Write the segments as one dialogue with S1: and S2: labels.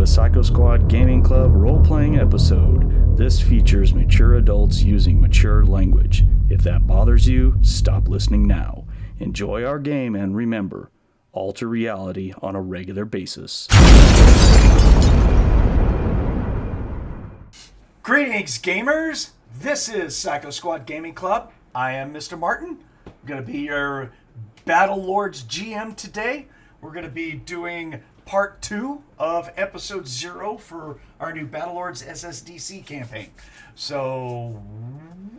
S1: a Psycho Squad Gaming Club role-playing episode. This features mature adults using mature language. If that bothers you, stop listening now. Enjoy our game and remember, alter reality on a regular basis.
S2: Greetings, gamers! This is Psycho Squad Gaming Club. I am Mr. Martin. I'm going to be your Battlelords GM today. We're going to be doing part 2 of episode 0 for our new Battlelords SSDC campaign. So,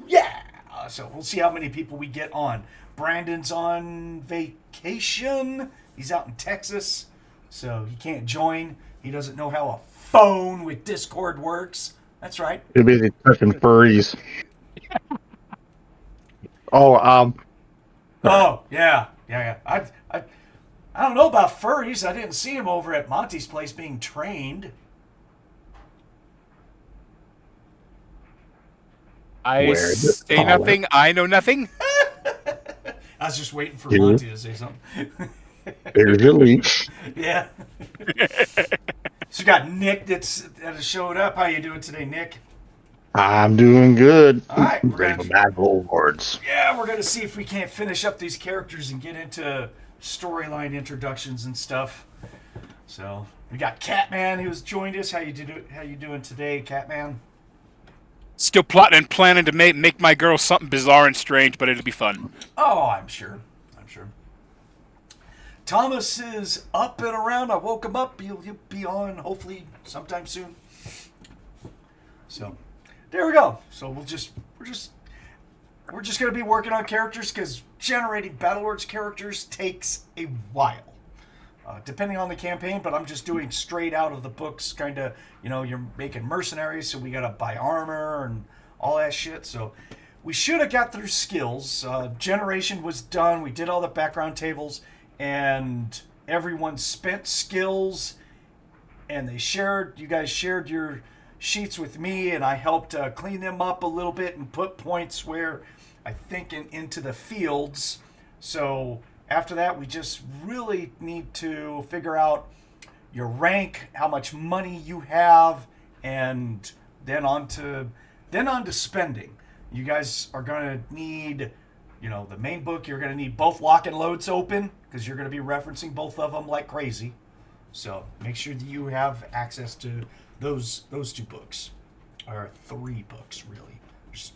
S2: yeah! So we'll see how many people we get on. Brandon's on vacation. He's out in Texas, so he can't join. He doesn't know how a phone with Discord works. That's right.
S3: You're busy touching furries.
S2: Oh, yeah. I don't know about furries. I didn't see him over at Monte's place being trained.
S4: I say nothing. I know nothing.
S2: I was just waiting for Monte to say something.
S3: There's your leash.
S2: Yeah. So we got Nick that has showed up. How you doing today, Nick?
S3: I'm doing good.
S2: All right, we're
S3: Ready for Battlelords.
S2: Yeah, we're gonna see if we can't finish up these characters and get into storyline introductions and stuff. So we got Catman who's joined us. How you doing today, Catman?
S4: Still plotting and planning to make my girl something bizarre and strange, but it'll be fun.
S2: Oh, I'm sure. Thomas is up and around. I woke him up. He'll be on hopefully sometime soon. So there we go. So we're just gonna be working on characters because generating Battlelords characters takes a while, depending on the campaign. But I'm just doing straight out of the books, kind of. You're making mercenaries, so we gotta buy armor and all that shit. So we should have got through skills. Generation was done. We did all the background tables. And everyone spent skills, and you guys shared your sheets with me, and I helped clean them up a little bit and put points where I think into the fields. So after that, we just really need to figure out your rank, how much money you have, and then on to spending. You guys are going to need, the main book. You're going to need both lock and loads open, because you're going to be referencing both of them like crazy. So make sure that you have access to those 2 books. Or 3 books, really. Just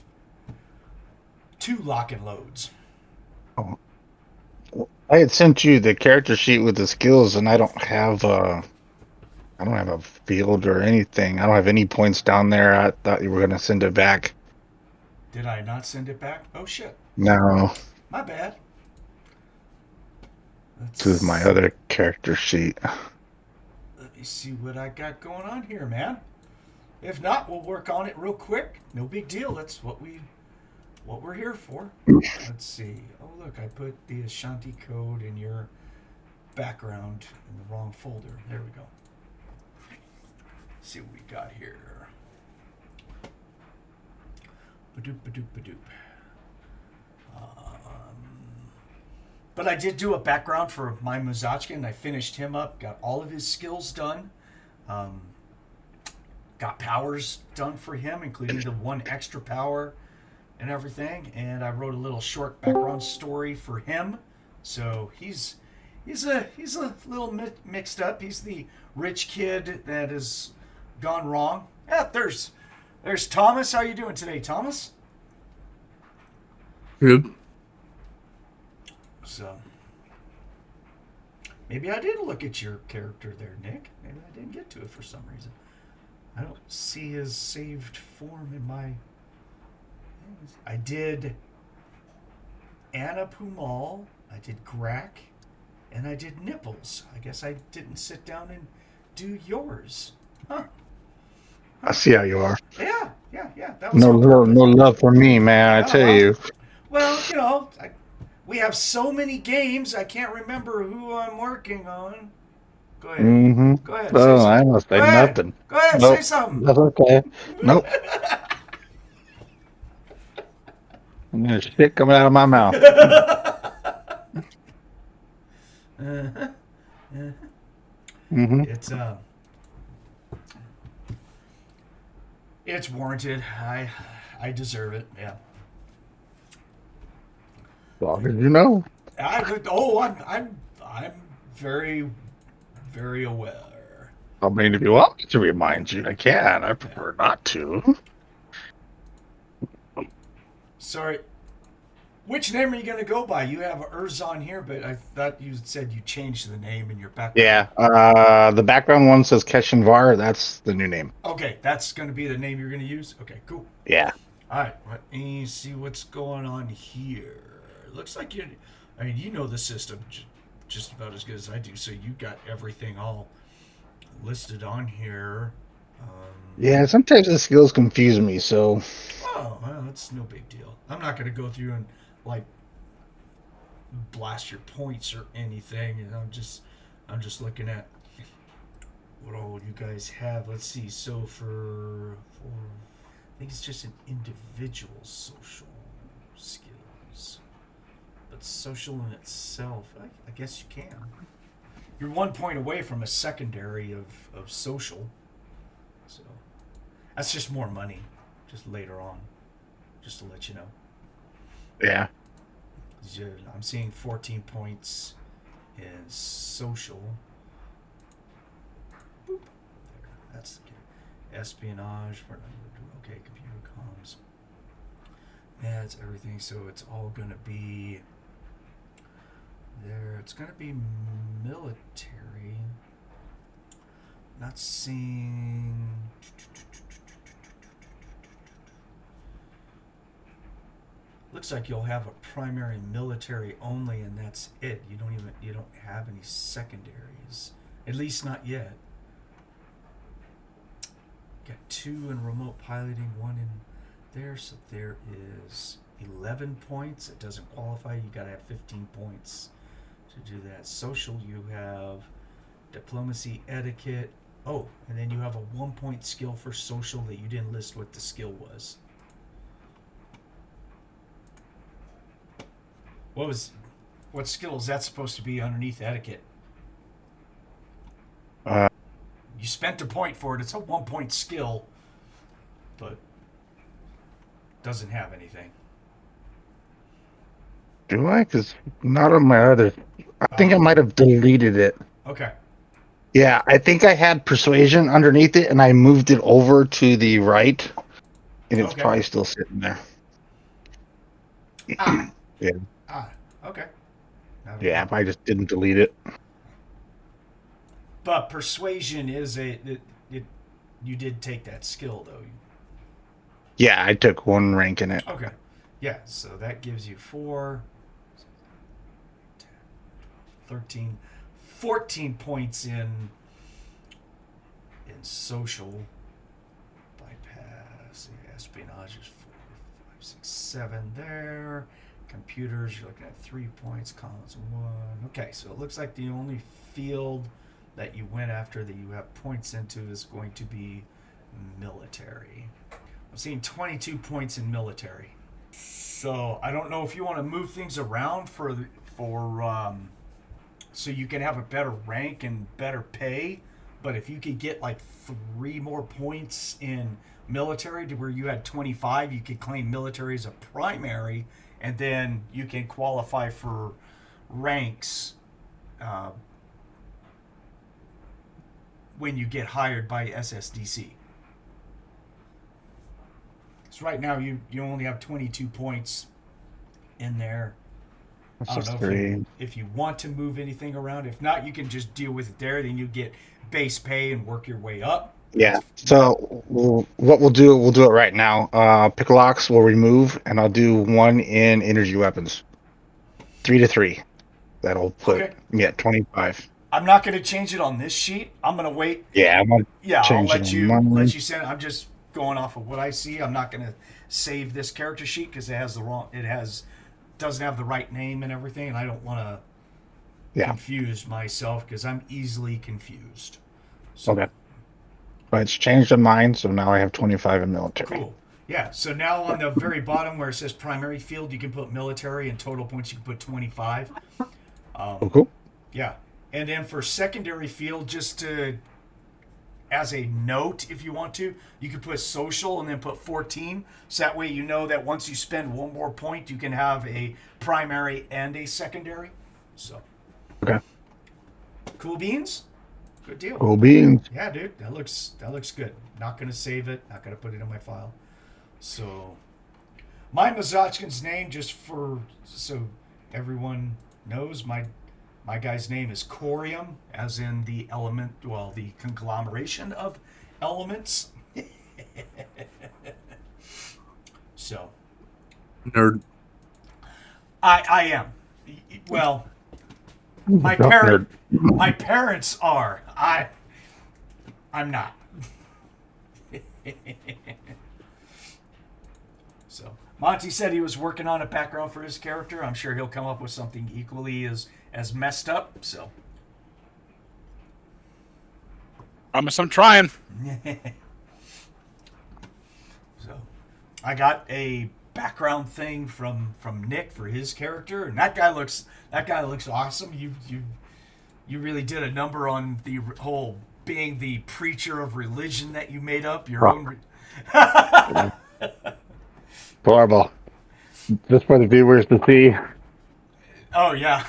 S2: 2 lock and loads.
S3: Oh. I had sent you the character sheet with the skills, and I don't have a field or anything. I don't have any points down there. I thought you were going to send it back.
S2: Did I not send it back? Oh, shit.
S3: No.
S2: My bad.
S3: This is my other character sheet.
S2: Let me see what I got going on here, man. If not, we'll work on it real quick. No big deal. That's what we're here for. Let's see. Oh, look, I put the Ashanti code in your background in the wrong folder. There we go. Let's see what we got here. Badoop. But I did do a background for my Mutzachan. I finished him up, got all of his skills done, got powers done for him, including the 1 extra power and everything. And I wrote a little short background story for him. So he's a little mixed up. He's the rich kid that has gone wrong. Yeah, there's Thomas. How are you doing today, Thomas?
S5: Good.
S2: So, maybe I did look at your character there, Nick. Maybe I didn't get to it for some reason. I don't see his saved form in my... I did Anna Pumal, I did Grack, and I did Nipples. I guess I didn't sit down and do yours. Huh.
S3: I see how you are.
S2: Yeah. That was
S3: No love for me, man. I tell you.
S2: Well, we have so many games, I can't remember who I'm working on. Go ahead.
S3: Mm-hmm.
S2: Go ahead.
S3: Oh, I must say nothing.
S2: Go ahead,
S3: Nope.
S2: say something.
S3: That's okay. Nope. I'm gonna shit coming out of my mouth.
S2: Mm-hmm.
S3: Mm-hmm.
S2: It's It's warranted. I deserve it. Yeah.
S3: As long as you know.
S2: I'm very, very aware.
S3: I mean, if you want me to remind you, I can. I prefer not to.
S2: Sorry. Which name are you going to go by? You have Urzon here, but I thought you said you changed the name in your background.
S3: Yeah. The background one says Keshinvar. That's the new name.
S2: Okay, that's going to be the name you're going to use? Okay, cool.
S3: Yeah.
S2: All right, let me see what's going on here. Looks like you know the system just about as good as I do, so you got everything all listed on here.
S3: Yeah, sometimes the skills confuse me, so...
S2: Oh, well, that's no big deal. I'm not going to go through and, like, blast your points or anything. And I'm just looking at what all you guys have. Let's see. So for I think it's just an individual social skills, but social in itself, I guess you can. You're 1 point away from a secondary of social, so that's just more money, just later on, just to let you know.
S3: Yeah.
S2: I'm seeing 14 points in social. Boop. There. That's the espionage. We're not going to do okay. Computer comms. Yeah, it's everything. So it's all going to be there. It's going to be military. Not seeing. Looks like you'll have a primary military only, and that's it. You don't have any secondaries, at least not yet. Got 2 in remote piloting, 1 in there, so there is 11 points. It doesn't qualify. You got to have 15 points to do that. Social, you have diplomacy, etiquette. Oh, and then you have a 1 point skill for social that you didn't list what the skill was. What skill is that supposed to be underneath etiquette? You spent a point for it. It's a 1 point skill, but doesn't have anything.
S3: Do I? Because not on my other... I think I might have deleted it.
S2: Okay.
S3: Yeah, I think I had persuasion underneath it, and I moved it over to the right, and it's probably still sitting there.
S2: Ah.
S3: Yeah.
S2: Ah. Okay.
S3: Yeah, I just didn't delete it.
S2: But persuasion is you did take that skill though.
S3: Yeah, I took 1 rank in it.
S2: Okay. Yeah, so that gives you 4, 13, 14 points in social. Bypass. Espionage is 4, 5, 6, 7 there. Computers, you're looking at 3 points. Columns 1. Okay, so it looks like the only field that you went after that you have points into is going to be military. I'm seeing 22 points in military. So I don't know if you want to move things around for so you can have a better rank and better pay. But if you could get like 3 more points in military to where you had 25, you could claim military as a primary, and then you can qualify for ranks when you get hired by SSDC. So right now you only have 22 points in there.
S3: That's
S2: I don't
S3: just
S2: know
S3: 3.
S2: if you want to move anything around. If not, you can just deal with it there. Then you get base pay and work your way up.
S3: Yeah. So what we'll do it right now. Pickalocks will remove, and I'll do 1 in energy weapons. 3 to 3. That'll put me at 25.
S2: I'm not going to change it on this sheet. I'm going to wait.
S3: Yeah, I'm gonna
S2: I'll
S3: change
S2: let
S3: it
S2: you
S3: on mine.
S2: send it. I'm just going off of what I see. I'm not going to save this character sheet because doesn't have the right name and everything, and I don't want to confuse myself because I'm easily confused. So,
S3: okay. But it's changed on mine, so now I have 25 in military.
S2: Cool. Yeah, so now on the very bottom where it says primary field, you can put military, and total points you can put 25.
S3: Cool.
S2: Yeah. And then for secondary field, just to as a note if you want to. You could put social and then put 14. So that way you know that once you spend one more point, you can have a primary and a secondary. So.
S3: Okay.
S2: Cool beans? Good deal.
S3: Cool beans.
S2: Yeah, dude. That looks good. Not going to save it. Not going to put it in my file. So, my Mutzachan's name, just for so everyone knows, my guy's name is Corium, as in the element, well, the conglomeration of elements. So.
S5: Nerd.
S2: I am. Well, my parents are. I'm not. So Monte said he was working on a background for his character. I'm sure he'll come up with something equally as messed up. So
S4: Promise I'm trying.
S2: So I got a background thing from Nick for his character, and that guy looks awesome. You really did a number on the whole being the preacher of religion that you made up your own.
S3: Horrible. Just for the viewers to see.
S2: Oh yeah.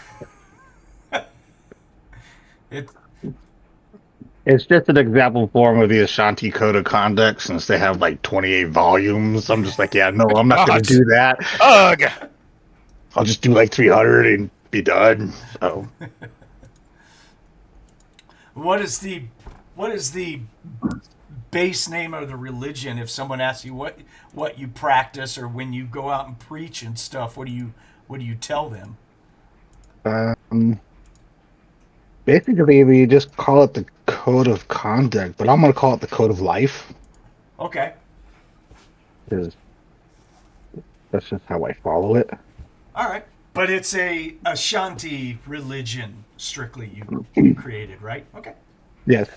S3: It's just an example form of the Ashanti Code of Conduct, since they have like 28 volumes. I'm just like, yeah, no, I'm not going to do that.
S4: Ugh.
S3: I'll just do like 300 and be done. So.
S2: What is the base name of the religion? If someone asks you what you practice, or when you go out and preach and stuff, what do you tell them?
S3: Basically, we just call it the Code of Conduct, but I'm going to call it the Code of Life.
S2: Okay.
S3: Because that's just how I follow it.
S2: All right. But it's a Ashanti religion, strictly, you created, right? Okay.
S3: Yes.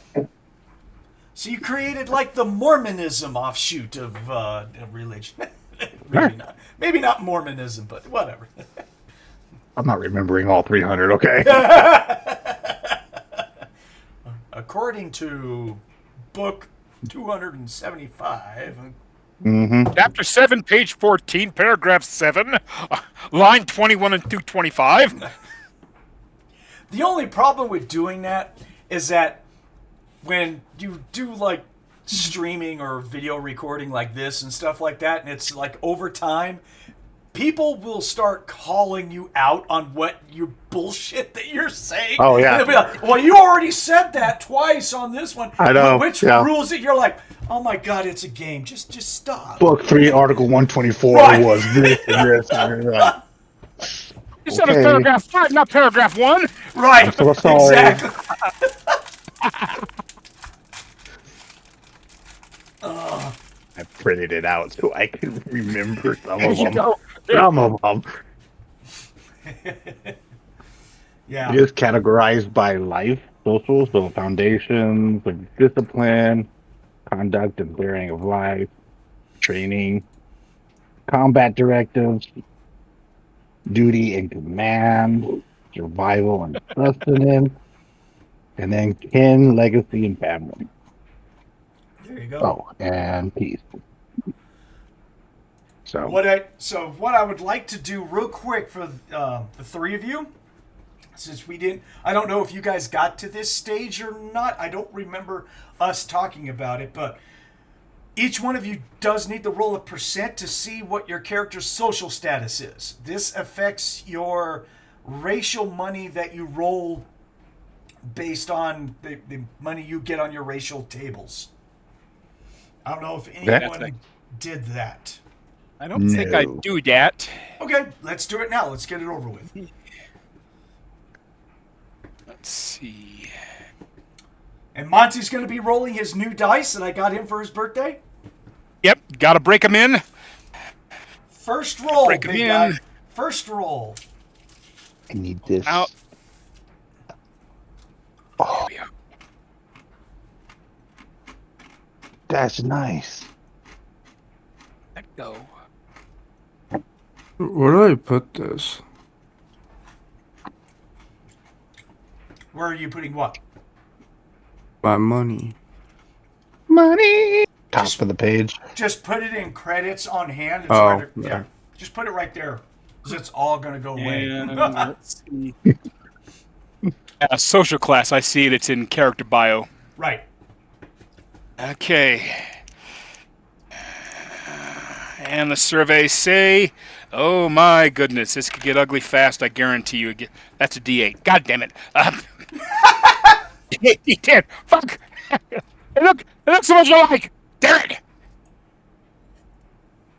S2: So you created like the Mormonism offshoot of religion. Maybe not Mormonism, but whatever.
S3: I'm not remembering all 300, okay?
S2: According to book 275.
S4: Chapter 7, page 14, paragraph 7, line 21 and 225.
S2: The only problem with doing that is that when you do like streaming or video recording like this and stuff like that, and it's like over time, people will start calling you out on what your bullshit that you're saying.
S3: Oh, yeah.
S2: And they'll be like, well, you already said that twice on this one.
S3: I know.
S2: Which
S3: yeah.
S2: rules it? You're like, oh my God, it's a game. Just stop.
S3: Book 3, Article 124
S2: Right.
S3: was this and this. And that.
S4: You said it was paragraph 5, not paragraph 1.
S2: Right.
S3: I'm so sorry.
S2: Exactly.
S3: I printed it out so I can remember some
S4: There
S3: of
S4: you
S3: them.
S4: go.
S3: Some of them.
S2: Yeah.
S3: It is categorized by life, social, so foundations, like discipline, conduct and bearing of life, training, combat directives, duty and command, survival and sustenance, and then kin, legacy, and family.
S2: There you go.
S3: Oh, and peace. So
S2: What I would like to do real quick for the three of you, since I don't know if you guys got to this stage or not. I don't remember us talking about it, but each one of you does need to roll a percent to see what your character's social status is. This affects your racial money that you roll based on the money you get on your racial tables. I don't know if anyone did that.
S4: I don't think I do that.
S2: Okay, let's do it now. Let's get it over with.
S4: Let's see.
S2: And Monty's going to be rolling his new dice that I got him for his birthday.
S4: Yep, gotta break them in.
S2: First roll,
S4: Break 'em
S2: big
S4: in.
S2: guy. First roll.
S3: I need this.
S4: Out.
S3: Oh,
S4: There we go.
S3: that's nice.
S4: Let go.
S5: Where do I put this?
S2: Where are you putting what?
S5: My money.
S3: money. Top of the page.
S2: Just put it in credits on hand. And
S5: Oh,
S2: yeah.
S5: yeah.
S2: Just put it right there. Because it's all going to go away.
S4: And let's see. Social class, I see it. It's in character bio.
S2: Right.
S4: Okay. And the surveys say, oh my goodness, this could get ugly fast, I guarantee you. That's a D8. God damn it. D10. Fuck. It looks so much alike. Damn it.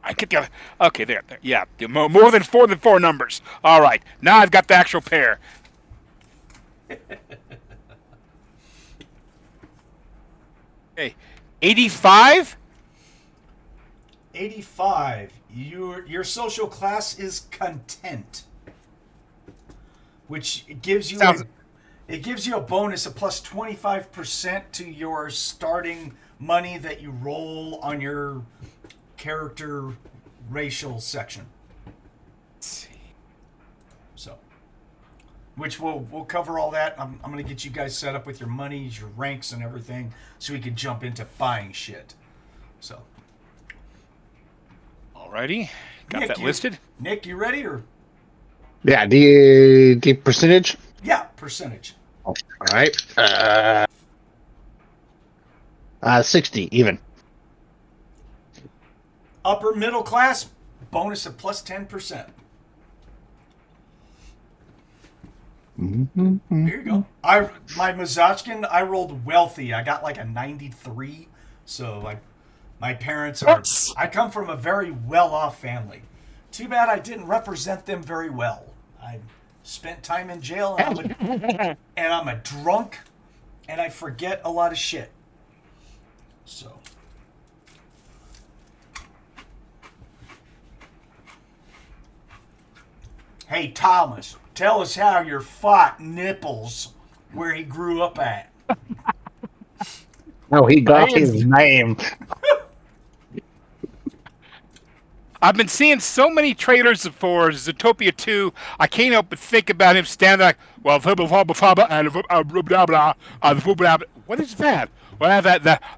S4: I get the other. Okay, there. Yeah, more than four numbers. All right, now I've got the actual pair. Okay, 85.
S2: 85. Your social class is content, which gives you a bonus of plus 25% to your starting money that you roll on your character racial section. So, which we'll cover all that. I'm going to get you guys set up with your monies, your ranks, and everything, so we can jump into buying shit. So.
S4: Alrighty, got
S2: Nick,
S4: that listed.
S2: Nick, you ready or?
S3: Yeah, the percentage?
S2: Yeah, percentage.
S3: All right. 60, even.
S2: Upper middle class, bonus of plus 10%.
S3: Mm-hmm.
S2: There you go. My Mutzachan, I rolled wealthy. I got like a 93. So my parents are. I come from a very well-off family. Too bad I didn't represent them very well. I spent time in jail, and I'm a drunk, and I forget a lot of shit. So. Hey, Thomas, tell us how your Fott Nipples, where he grew up at.
S3: No, he got his name.
S4: I've been seeing so many trailers for Zootopia 2. I can't help but think about him standing like, well, what is that? Well,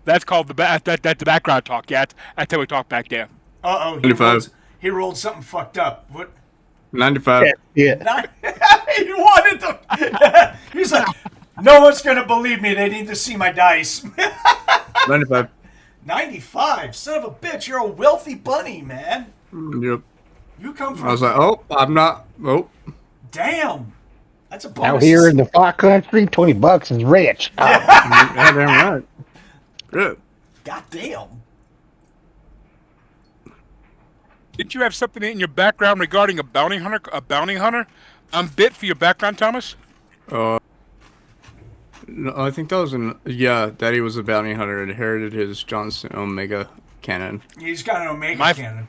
S4: that's called that's the background talk. Yeah, that's how we talk back there.
S2: He rolled something fucked up. What?
S5: 95.
S3: Yeah.
S2: He wanted to. He's like, no one's gonna believe me. They need to see my dice.
S5: 95.
S2: 95. Son of a bitch, you're a wealthy bunny, man.
S5: Yep.
S2: You come from.
S5: I was like, oh, I'm not. Oh.
S2: Damn. That's a bonus.
S3: Out here in the far country, $20 is rich.
S5: Yeah, damn right. Good.
S2: God damn.
S4: Didn't you have something in your background regarding a bounty hunter? Bit for your background, Thomas?
S5: No, I think that was Daddy was a bounty hunter, inherited his Johnson Omega cannon.
S2: He's got an Omega cannon.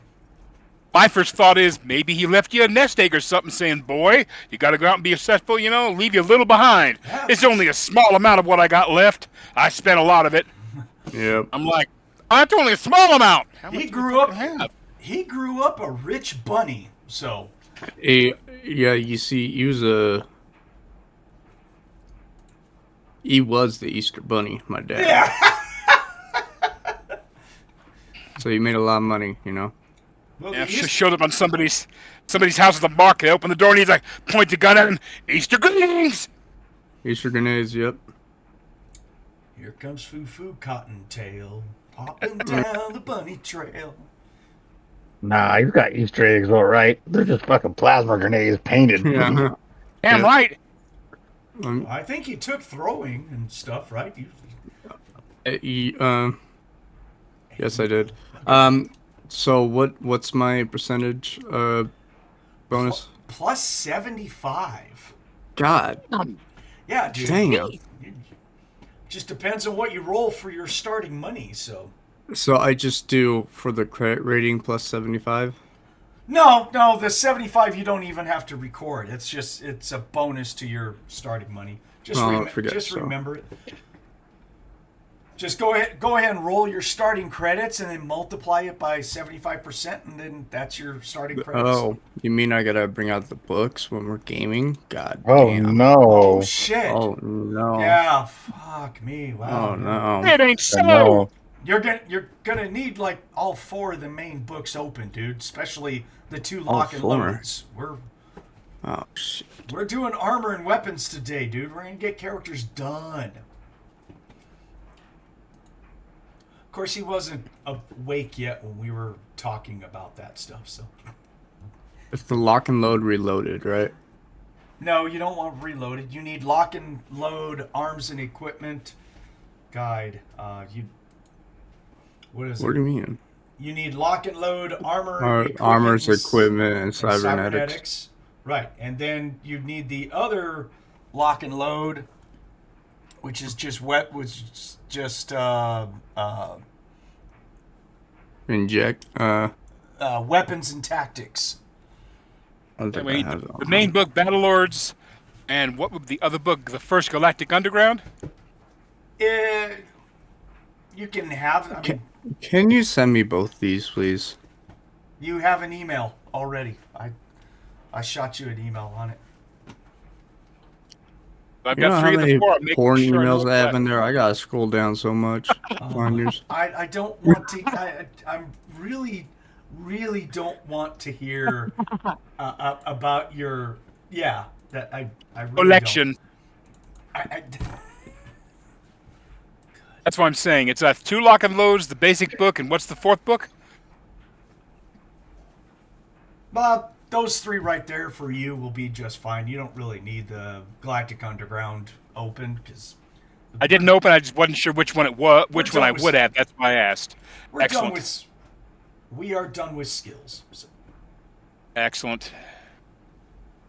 S4: My first thought is maybe he left you a nest egg or something saying, boy, you got to go out and be successful, leave you a little behind. Yeah. It's only a small amount of what I got left. I spent a lot of it.
S5: Yep.
S4: I'm like, oh, that's only a small amount.
S2: He grew up a rich bunny, so.
S5: Yeah, you see, he was the Easter Bunny, my dad.
S2: Yeah.
S5: So he made a lot of money,
S4: Well, yeah, just showed up on somebody's house at the market. Open the door and he's like, point the gun at him. Easter grenades.
S5: Easter grenades, yep.
S2: Here comes Foo Cottontail, popping down the bunny trail.
S3: Nah, you got Easter eggs, all right. They're just fucking plasma grenades painted.
S5: Yeah.
S4: Damn right.
S2: I think you took throwing and stuff, right?
S5: Yes, I did. So what's my percentage bonus?
S2: Plus 75.
S5: God.
S2: Yeah, dude.
S5: Damn.
S2: Just depends on what you roll for your starting money, so.
S5: So I just do for the credit rating plus 75?
S2: No, the 75 you don't even have to record. It's a bonus to your starting money. Remember it. Just go ahead and roll your starting credits and then multiply it by 75%, and then that's your starting credits.
S5: Oh, you mean I gotta bring out the books when we're gaming? God
S3: damn. No.
S2: Oh, shit.
S5: Oh, no.
S2: Yeah, fuck me. Wow.
S5: Oh, no.
S4: It ain't so.
S3: No.
S2: You're gonna need like all 4 of the main books open, dude. Especially the 2 lock and
S5: 4?
S2: loads.
S5: Oh shit.
S2: We're doing armor and weapons today, dude. We're gonna get characters done. Of course, he wasn't awake yet when we were talking about that stuff. So.
S5: It's the lock and load reloaded, right?
S2: No, you don't want reloaded. You need lock and load arms and equipment guide. What is it?
S5: What do you mean?
S2: You need lock and load armor,
S5: Armors,
S2: and
S5: equipment, and cybernetics.
S2: Right, and then you need the other lock and load, which is just
S5: Inject.
S2: Weapons and tactics.
S5: I don't think I have
S4: The main book, Battlelords, and what would the other book, the first Galactic Underground?
S2: You can have. I mean,
S5: Can you send me both these, please?
S2: you have an email already. I shot you an email on it.
S4: I've
S5: You know
S4: got
S5: how
S4: 3 of
S5: many
S4: the 4. I'm making
S5: porn
S4: sure
S5: emails
S4: know
S5: I have
S4: what-
S5: in there? I gotta scroll down so much. Find yours.
S2: I don't want to. I'm really don't want to hear about your. Yeah, that I really
S4: Collection.
S2: Don't.
S4: That's what I'm saying. It's 2 lock and loads, the basic book, and what's the 4th book?
S2: Bob, those 3 right there for you will be just fine. You don't really need the Galactic Underground open because
S4: I didn't open. I just wasn't sure which one it was, which one I would have. That's why I asked.
S2: we're
S4: Excellent.
S2: done with. We are done with skills. So.
S4: Excellent.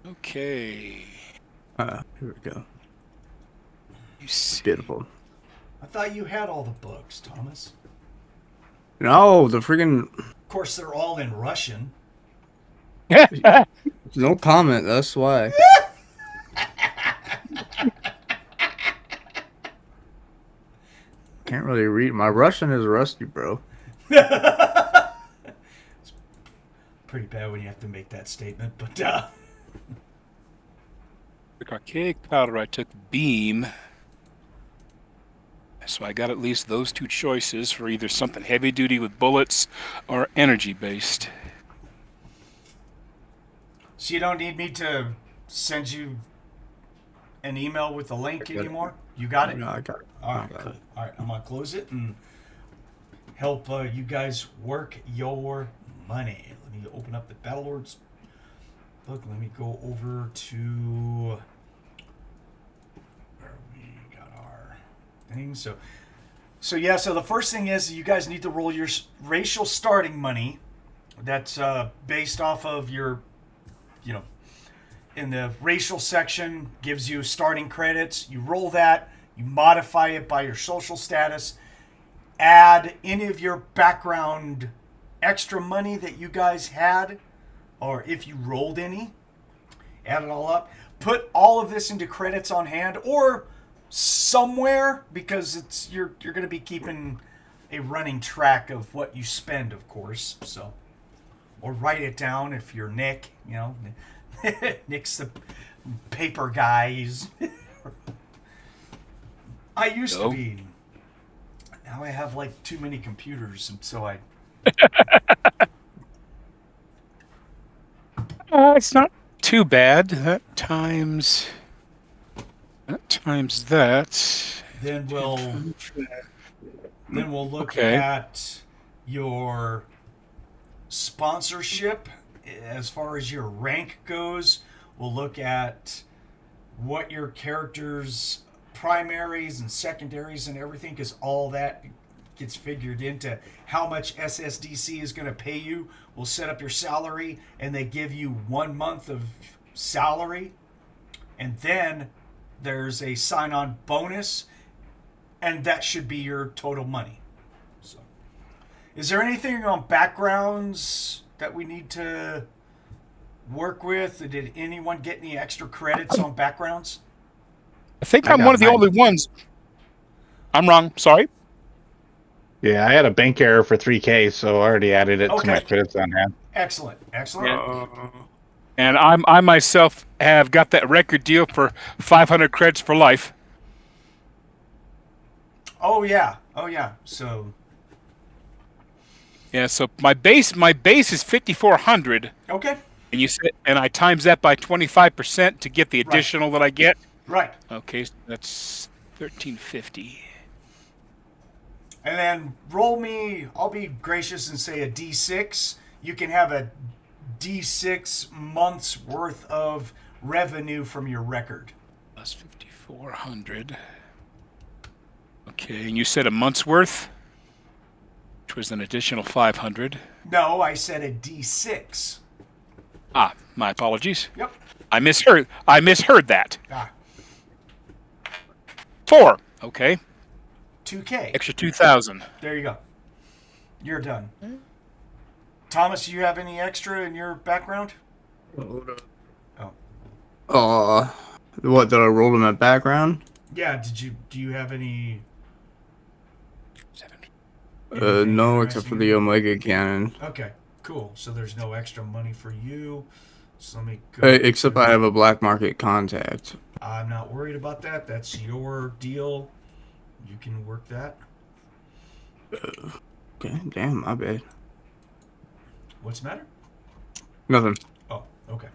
S4: Okay.
S5: Here we go.
S4: You see.
S5: Beautiful.
S2: I thought you had all the books, Thomas.
S5: No, the freaking
S2: Of course, they're all in Russian.
S5: no comment. That's why. Can't really read. My Russian is rusty, bro.
S2: Pretty bad when you have to make that statement, but
S4: The archaic powder, I took beam. So I got at least those 2 choices for either something heavy duty with bullets or energy based.
S2: so you don't need me to send you an email with a link
S5: got it.
S2: anymore? You got it?
S5: No, I got it.
S2: All
S5: I
S2: right,
S5: got
S2: cool.
S5: it.
S2: All right, I'm going to close it and help you guys work your money. Let me open up the Battlelords book. Let me go over to where we got our thing. So the first thing is you guys need to roll your racial starting money. That's based off of your, in the racial section, gives you starting credits. You roll that, you modify it by your social status, add any of your background extra money that you guys had, or if you rolled any, add it all up. Put all of this into credits on hand or somewhere, because you're going to be keeping a running track of what you spend, of course. So, or write it down if you're Nick. Nick's the paper guy. I used to be. Now I have like too many computers, and so I.
S4: It's not too bad. That times that.
S2: Then we'll look
S4: Okay.
S2: at your sponsorship as far as your rank goes. We'll look at what your character's primaries and secondaries and everything, because all that gets figured into how much SSDC is going to pay you. We'll set up your salary, and they give you 1 month of salary, and then there's a sign-on bonus, and that should be your total money. So, is there anything on backgrounds that we need to work with? Did anyone get any extra credits on backgrounds?
S4: I think
S3: I
S4: I'm
S3: got
S4: one of the
S3: mine.
S4: only ones. I'm wrong. Sorry.
S3: Yeah, I had a bank error for 3K, so I already added it to my
S2: Okay.
S3: credits on hand.
S2: Excellent.
S4: And I myself have got that record deal for 500 credits for life.
S2: Oh yeah. So
S4: Yeah, so my base is 5,400,
S2: Okay.
S4: and you said, and I times that by 25% to get the
S2: Right.
S4: additional that I get.
S2: Right.
S4: Okay, so that's 1,350.
S2: And then roll me, I'll be gracious and say a D6. You can have a D6 months worth of revenue from your record.
S4: Plus 5,400. Okay, and you said a month's worth, which was an additional 500.
S2: No, I said a D6.
S4: Ah, my apologies.
S2: Yep.
S4: I misheard that.
S2: Ah,
S4: 4. Okay,
S2: 2K.
S4: extra 2,000.
S2: There you go. You're done. Thomas, do you have any extra in your background? Oh.
S5: What, did I roll in my background?
S2: Yeah, do you have any?
S5: No, except for the Omega cannon.
S2: Okay, cool. So there's no extra money for you. So let me go.
S5: Except I have a black market contact.
S2: I'm not worried about that. That's your deal. You can work that.
S5: Okay, damn, my bad.
S2: What's the matter?
S5: Nothing.
S2: Oh, okay.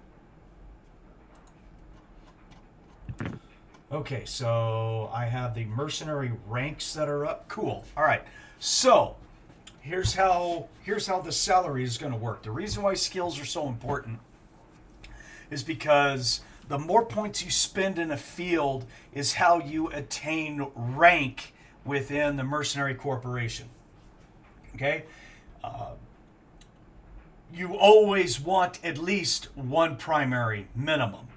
S2: Okay, so I have the mercenary ranks that are up. Cool. All right. So here's how the salary is going to work. The reason why skills are so important is because the more points you spend in a field is how you attain rank within the mercenary corporation. Okay? You always want at least one primary minimum.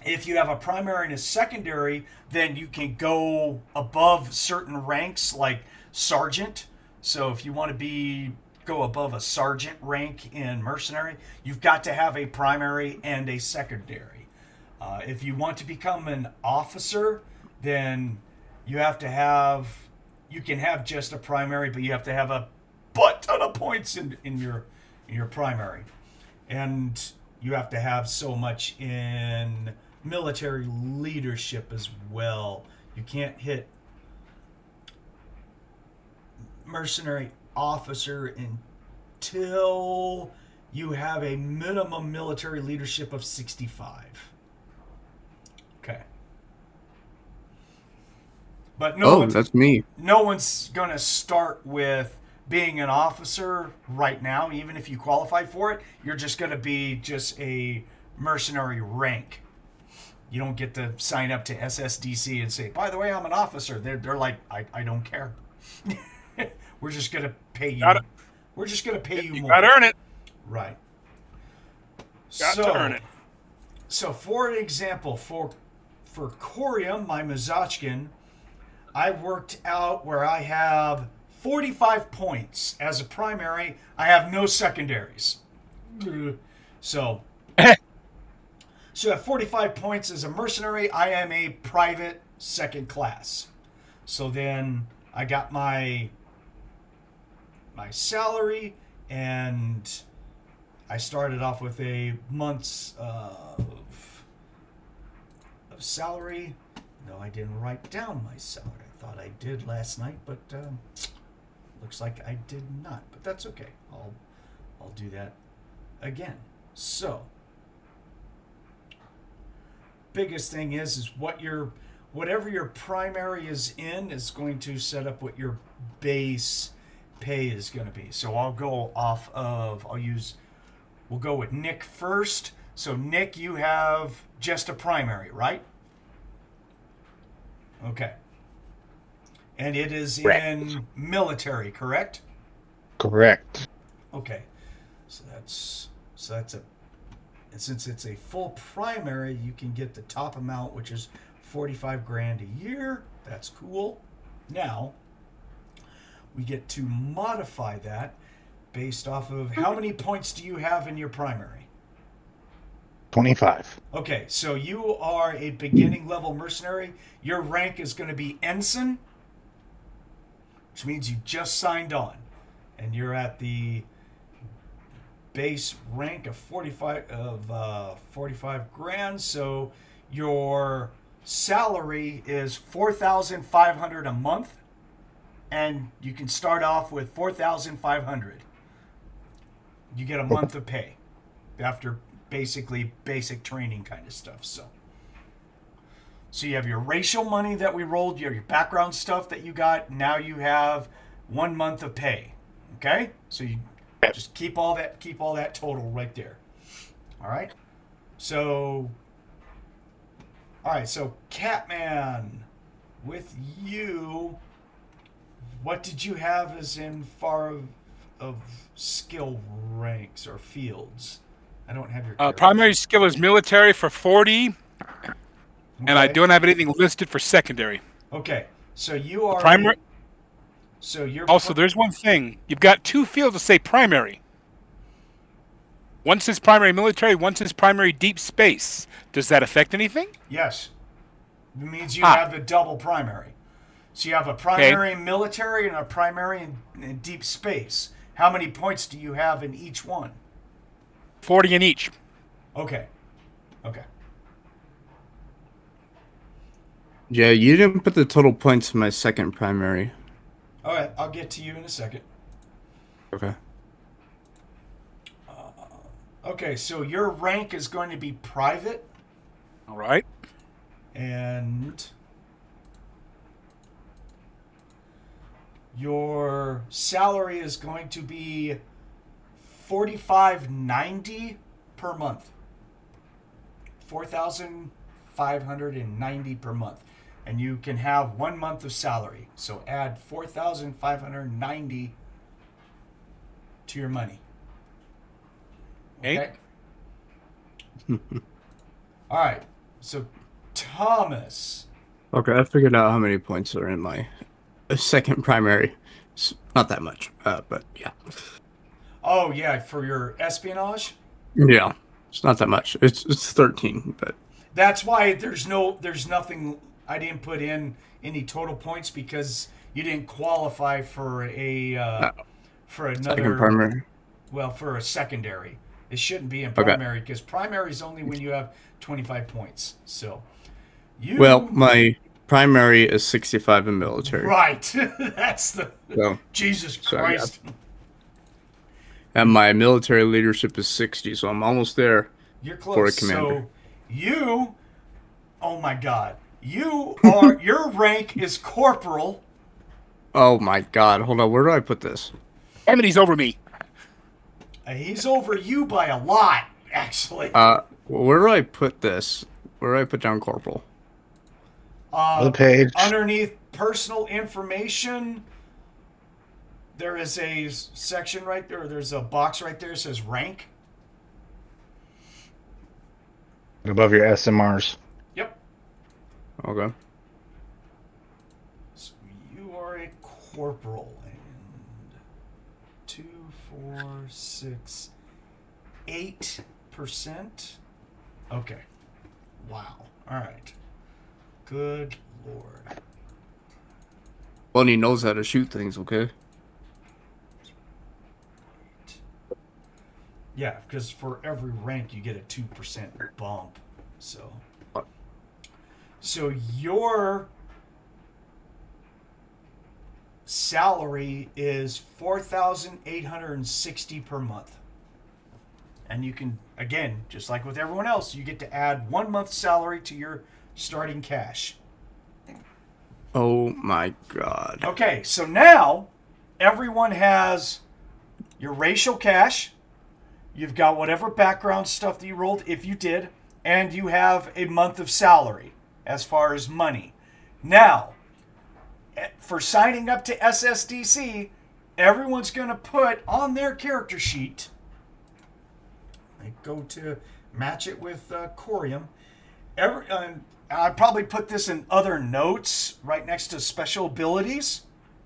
S2: If you have a primary and a secondary, then you can go above certain ranks like sergeant. So if you want to go above a sergeant rank in mercenary, you've got to have a primary and a secondary. If you want to become an officer, then you can have just a primary, but you have to have a butt ton of points in your primary. And you have to have so much in military leadership as well. You can't hit mercenary officer until you have a minimum military leadership of 65. Okay. But
S5: That's me.
S2: No one's going to start with being an officer right now. Even if you qualify for it, you're just going to be just a mercenary rank. You don't get to sign up to SSDC and say, by the way, I'm an officer. They're like, I don't care. We're just going to pay you. We're just going to pay you more.
S4: You got to earn it.
S2: Right.
S4: Got to earn it.
S2: So, for an example, for Corium, my Mutzachan, I worked out where I have 45 points as a primary. I have no secondaries. So at 45 points as a mercenary, I am a private second class. So then I got my salary, and I started off with a month's of salary. No, I didn't write down my salary. I thought I did last night, but looks like I did not. But that's okay. I'll do that again. So biggest thing is whatever your primary is in is going to set up what your base pay is going to be. So we'll go with Nick first. So Nick, you have just a primary, right? Okay. And it is in military, correct?
S3: Correct.
S2: Okay. So that's and since it's a full primary, you can get the top amount, which is 45 grand a year. That's cool. Now, we get to modify that based off of how many points do you have in your primary?
S3: 25.
S2: Okay, so you are a beginning level mercenary. Your rank is going to be ensign, which means you just signed on, and you're at the base rank of 45 grand. So your salary is $4,500 a month. and you can start off with 4,500. You get a month of pay after basically basic training kind of stuff. So you have your racial money that we rolled, your background stuff that you got. Now you have 1 month of pay. Okay, so you just keep all that total right there. All right. So Catman, with you, what did you have as in far of skill ranks or fields? I don't have your
S4: Primary skill is military for 40, and I don't have anything listed for secondary.
S2: Okay, so you are
S4: primary.
S2: So you're
S4: also, there's one thing. You've got 2 fields that say primary. One says primary military, one says primary deep space. Does that affect anything?
S2: Yes. It means you have a double primary. So you have a primary military and a primary in deep space. How many points do you have in each one?
S4: 40 in each.
S2: Okay.
S5: Yeah, you didn't put the total points in my second primary.
S2: All right, I'll get to you in a second.
S5: Okay.
S2: Okay, so your rank is going to be private.
S4: All right.
S2: And your salary is going to be $45.90 per month. $4,590 per month. And you can have 1 month of salary. So add $4,590 to your money. Okay? All right. So Thomas.
S5: Okay, I figured out how many points are in my second primary. It's not that much, but yeah.
S2: Oh, yeah, for your espionage?
S5: Yeah, it's not that much. It's 13, but
S2: that's why there's nothing. I didn't put in any total points because you didn't qualify for another
S5: second primary.
S2: Well, for a secondary. It shouldn't be in primary because primary is only when you have 25 points. So
S5: my primary is 65 in military.
S2: Right. That's the Jesus Christ.
S5: Yeah. And my military leadership is 60, so I'm almost there.
S2: You're close.
S5: For a commander.
S2: So oh my God. Your rank is corporal.
S5: Oh my God. Hold on. Where do I put this?
S4: Amity's over me.
S2: He's over you by a lot, actually.
S5: Where do I put this? Where do I put down corporal?
S3: The page.
S2: Underneath personal information, there is a section right there. There's a box right there that says rank.
S3: Above your SMRs.
S2: Yep.
S5: Okay.
S2: So you are a corporal. And 2, 4, 6, 8%. Okay. Wow. All right. Good Lord.
S5: Well, he knows how to shoot things, okay?
S2: Yeah, because for every rank you get a 2% bump. So your salary is $4,860 per month. And you can, again, just like with everyone else, you get to add 1 month's salary to your starting cash.
S5: Oh my God.
S2: Okay, so now everyone has your racial cash. You've got whatever background stuff that you rolled, if you did, and you have a month of salary as far as money. Now, for signing up to SSDC, everyone's going to put on their character sheet, they go to match it with Corium. I'd probably put this in other notes right next to special abilities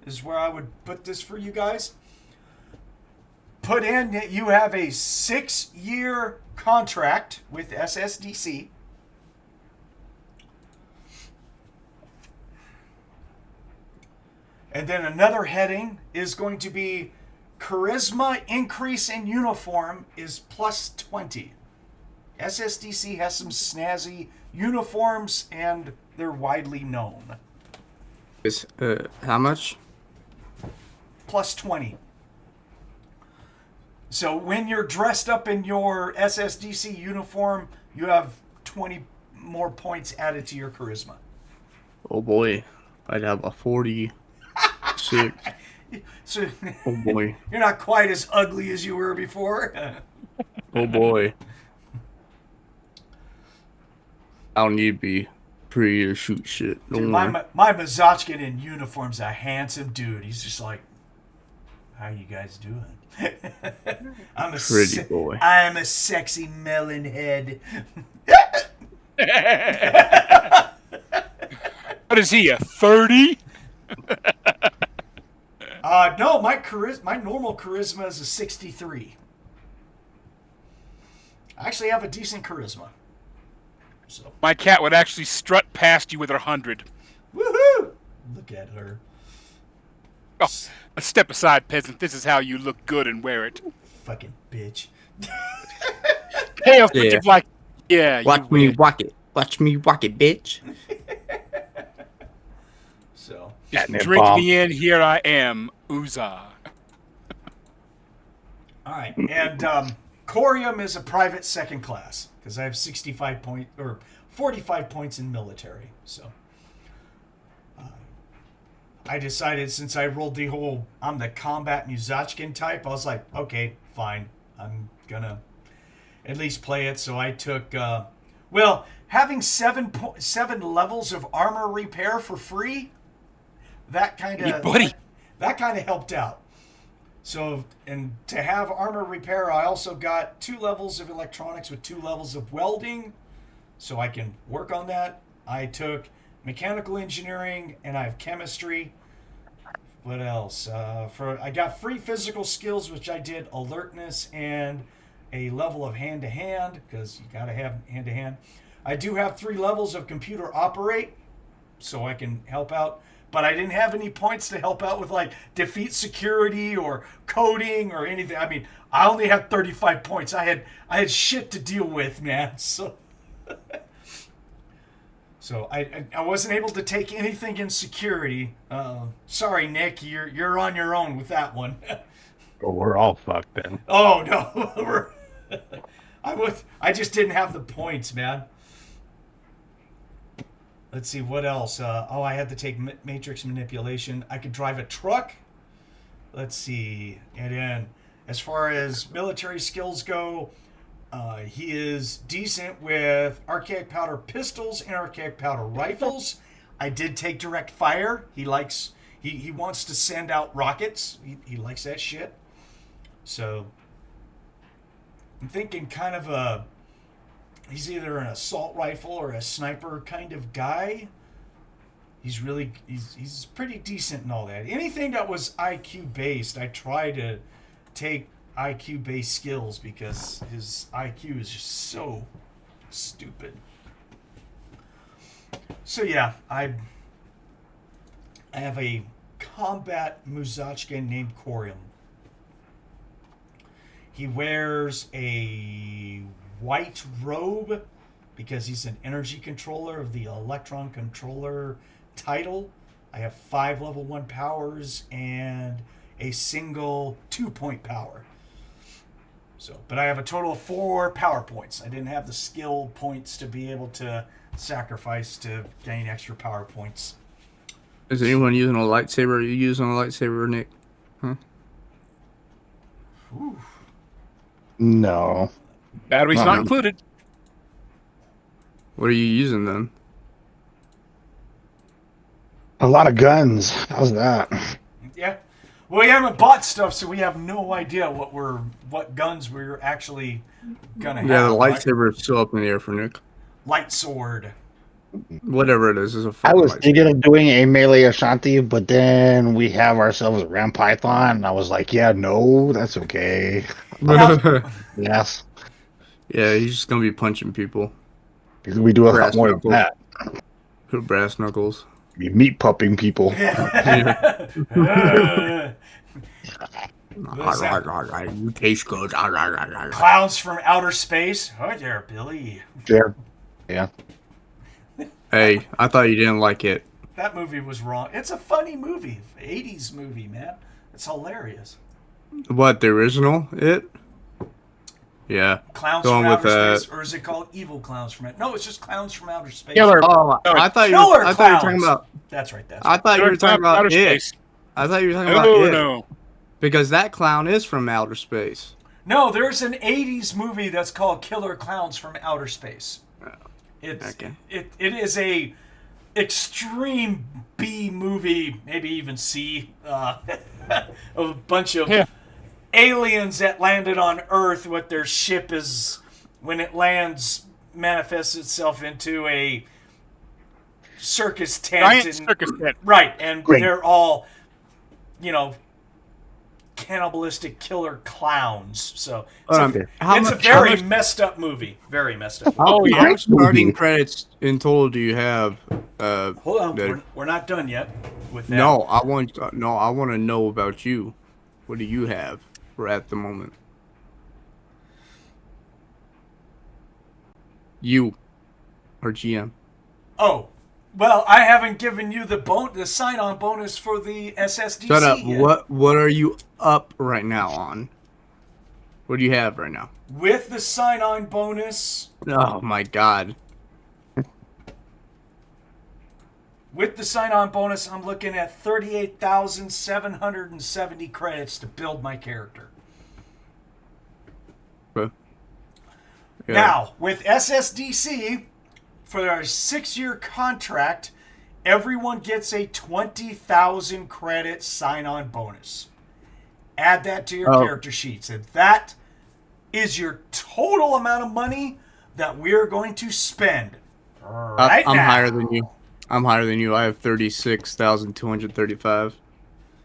S2: is where I would put this for you guys. Put in that you have a 6-year contract with SSDC. And then another heading is going to be charisma increase in uniform is plus 20. SSDC has some snazzy uniforms and they're widely known.
S5: Is how much?
S2: plus 20. So when you're dressed up in your SSDC uniform, you have 20 more points added to your charisma.
S5: Oh boy, I'd have a 46.
S2: So
S5: Oh boy.
S2: you're not quite as ugly as you were before.
S5: Oh boy. I don't need to be pretty to shoot shit.
S2: Dude,
S5: Don't
S2: my
S5: worry.
S2: Mutzachan in uniform's a handsome dude. He's just like, how you guys doing? I'm a
S5: Pretty boy.
S2: I am a sexy melon head.
S4: What is he, a 30?
S2: No, my normal charisma is a 63. I actually have a decent charisma. So,
S4: My cat would actually strut past you with her 100.
S2: woohoo! Look at her.
S4: Oh, step aside, peasant. This is how you look good and wear it.
S2: Fucking bitch.
S4: Tails,
S5: Yeah.
S4: like, yeah,
S5: Watch
S4: you
S5: me
S4: win.
S5: walk it. Watch me walk it, bitch.
S2: So,
S4: Just
S3: Catnip
S4: drink
S3: bomb.
S4: me in, here I am, Uza.
S2: all right. And Corium is a private second class because I have 65 points or 45 points in military. So I decided since I rolled the whole I'm the combat Mutzachan type, I was like, okay, fine. I'm gonna at least play it. So I took having seven levels of armor repair for free. That kind
S4: Hey,
S2: of
S4: buddy.
S2: that kind of helped out. So, and to have armor repair, I also got 2 levels of electronics with 2 levels of welding, so I can work on that. I took mechanical engineering, and I have chemistry. What else? I got free physical skills, which I did alertness and a level of hand-to-hand, because you got to have hand-to-hand. I do have 3 levels of computer operate, so I can help out. But I didn't have any points to help out with like defeat security or coding or anything. I mean, I only had 35 points. I had shit to deal with, man. So I wasn't able to take anything in security. Sorry, Nick, you're on your own with that one.
S3: Oh, we're all fucked then.
S2: Oh no, I just didn't have the points, man. Let's see, what else? I had to take matrix manipulation. I could drive a truck. Let's see. And then, as far as military skills go, he is decent with archaic powder pistols and archaic powder rifles. I did take direct fire. He likes... He wants to send out rockets. He likes that shit. So, I'm thinking kind of a... He's either an assault rifle or a sniper kind of guy. He's pretty decent and all that. Anything that was IQ based, I try to take IQ based skills because his IQ is just so stupid. So yeah, I have a combat Mutzachan named Corium. He wears a white robe because he's an energy controller of the electron controller title. I have 5 level 1 powers and a single 2-point power. So, but I have a total of 4 power points. I didn't have the skill points to be able to sacrifice to gain extra power points.
S5: Is anyone using a lightsaber? Are you using a lightsaber, Nick? Huh?
S2: Ooh.
S3: No.
S4: Batteries
S3: Uh-huh.
S4: not included.
S5: What are you using then?
S3: A lot of guns. How's that?
S2: Yeah. Well, we haven't bought stuff, so we have no idea what guns we're actually gonna have.
S5: Yeah, the
S2: right?
S5: lightsaber is still up in the air for Nick.
S2: Light sword.
S5: Whatever it is a
S3: I
S5: fucking
S3: was
S5: lightsaber.
S3: thinking of doing a melee Ashanti, but then we have ourselves a Ram Python, and I was like, yeah, no, that's okay. Yes.
S5: Yeah, he's just gonna be punching people.
S3: Because we do a lot
S5: Brass
S3: more than
S5: knuckles.
S3: that.
S5: Who brass knuckles?
S3: We meat pupping people.
S2: What's that?
S5: You taste good.
S2: Clowns from outer space. Hi there, Billy.
S3: Yeah.
S5: Hey, I thought you didn't like it.
S2: That movie was wrong. It's a funny movie. 80s movie, man. It's hilarious.
S5: What, the original? Yeah.
S2: Clowns
S5: Going
S2: from
S5: with,
S2: outer space, or is it called Evil Clowns from it? No, it's just Clowns from Outer Space.
S4: Killer.
S5: Oh, I thought you
S2: Killer
S5: were
S2: Clowns.
S5: talking about.
S2: That's right. That's
S5: I
S2: right.
S5: thought you were talking about
S4: outer
S5: it.
S4: space.
S5: I thought you were talking about
S4: Oh
S5: it.
S4: no.
S5: Because that clown is from outer space.
S2: No, there's an '80s movie that's called Killer Clowns from Outer Space. It's
S5: Okay.
S2: it is a extreme B movie, maybe even C, of a bunch of
S4: Yeah.
S2: aliens that landed on Earth. What their ship is, when it lands, manifests itself into a circus tent.
S4: Giant circus tent.
S2: Right, and
S3: Great.
S2: they're all, cannibalistic killer clowns. So it's a very messed up movie. Very messed up.
S4: Oh, yeah.
S5: How much starting credits in total do you have?
S2: Hold on,
S5: that-
S2: we're not done yet with that.
S5: No, I want to know about you. What do you have for at the moment? You, or GM.
S2: Oh, well, I haven't given you the sign-on bonus for the SSDC
S5: Shut up.
S2: yet.
S5: What are you up right now on? What do you have right now?
S2: With the sign-on bonus,
S5: Oh my god.
S2: I'm looking at 38,770 credits to build my character.
S5: Okay. Yeah.
S2: Now, with SSDC, for our 6-year contract, everyone gets a 20,000 credit sign-on bonus. Add that to your character sheets, and that is your total amount of money that we're going to spend right
S5: I'm
S2: now.
S5: higher than you. I'm higher than you. I have 36,235.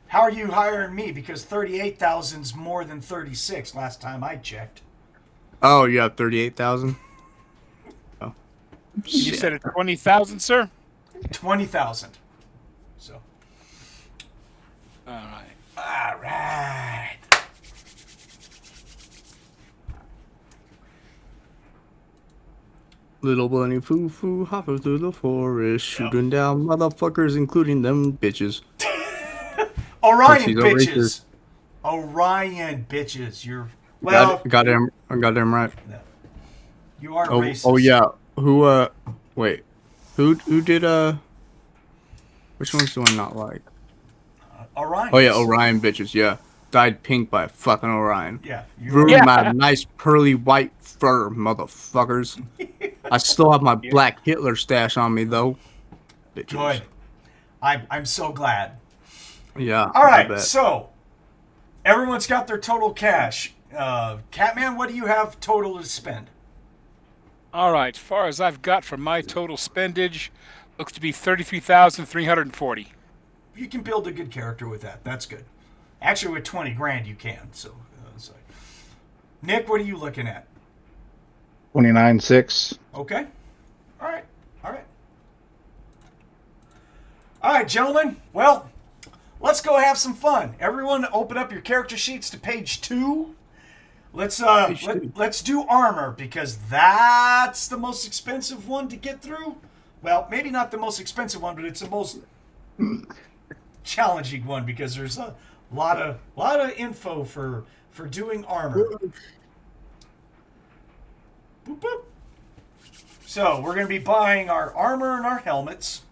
S2: How are you higher than me? Because 38,000's more than 36 last time I checked.
S5: Oh, you have 38,000? Oh.
S4: You
S5: Shit.
S4: said it's 20,000, sir.
S2: 20,000. So.
S4: All right.
S2: All right.
S5: Little bunny foo-foo hopping through the forest, shooting down motherfuckers, including them bitches.
S2: Orion
S5: She's
S2: bitches. Orion bitches. You're well.
S5: Got him right.
S2: You are
S5: Oh,
S2: racist.
S5: oh yeah. Who wait. Who did which ones do I not like?
S2: Orion.
S5: Oh yeah, Orion bitches, yeah. Dyed pink by fucking Orion.
S2: Yeah.
S5: Ruined my nice pearly white fur, motherfuckers. I still have my black Hitler stash on me though. Bitches.
S2: Good. I'm so glad.
S5: Yeah.
S2: All
S5: I
S2: right.
S5: bet.
S2: So everyone's got their total cash. Catman, what do you have total to spend?
S4: All right. As far as I've got for my total spendage, looks to be 33,340.
S2: You can build a good character with that. That's good. Actually, with 20 grand, you can. So, Nick, what are you looking at?
S3: 29.6.
S2: Okay. All right. All right. All right, gentlemen. Well, let's go have some fun. Everyone, open up your character sheets to page 2. Let's do armor, because that's the most expensive one to get through. Well, maybe not the most expensive one, but it's the most challenging one, because there's a lot of info for doing armor. Boop, boop. So we're going to be buying our armor and our helmets.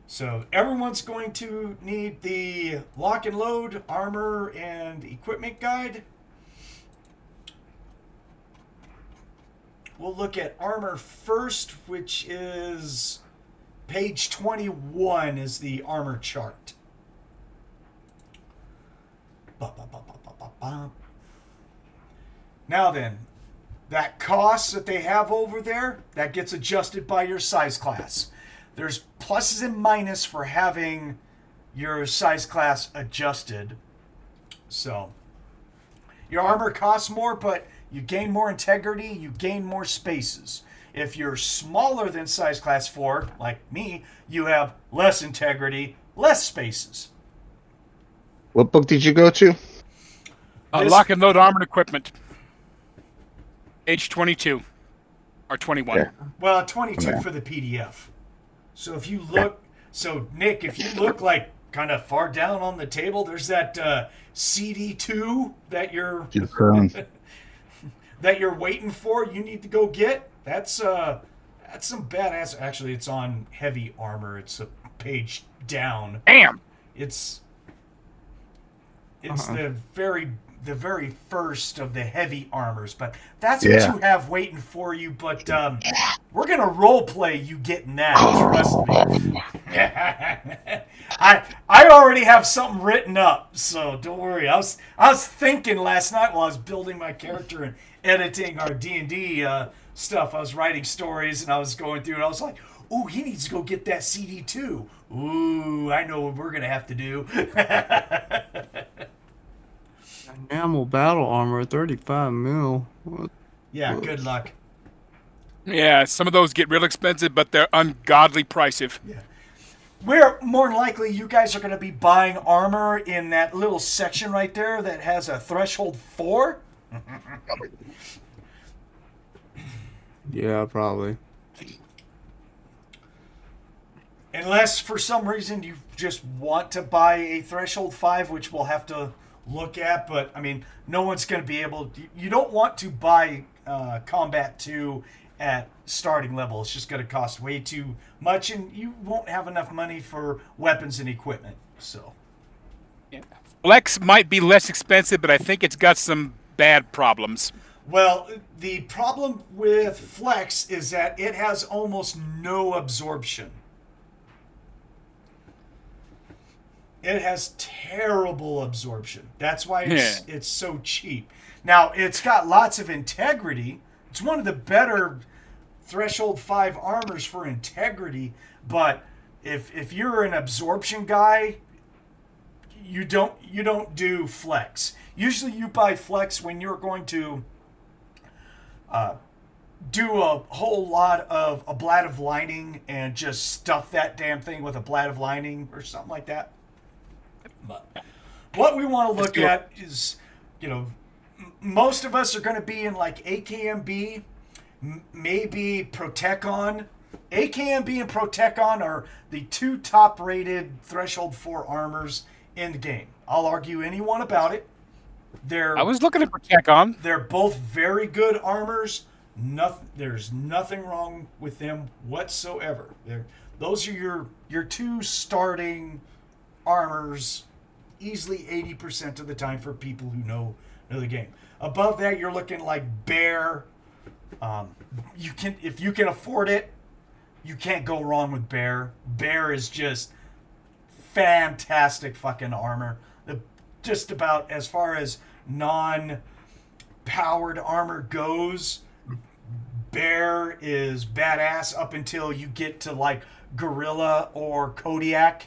S2: So everyone's going to need the lock and load armor and equipment guide. We'll look at armor first, which is page 21 is the armor chart. Now then, that cost that they have over there, that gets adjusted by your size class. There's pluses and minuses for having your size class adjusted. So, your armor costs more, but you gain more integrity, you gain more spaces. If you're smaller than size class 4, like me, you have less integrity, less spaces.
S3: What book did you go to?
S4: Lock and load armored equipment. Age 22 or 21.
S3: Yeah.
S2: Well, 22
S3: Okay.
S2: for the PDF. So if you look, so Nick, if you look like kind of far down on the table, there's that CD2 that you're that you're waiting for. You need to go get. That's some badass. Actually, it's on heavy armor. It's a page down.
S4: Damn.
S2: It's the very first of the heavy armors, but that's what you have waiting for you. But we're gonna role play you getting that. Trust me. I already have something written up, so don't worry. I was thinking last night while I was building my character and editing our D&D stuff. I was writing stories and I was going through, and I was like, "Ooh, he needs to go get that CD too." Ooh, I know what we're gonna have to do.
S5: Enamel battle armor, 35 mil. What?
S2: Yeah, good luck.
S4: Yeah, some of those get real expensive, but they're ungodly pricey.
S2: Yeah. We're more than likely you guys are going to be buying armor in that little section right there that has a threshold 4.
S5: Yeah, probably.
S2: Unless for some reason you just want to buy a threshold 5, which we'll have to look at, but I mean, no one's going to be able to, you don't want to buy Combat 2 at starting level. It's just going to cost way too much, and you won't have enough money for weapons and equipment. So,
S4: Yeah. Flex might be less expensive, but I think it's got some bad problems.
S2: well, the problem with Flex is that it has almost no absorption. It has terrible absorption. That's why it's so cheap. Now, it's got lots of integrity. It's one of the better threshold 5 armors for integrity, but if you're an absorption guy, you don't do Flex. Usually you buy Flex when you're going to do a whole lot of a blad of lining and just stuff that damn thing with a blad of lining or something like that. But what we want to look at is, most of us are going to be in like AKMB, maybe Protecon. AKMB and Protecon are the 2 top-rated Threshold 4 armors in the game. I'll argue anyone about it.
S4: I was looking at Protecon.
S2: They're both very good armors. There's nothing wrong with them whatsoever. Those are your 2 starting armors easily 80% of the time for people who know the game. Above that, you're looking like Bear. If you can afford it, you can't go wrong with Bear. Bear is just fantastic fucking armor. Just about as far as non-powered armor goes, Bear is badass up until you get to like Gorilla or Kodiak.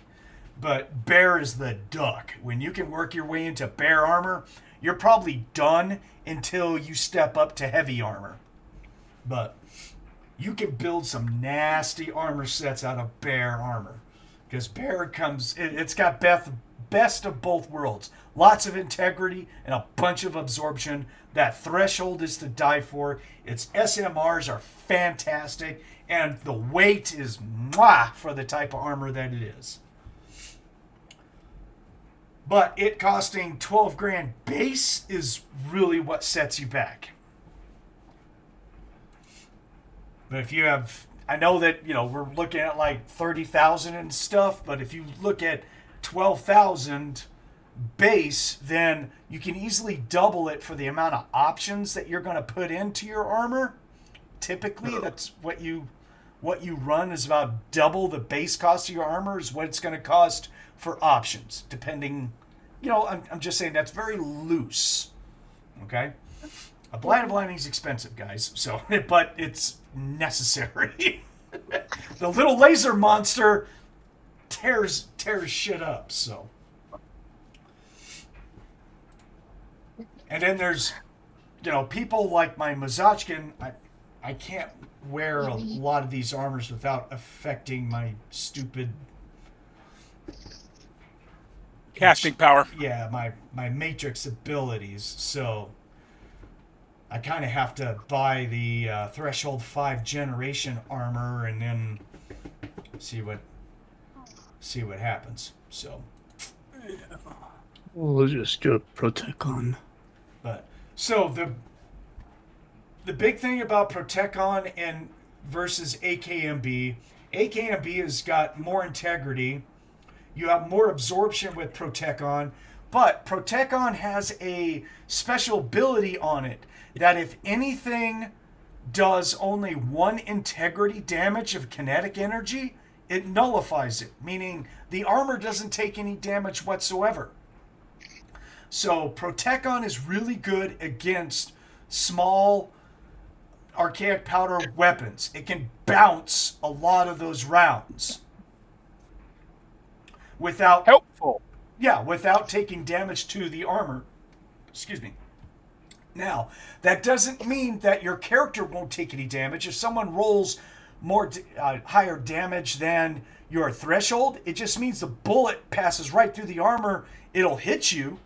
S2: But Bear is the duck. When you can work your way into Bear armor, you're probably done until you step up to heavy armor. But you can build some nasty armor sets out of Bear armor. Because Bear it's got best of both worlds. Lots of integrity and a bunch of absorption. That threshold is to die for. Its SMRs are fantastic. And the weight is mwah for the type of armor that it is. But it costing 12 grand base is really what sets you back. But if you have, I know that, we're looking at like 30,000 and stuff, but if you look at 12,000 base, then you can easily double it for the amount of options that you're going to put into your armor. Typically, that's what you run is about double the base cost of your armor is what it's going to cost for options, depending, I'm just saying that's very loose, okay? A blind of lining is expensive, guys, so, but it's necessary. The little laser monster tears shit up, so. And then there's, people like my Mutzachan, I can't wear a lot of these armors without affecting my stupid
S4: Casting power.
S2: Yeah, my matrix abilities. So I kind of have to buy the Threshold 5 generation armor and then see what see what happens. So,
S5: We'll just do a Protecon.
S2: but so the big thing about Protecon and versus AKMB, AKMB has got more integrity. You have more absorption with Protecon, but Protecon has a special ability on it that if anything does only one integrity damage of kinetic energy, it nullifies it, meaning the armor doesn't take any damage whatsoever. So Protecon is really good against small archaic powder weapons. It can bounce a lot of those rounds without
S4: Helpful.
S2: without taking damage to the armor. Excuse me. Now, that doesn't mean that your character won't take any damage. If someone rolls more higher damage than your threshold, it just means the bullet passes right through the armor. It'll hit you,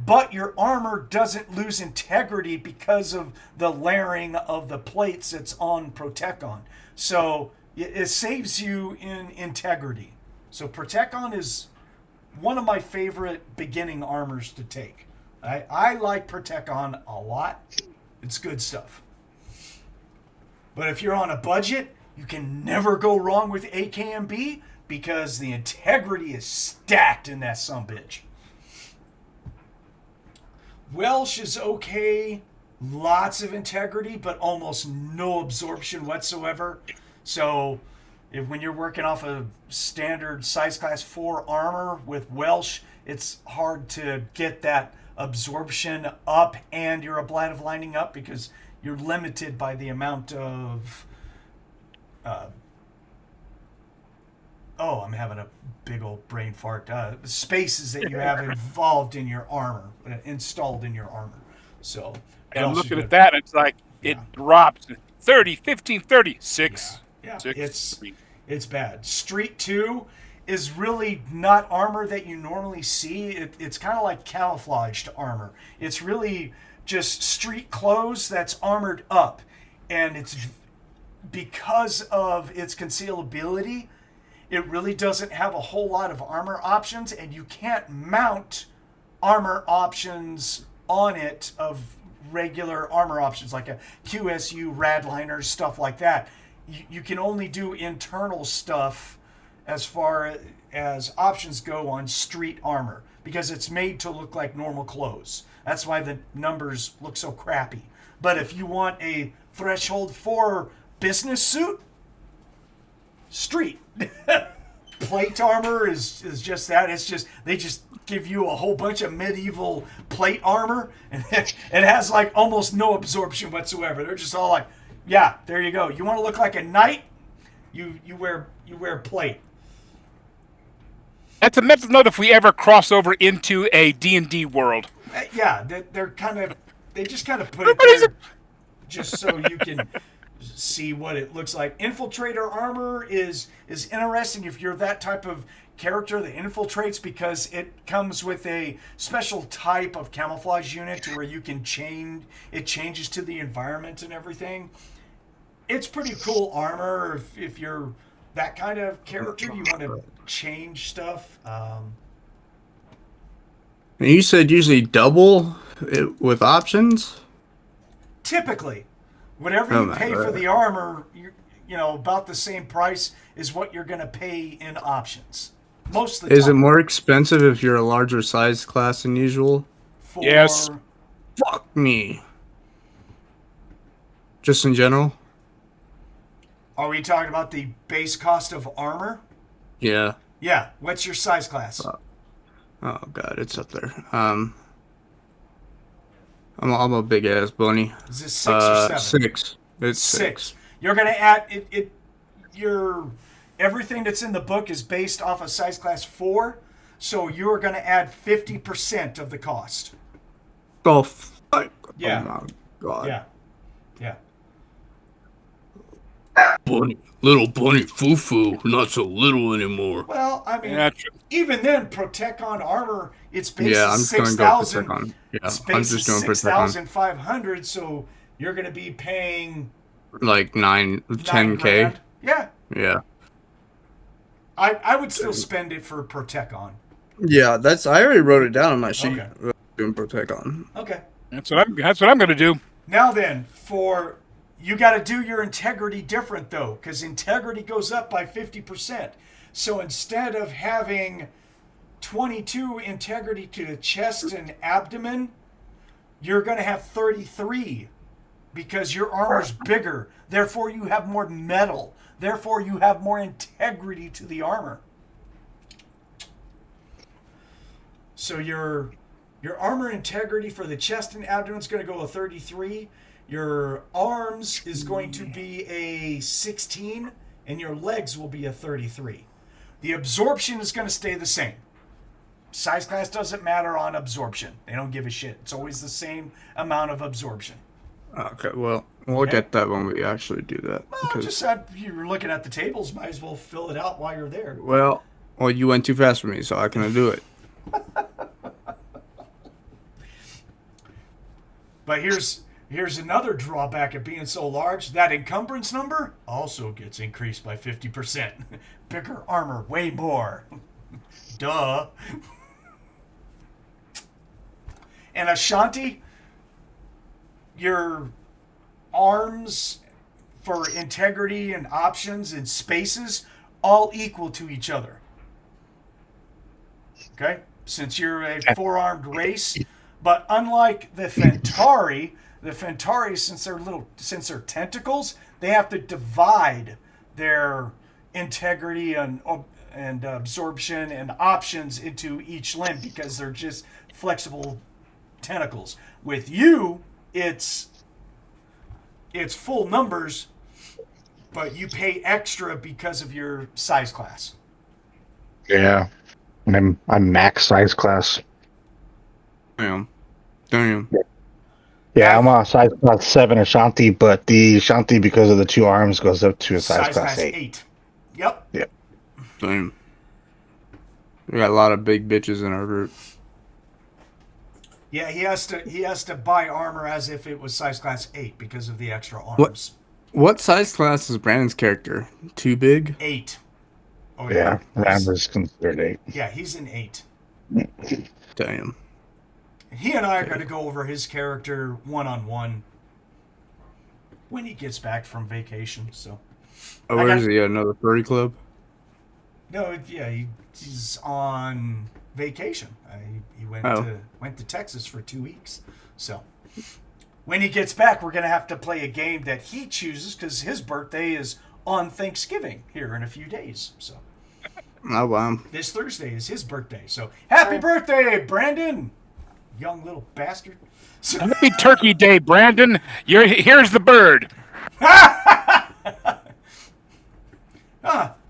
S2: but your armor doesn't lose integrity because of the layering of the plates that's on Protecon. So it saves you in integrity. So Protecon is one of my favorite beginning armors to take. I like Protecon a lot. It's good stuff. But if you're on a budget, you can never go wrong with AKMB because the integrity is stacked in that sumbitch. Welsh is okay. Lots of integrity, but almost no absorption whatsoever. So when you're working off a standard size class 4 armor with Welsh, it's hard to get that absorption up and your ablative lining up because you're limited by the amount of I'm having a big old brain fart. Spaces that you have involved in your armor, installed in your armor. So
S4: And I'm looking at that, it's like it drops 30, 15, 30, 6.
S2: Yeah,
S4: 6.
S2: it's bad. Street 2 is really not armor that you normally see. It's kind of like camouflaged armor. It's really just street clothes that's armored up. And it's because of its concealability, it really doesn't have a whole lot of armor options, and you can't mount armor options on it of regular armor options like a QSU, Radliners, stuff like that. You can only do internal stuff as far as options go on street armor because it's made to look like normal clothes. That's why the numbers look so crappy. But if you want a threshold 4 business suit, street. Plate armor is just that. It's just they just give you a whole bunch of medieval plate armor, and it has like almost no absorption whatsoever. They're just all like, yeah, there you go. You want to look like a knight? You wear plate.
S4: That's a mental note if we ever cross over into a D&D world.
S2: Yeah, they just kind of put it there just so you can see what it looks like. Infiltrator armor is interesting if you're that type of character that infiltrates because it comes with a special type of camouflage unit where you can it changes to the environment and everything. It's pretty cool armor if you're that kind of character. You want to change stuff.
S5: You said usually double it with options?
S2: Typically, whatever you pay for the armor, you know, about the same price is what you're going to pay in options. Most of the time.
S5: Is it more expensive if you're a larger size class than usual?
S4: Yes.
S5: Fuck me. Just in general?
S2: Are we talking about the base cost of armor?
S5: Yeah.
S2: Yeah. What's your size class?
S5: Oh god, it's up there. I'm a big ass bunny.
S2: Is this 6 or 7?
S5: 6. It's 6.
S2: You're gonna add it. Your everything that's in the book is based off of size class 4, so you're gonna add 50% of the cost.
S5: Oh fuck!
S2: Yeah.
S5: Oh my god!
S2: Yeah.
S5: Bunny, little bunny, foo, not so little anymore.
S2: Well, I mean,
S4: Yeah, true.
S2: even then, Protecon armor, it's based
S5: Yeah,
S2: on
S5: I'm just gonna go
S2: 6,000.
S5: Protecon. Yeah,
S2: It's
S5: I'm
S2: based
S5: just
S2: on
S5: going Protecon.
S2: 6,500, so you're gonna be paying
S5: Like 10K.
S2: $9,000. Yeah.
S5: Yeah.
S2: I would still spend it for Protect on.
S5: Yeah, I already wrote it down on my sheet.
S2: Okay.
S5: Doing Protect on.
S2: Okay.
S4: That's what I'm going to do.
S2: Now then, you got to do your integrity different though, because integrity goes up by 50%. So instead of having 22 integrity to the chest and abdomen, you're going to have 33 because your armor's bigger. Therefore, you have more metal. Therefore, you have more integrity to the armor. So your armor integrity for the chest and abdomen is going to go to 33. Your arms is going to be a 16, and your legs will be a 33. The absorption is going to stay the same. Size class doesn't matter on absorption. They don't give a shit. It's always the same amount of absorption.
S5: Okay, well, we'll get that when we actually do that.
S2: Well, just you're looking at the tables. Might as well fill it out while you're there.
S5: Well, you went too fast for me, so I can do it.
S2: But here's another drawback of being so large. That encumbrance number also gets increased by 50%. Bigger armor, way more. Duh. And Ashanti, your arms for integrity and options and spaces all equal to each other. Okay? Since you're a four-armed race. But unlike the Fentari, since they're tentacles, they have to divide their integrity and absorption and options into each limb because they're just flexible tentacles. With you, it's full numbers, but you pay extra because of your size class.
S3: Yeah. I'm max size class.
S5: Damn.
S3: Yeah, I'm a size class 7 Ashanti, but the Ashanti, because of the 2 arms, goes up to a size class 8.
S2: Yep.
S5: Damn. We got a lot of big bitches in our group.
S2: Yeah, he has to buy armor as if it was size class 8 because of the extra arms.
S5: What size class is Brandon's character? Too big?
S2: 8. Oh
S3: Yeah, Rammer's considered 8.
S2: Yeah, he's an 8.
S5: Damn.
S2: He and I are going to go over his character one-on-one when he gets back from vacation. So.
S5: Oh, where is he? Another furry club?
S2: No, yeah, he's on vacation. He went to Texas for 2 weeks. So when he gets back, we're going to have to play a game that he chooses because his birthday is on Thanksgiving here in a few days. So.
S5: Oh, wow.
S2: This Thursday is his birthday. So happy birthday, Brandon! Young little bastard. So,
S4: Happy Turkey Day, Brandon. Here's the bird.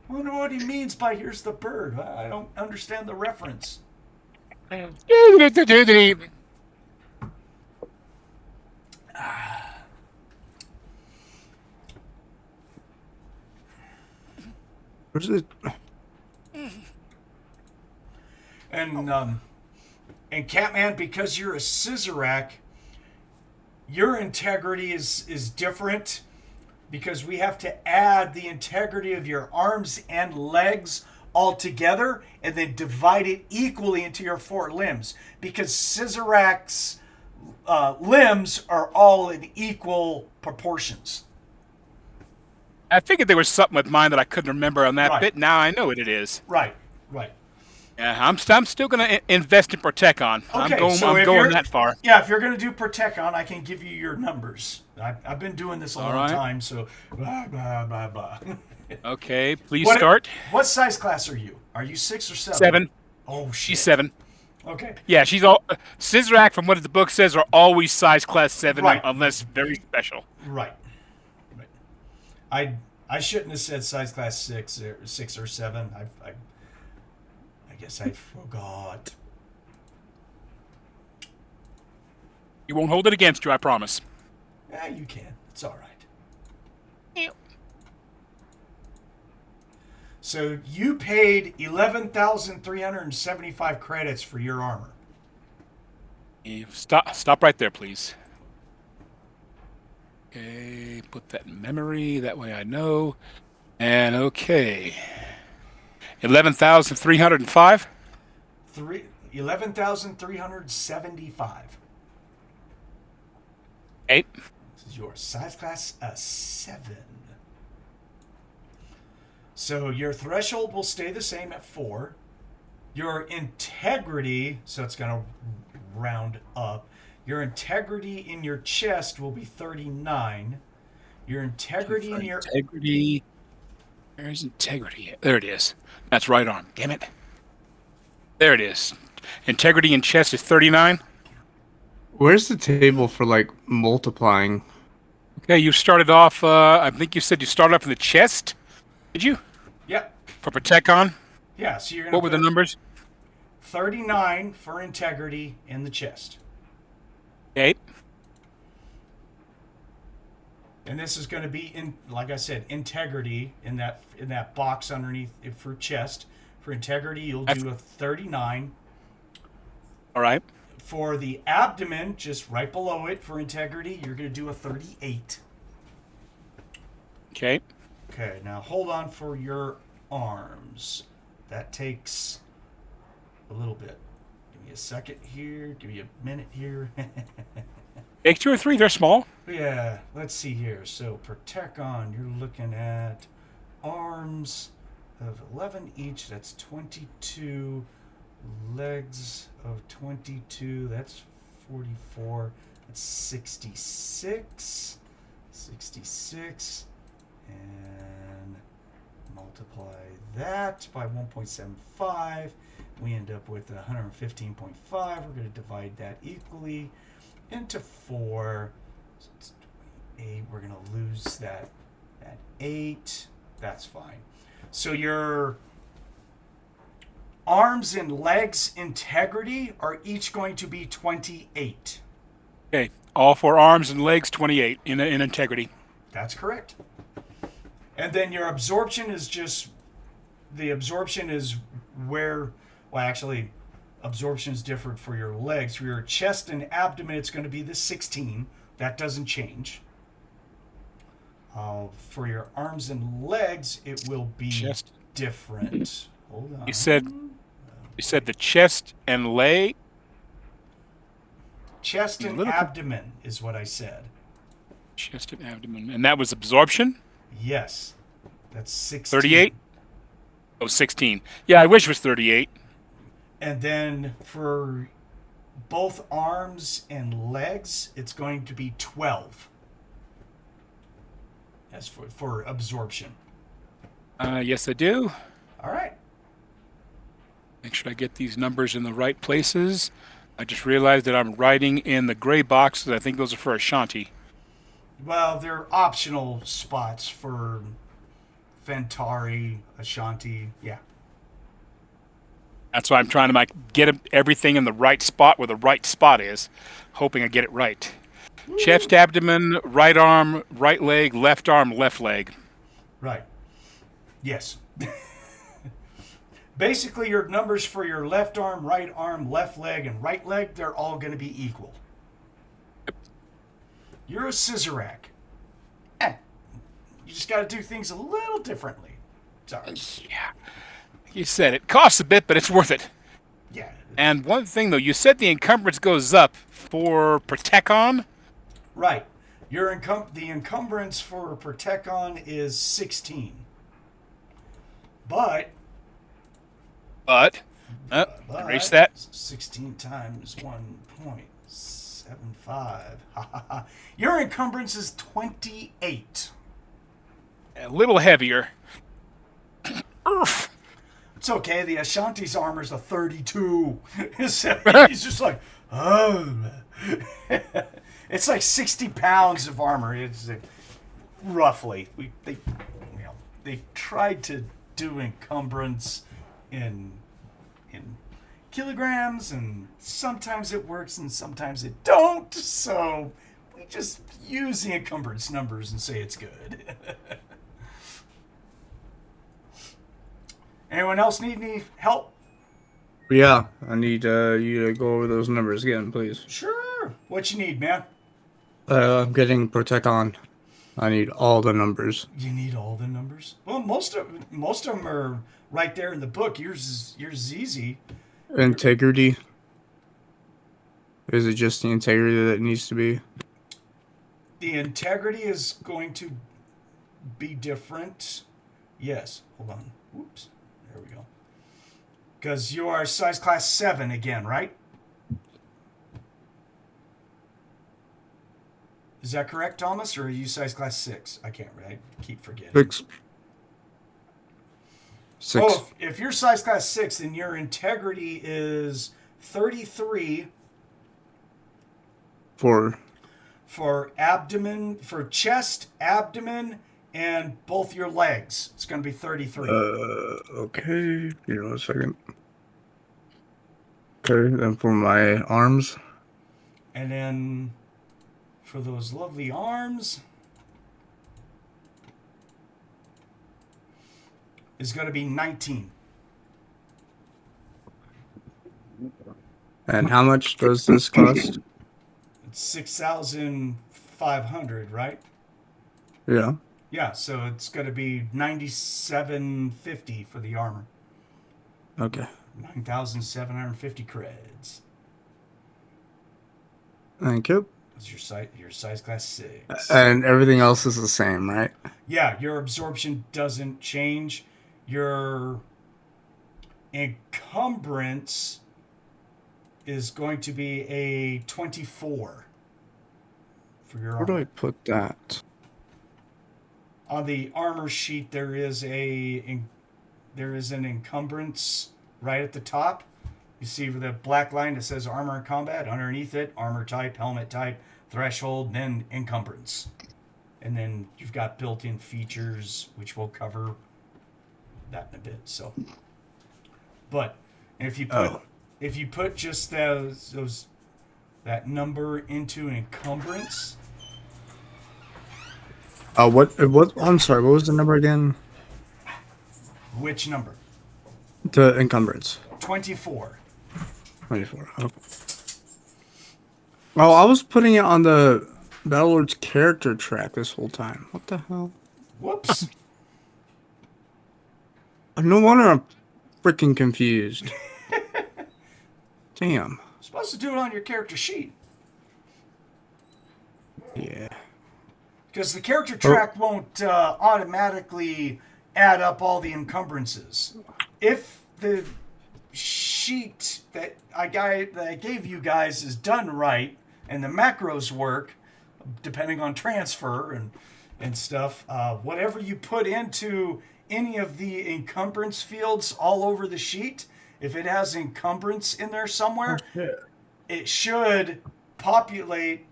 S2: Wonder what he means by "here's the bird." I don't understand the reference.
S5: Where's it?
S2: And Catman, because you're a Cizerack, your integrity is different because we have to add the integrity of your arms and legs all together and then divide it equally into your 4 limbs because Cizerack's limbs are all in equal proportions.
S4: I figured there was something with mine that I couldn't remember on that
S2: Right.
S4: bit. Now I know what it is.
S2: Right.
S4: Yeah, I'm still going to invest in Protect on.
S2: Okay,
S4: I'm
S2: so
S4: going that far.
S2: Yeah, if you're going to do Protect on, I can give you your numbers. I've been doing this a long time, so blah, blah, blah, blah.
S4: Okay, please start.
S2: What size class are you? Are you 6 or 7?
S4: 7.
S2: Oh, shit.
S4: She's 7.
S2: Okay.
S4: Yeah, she's all... Cizerack, from what the book says, are always size class 7
S2: Right.
S4: unless very special.
S2: Right. I shouldn't have said size class 6 or 7. I guess I forgot.
S4: You won't hold it against you, I promise.
S2: Yeah, you can. It's all right.
S4: Yeah.
S2: So you paid 11,375 credits for your armor.
S4: Stop right there, please. Okay, put that in memory. That way I know. And okay. 11,305.
S2: 11,375.
S4: 8.
S2: This is your size class 7. So your threshold will stay the same at 4. Your integrity, so it's going to round up. Your integrity in your chest will be 39. Your integrity in your...
S4: Integrity. Where's integrity? There it is. That's right arm. Damn it. There it is. Integrity in chest is 39.
S5: Where's the table for like multiplying?
S4: Okay, you started off, I think you said you started off in the chest. Did you?
S2: Yep.
S4: For Protecon?
S2: Yeah, so you're going to...
S4: What were the numbers?
S2: 39 for integrity in the chest.
S4: 8.
S2: And this is going to be, in, like I said, integrity in that box underneath for chest. For integrity, you'll do a 39.
S4: All right.
S2: For the abdomen, just right below it, for integrity, you're going to do a 38.
S4: Okay.
S2: Okay, now hold on for your arms. That takes a little bit. Give me a second here. Give me a minute here.
S4: Take 2 or 3. They're small.
S2: Yeah, let's see here. So, Protecon, you're looking at arms of 11 each. That's 22. Legs of 22. That's 44. That's 66. 66. And multiply that by 1.75. We end up with 115.5. We're going to divide that equally into 4. So it's 8. We're going to lose that 8. That's fine. So your arms and legs integrity are each going to be 28.
S4: Okay. All 4 arms and legs, 28 in integrity.
S2: That's correct. And then your absorption is just... The absorption is where... Well, actually, absorption is different for your legs. For your chest and abdomen, it's going to be the 16. That doesn't change. For your arms and legs, it will be different. Hold on.
S4: You said the chest and leg?
S2: Chest and abdomen is what I said.
S4: Chest and abdomen. And that was absorption?
S2: Yes. That's 16.
S4: 38? Oh, 16. Yeah, I wish it was 38.
S2: And then for both arms and legs, it's going to be 12. As for absorption.
S4: Yes, I do.
S2: All right.
S4: Make sure I get these numbers in the right places. I just realized that I'm writing in the gray boxes. I think those are for Ashanti.
S2: Well, they're optional spots for Fentari, Ashanti. Yeah.
S4: That's why I'm trying to get everything in the right spot where the right spot is, hoping I get it right. Woo. Chest, abdomen, right arm, right leg, left arm, left leg.
S2: Right. Yes. Basically, your numbers for your left arm, left leg, and right leg, they're all going to be equal.
S4: Yep.
S2: You're a Cizerack. You just got to do things a little differently. Sorry.
S4: Yeah. You said it costs a bit, but it's worth it.
S2: Yeah.
S4: And one thing, though, you said the encumbrance goes up for Protecon?
S2: Right. The encumbrance for Protecon is 16. But
S4: erase that.
S2: 16 times 1.75. Your encumbrance is 28.
S4: A little heavier.
S2: It's okay. The Ashanti's armor is a 32. He's just like, oh. It's like 60 pounds of armor. It's roughly. They tried to do encumbrance in kilograms, and sometimes it works and sometimes it don't. So we just use the encumbrance numbers and say it's good. Anyone else need any help?
S5: Yeah, I need you to go over those numbers again, please.
S2: Sure. What you need, man?
S5: I'm getting Protect On. I need all the numbers.
S2: You need all the numbers. Well, most of them are right there in the book. Yours is easy.
S5: Integrity. Is it just the integrity that needs to be?
S2: The integrity is going to be different. Yes. Hold on. Whoops. There we go. Because you are size class 7 again, right? Is that correct, Thomas? Or are you size class 6? I can't. I keep forgetting.
S5: 6.
S2: Oh, if you're size class 6, then your integrity is 33
S5: For
S2: abdomen, for chest, abdomen, and both your legs. It's going to be 33.
S5: Okay. Give me a second. Okay, then for my arms.
S2: And then for those lovely arms is going to be 19.
S5: And how much does this cost?
S2: It's 6,500, right?
S5: Yeah.
S2: Yeah, so it's going to be 9,750 for the armor.
S5: Okay.
S2: 9,750 creds.
S5: Thank you.
S2: That's your size class 6.
S5: And everything else is the same, right?
S2: Yeah, your absorption doesn't change. Your encumbrance is going to be a 24 for your
S5: Where do
S2: armor.
S5: I put that?
S2: On the armor sheet, there is an encumbrance right at the top. You see the black line that says armor and combat. Underneath it, armor type, helmet type, threshold, then encumbrance. And then you've got built-in features, which we'll cover that in a bit. So, but if you put just that number into an encumbrance.
S5: What? I'm sorry. What was the number again?
S2: Which number?
S5: The encumbrance.
S2: 24.
S5: 24. Okay. Oh, I was putting it on the Battlelords character track this whole time. What the hell?
S2: Whoops.
S5: No wonder I'm freaking confused. Damn.
S2: Supposed to do it on your character sheet.
S5: Yeah.
S2: Because the character track won't automatically add up all the encumbrances. If the sheet that I gave you guys is done right, and the macros work, depending on transfer and stuff, whatever you put into any of the encumbrance fields all over the sheet, if it has encumbrance in there somewhere, it should populate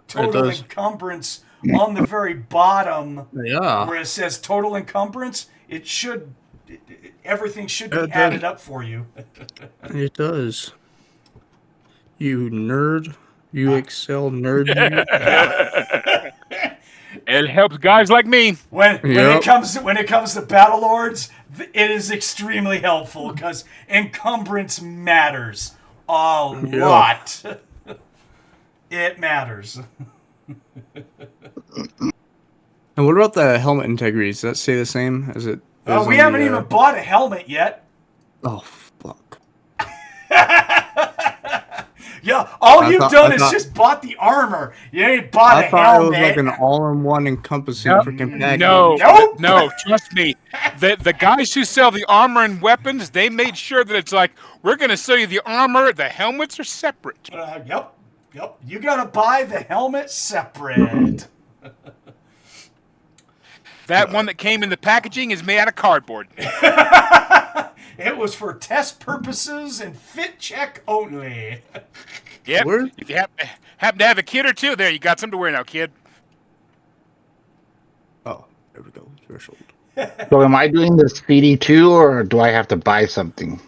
S2: total encumbrance on the very bottom.
S5: Yeah.
S2: Where it says total encumbrance, everything should be added up for you.
S5: It does. You nerd. You excel nerd.
S4: It helps guys like me.
S2: When it comes to Battlelords, it is extremely helpful because encumbrance matters a lot. It matters.
S5: And what about the helmet integrity? Does that stay the same as it?
S2: We haven't even bought a helmet yet.
S5: Oh fuck!
S2: Yeah, you've done is just bought the armor. You ain't bought a helmet.
S5: I thought it was like an all-in-one encompassing freaking package.
S4: No, trust me. The guys who sell the armor and weapons, they made sure that it's like, we're going to sell you the armor, the helmets are separate.
S2: Yep. You got to buy the helmet separate.
S4: That one that came in the packaging is made out of cardboard.
S2: It was for test purposes and fit check only.
S4: Yep. If you happen to have a kid or two, there, you got something to wear now, kid.
S5: Oh, there we go. Threshold.
S3: So am I doing this CD2 or do I have to buy something?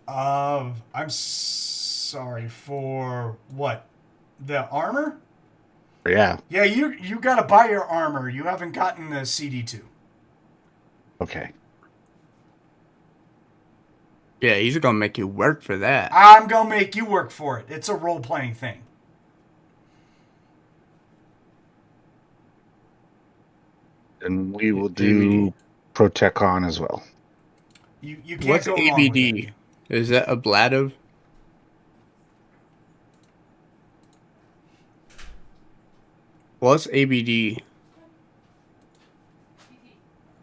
S2: I'm sorry, for what? The armor?
S3: Yeah.
S2: Yeah, you got to buy your armor. You haven't gotten the CD2.
S3: Okay.
S5: Yeah, he's gonna make you work for that.
S2: I'm gonna make you work for it. It's a role-playing thing.
S3: And we will
S5: ABD.
S3: do Protecon as well.
S2: You can't
S5: What's
S2: go wrong with
S5: ABD?
S2: it.
S5: Is that ablative? What's ABD?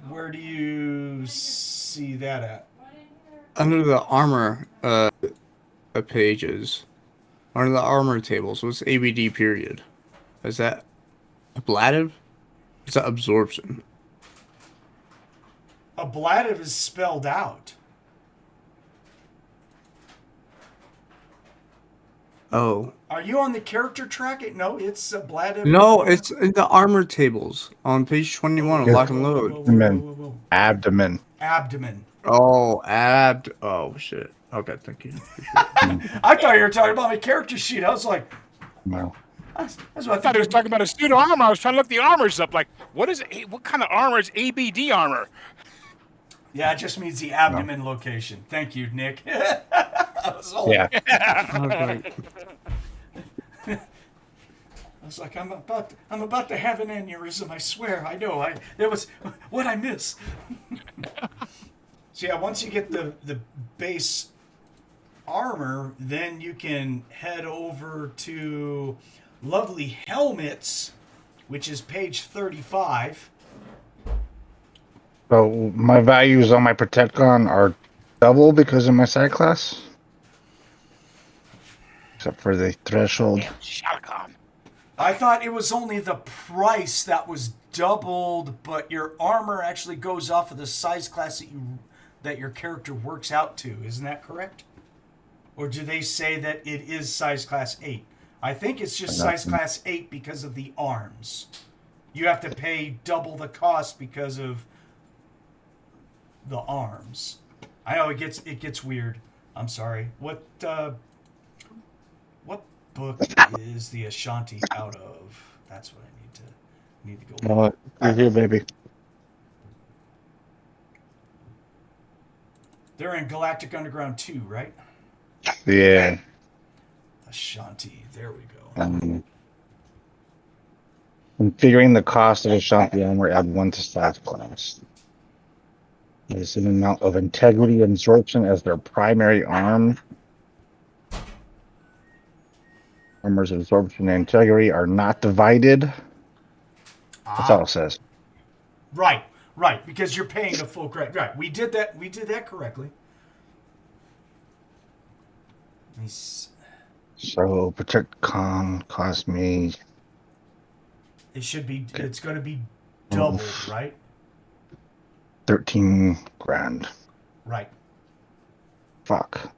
S2: Where do you see that at?
S5: Under the armor pages. Under the armor tables. What's ABD period? Is that ablative? Is that absorption?
S2: Ablative is spelled out.
S5: Oh.
S2: Are you on the character track? No, it's ablative.
S5: No, it's in the armor tables on page 21 of
S3: Here.
S5: Lock and Load.
S3: Abdomen. Abdomen.
S2: Abdomen.
S5: Oh, oh, shit. Okay, thank you.
S2: I thought you were talking about my character sheet. I was like,
S3: No.
S2: that's what
S4: I thought he was talking about a suit of armor. I was trying to look the armors up. Like, what kind of armor is ABD armor?
S2: Yeah, it just means the abdomen location. Thank you, Nick. I was all,
S3: Yeah.
S2: I was like, I'm about to have an aneurysm. I swear. I know. There was what I miss. So yeah, once you get the base armor, then you can head over to Lovely Helmets, which is page 35.
S3: So my values on my Protecon are double because of my side class. Except for the threshold.
S4: Damn, shotgun.
S2: I thought it was only the price that was doubled, but your armor actually goes off of the size class that your character works out to. Isn't that correct? Or do they say that it is size class 8? I think it's just size class 8 because of the arms. You have to pay double the cost because of the arms. I know it gets weird. I'm sorry. What book is the Ashanti out of? That's what I need to go.
S3: Well, you're here, baby.
S2: They're in Galactic Underground 2, right?
S3: Yeah.
S2: Ashanti. There we go.
S3: Configuring the cost of Ashanti armor, add 1 to staff class. There's an amount of integrity and absorption as their primary arm. Armor's absorption and integrity are not divided. That's all it says.
S2: Right, because you're paying the full credit. Right, we did that correctly.
S3: So Protect Con cost me.
S2: It's going to be doubled, right?
S3: 13 grand.
S2: Right.
S3: Fuck.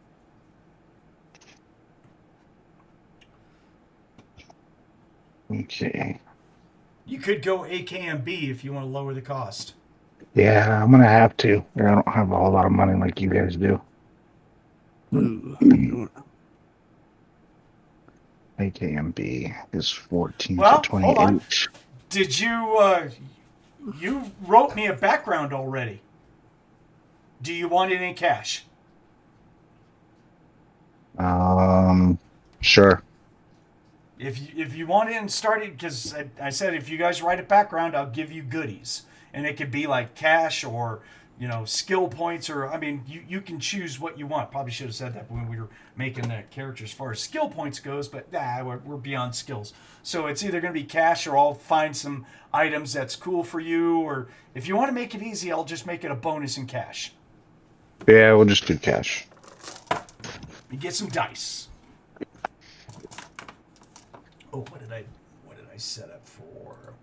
S3: Okay.
S2: You could go AKMB if you want to lower the cost.
S3: Yeah, I'm gonna have to. I don't have a whole lot of money like you guys do. AKMB is 14 to 28.
S2: Hold on. Did you you wrote me a background already? Do you want it in cash?
S3: Sure.
S2: If you want it and start it, because I said if you guys write a background, I'll give you goodies, and it could be like cash or skill points, or I mean you can choose what you want. Probably should have said that when we were making the character as far as skill points goes, but we're beyond skills. So it's either going to be cash or I'll find some items that's cool for you, or if you want to make it easy, I'll just make it a bonus in cash.
S3: Yeah, we'll just do cash.
S2: You get some dice. Oh, what did I set up for?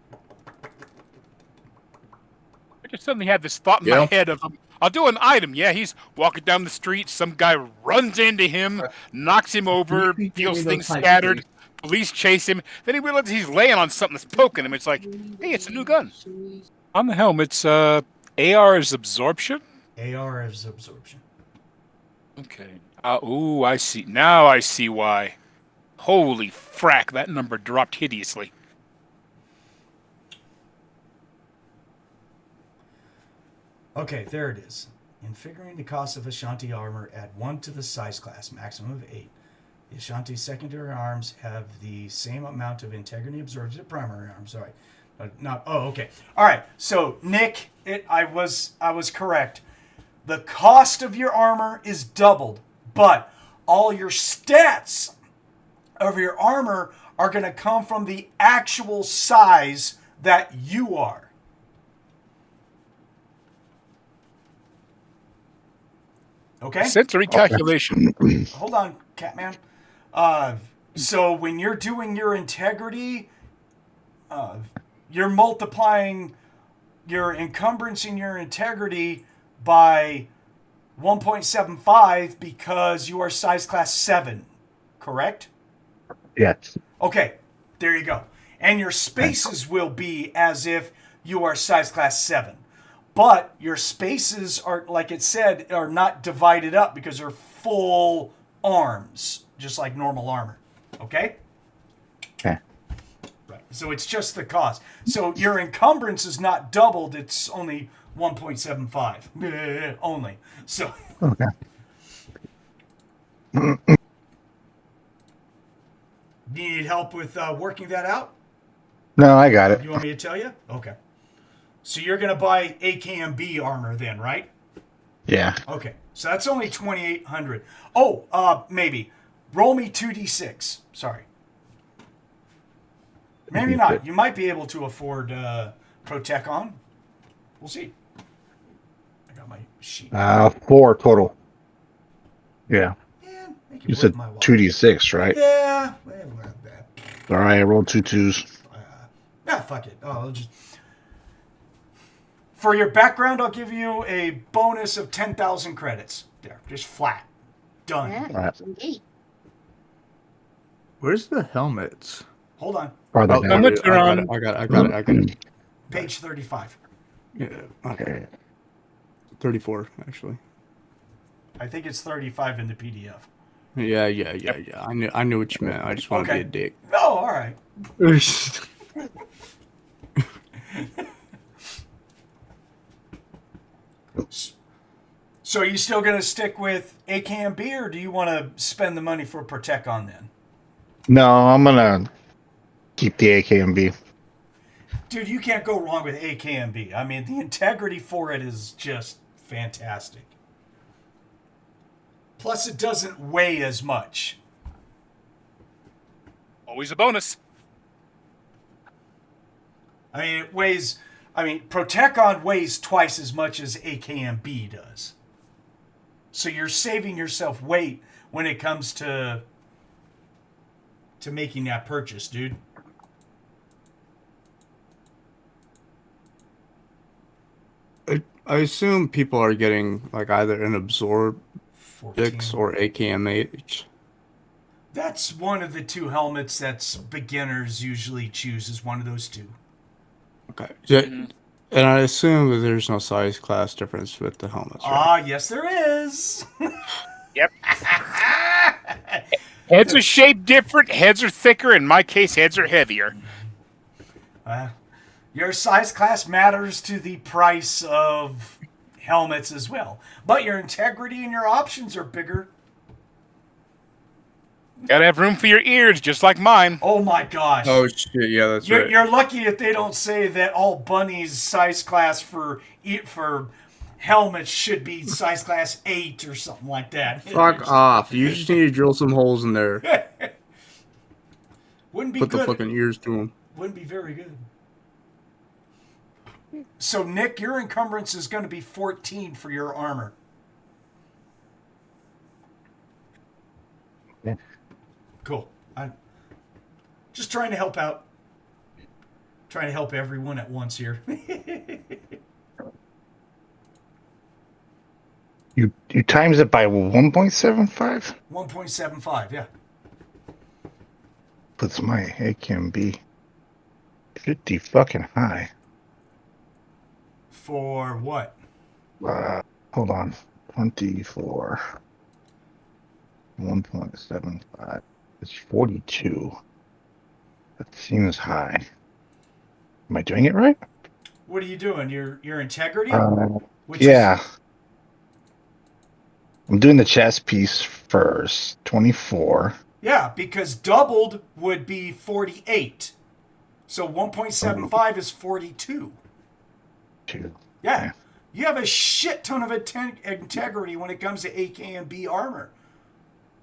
S4: I just suddenly had this thought in my head of, I'll do an item. Yeah, he's walking down the street. Some guy runs into him, knocks him over, feels things scattered. Police chase him. Then he realizes he's laying on something that's poking him. It's like, hey, it's a new gun. On the helm, it's AR is absorption?
S2: AR is absorption.
S4: Okay. I see. Now I see why. Holy frack, that number dropped hideously.
S2: Okay, there it is. In figuring the cost of Ashanti armor, add 1 to the size class, maximum of 8. The Ashanti secondary arms have the same amount of integrity absorbed as the primary arms. All right. Not. Oh, okay. All right. So Nick, I was correct. The cost of your armor is doubled, but all your stats of your armor are going to come from the actual size that you are. Okay?
S4: Sensory calculation.
S2: Hold on, Catman. So when you're doing your integrity, you're multiplying your encumbrance and your integrity by 1.75 because you are size class 7, correct?
S3: Yes.
S2: Okay, there you go. And your spaces will be as if you are size class 7. But your spaces are, like it said, are not divided up because they're full arms, just like normal armor. Okay?
S3: Okay.
S2: Right. So it's just the cost. So your encumbrance is not doubled, it's only 1.75. Only. So.
S3: Okay.
S2: Do you need help with working that out?
S3: No, I got it.
S2: You want me to tell you? Okay. So you're going to buy AKMB armor then, right?
S3: Yeah.
S2: Okay. So that's only 2,800. Oh, maybe. Roll me 2d6. Sorry. Maybe not. You might be able to afford Protecon. We'll see. I got my sheet.
S3: 4 total. Yeah.
S2: Yeah, make it
S3: You
S2: worth
S3: said
S2: my while.
S3: 2d6, right?
S2: Yeah. Well, not bad.
S3: All right, I rolled 2 2s.
S2: Fuck it. Oh, I'll just... For your background, I'll give you a bonus of 10,000 credits. There, just flat. Done.
S6: Yeah,
S3: Right.
S6: indeed.
S5: Where's the helmets?
S2: Hold on.
S3: Farther
S5: Oh,
S3: down.
S4: helmets are
S5: I
S4: on.
S5: got it.
S2: Page 35.
S5: Yeah, okay.
S3: Okay.
S5: 34 actually.
S2: I think it's 35 in the PDF.
S5: Yeah. I knew what you meant. I just want to
S2: Okay.
S5: be a dick.
S2: No, all right. So are you still going to stick with AKMB, or do you want to spend the money for Protecon then?
S3: No, I'm gonna keep the AKMB.
S2: Dude, you can't go wrong with AKMB. I mean, the integrity for it is just fantastic. Plus, it doesn't weigh as much.
S4: Always a bonus.
S2: I mean, it weighs... I mean, Protecon weighs twice as much as AKMB does. So you're saving yourself weight when it comes to making that purchase, dude.
S5: I assume people are getting like either an Absorb
S2: 14.
S5: 6 or AKMH.
S2: That's one of the two helmets that's beginners usually choose is one of those two.
S5: Okay. And I assume that there's no size class difference with the helmets, right?
S2: Ah, yes there is.
S4: Yep. Heads are shaped different. Heads are thicker. In my case, heads are heavier.
S2: Your size class matters to the price of helmets as well. But your integrity and your options are bigger.
S4: Gotta have room for your ears, just like mine.
S2: Oh my gosh.
S5: Oh shit! Yeah, that's right.
S2: You're lucky if they don't say that all bunnies size class for helmets should be size class 8 or something like that.
S5: Fuck off! You just need to drill some holes in there.
S2: Wouldn't be
S5: Put
S2: good.
S5: the fucking ears to them.
S2: Wouldn't be very good. So Nick, your encumbrance is going to be 14 for your armor.
S3: Yeah.
S2: Cool. I'm just trying to help out. Trying to help everyone at once here.
S3: You times it by 1.75?
S2: 1.75, yeah.
S3: Puts my AKMB pretty fucking high.
S2: For what?
S3: Hold on. 24. 1.75. It's 42. That seems high. Am I doing it right?
S2: What are you doing? Your integrity? Which
S3: Yeah. I'm doing the chest piece first. 24.
S2: Yeah, because doubled would be 48. So 1.75 is 42. Yeah. You have a shit ton of integrity when it comes to AKMB armor.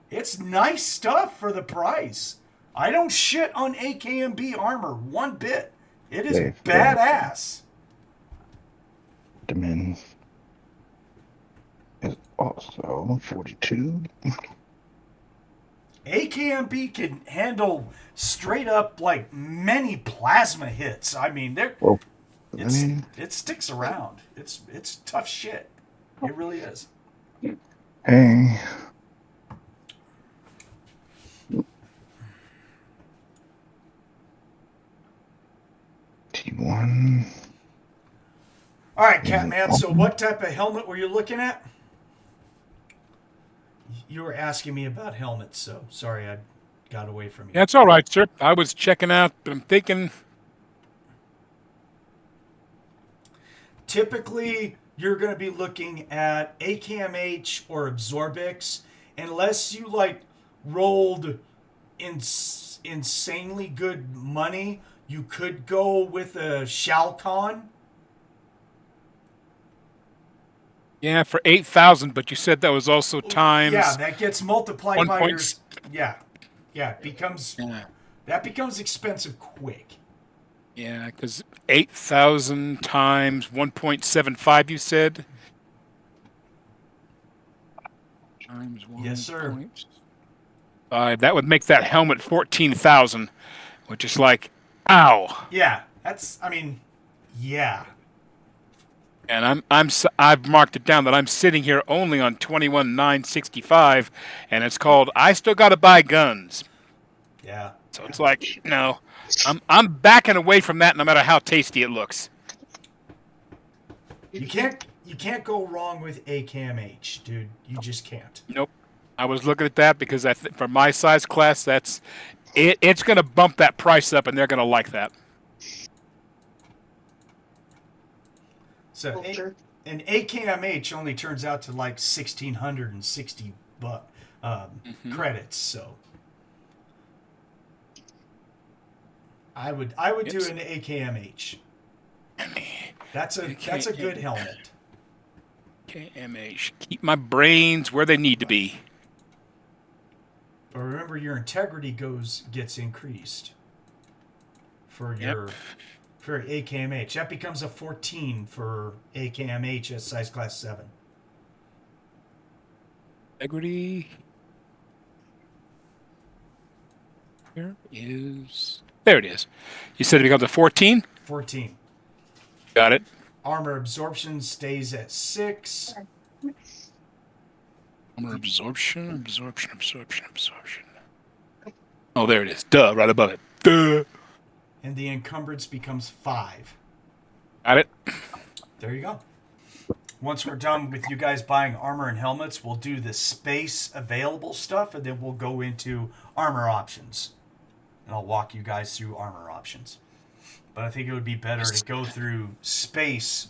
S2: It's nice stuff for the price. I don't shit on AKMB armor one bit. It is badass.
S3: Admin is also 42.
S2: AKMB can handle straight up like many plasma hits. I mean, it sticks around. It's tough shit. It really is.
S3: Hey. T1.
S2: All right, Catman. So what type of helmet were you looking at? You were asking me about helmets, so sorry I got away from you.
S4: That's all right, sir. I was checking out, but I'm thinking.
S2: Typically, you're going to be looking at AKMH or Absorbix, unless you like rolled insanely good money. You could go with a Shalcon.
S4: Yeah, for 8,000, but you said that was also times.
S2: Yeah, that gets multiplied by your.
S4: Point...
S2: Yeah, it becomes.
S4: Yeah.
S2: That becomes expensive quick.
S4: Yeah, because 8,000 times 1.75, you said? Times 1.
S2: Yes, sir.
S4: 5. That would make that helmet 14,000, which is like, ow.
S2: Yeah, yeah.
S4: And I've marked it down that I'm sitting here only on 21,965, and it's called I Still Gotta Buy Guns.
S2: Yeah.
S4: So it's like, no, I'm backing away from that no matter how tasty it looks.
S2: You can't go wrong with AKMH, dude. You just can't.
S4: Nope. I was looking at that because for my size class, it's going to bump that price up, and they're going to like that.
S2: So an AKMH only turns out to like 1,660 credits. So I would do an AKMH. That's a good helmet.
S4: AKMH. Keep my brains where they need to be.
S2: But remember, your integrity gets increased for your AKMH. That becomes a 14 for AKMH at size class 7.
S4: Integrity. There it is. You said it becomes a 14?
S2: 14.
S4: Got it.
S2: Armor absorption stays at 6.
S4: Armor absorption. Oh, there it is. Duh, right above it. Duh.
S2: And the encumbrance becomes 5.
S4: Got it.
S2: There you go. Once we're done with you guys buying armor and helmets, we'll do the space available stuff, and then we'll go into armor options. And I'll walk you guys through armor options. But I think it would be better to go through space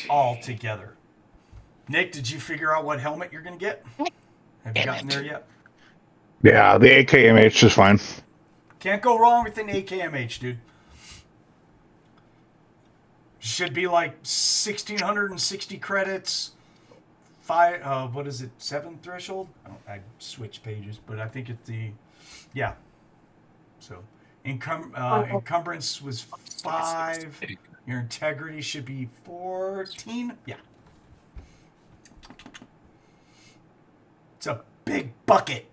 S2: all together. Nick, did you figure out what helmet you're going to get? Have you gotten there yet?
S3: Yeah, the AKMH is fine.
S2: Can't go wrong with an AKMH, dude. Should be like 1,660 credits. 5, what is it, 7 threshold? I switched pages, but I think it's yeah. So, encumbrance was 5. Your integrity should be 14. Yeah. It's a big bucket.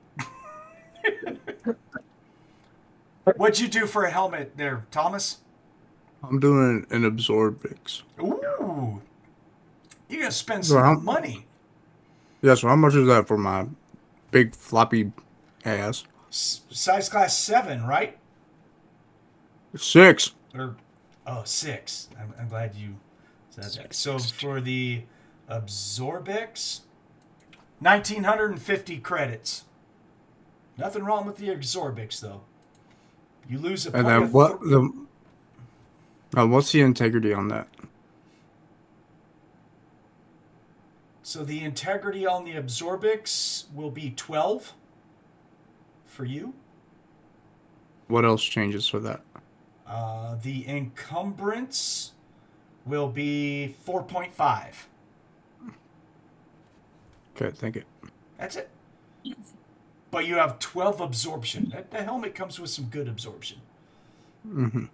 S2: What'd you do for a helmet there, Thomas?
S5: I'm doing an Absorbix.
S2: Ooh. You're going to spend some money.
S5: Yeah, so how much is that for my big floppy ass?
S2: Size class 7, right?
S5: 6.
S2: 6. I'm glad you said that. So for the Absorbix, 1,950 credits. Nothing wrong with the Absorbix, though. You lose a point.
S5: And then what's the integrity on that?
S2: So the integrity on the Absorbix will be 12 for you.
S5: What else changes for that?
S2: The encumbrance will be 4.5.
S5: Okay, thank you.
S2: That's it. But you have 12 absorption. The helmet comes with some good absorption.
S5: Mm-hmm.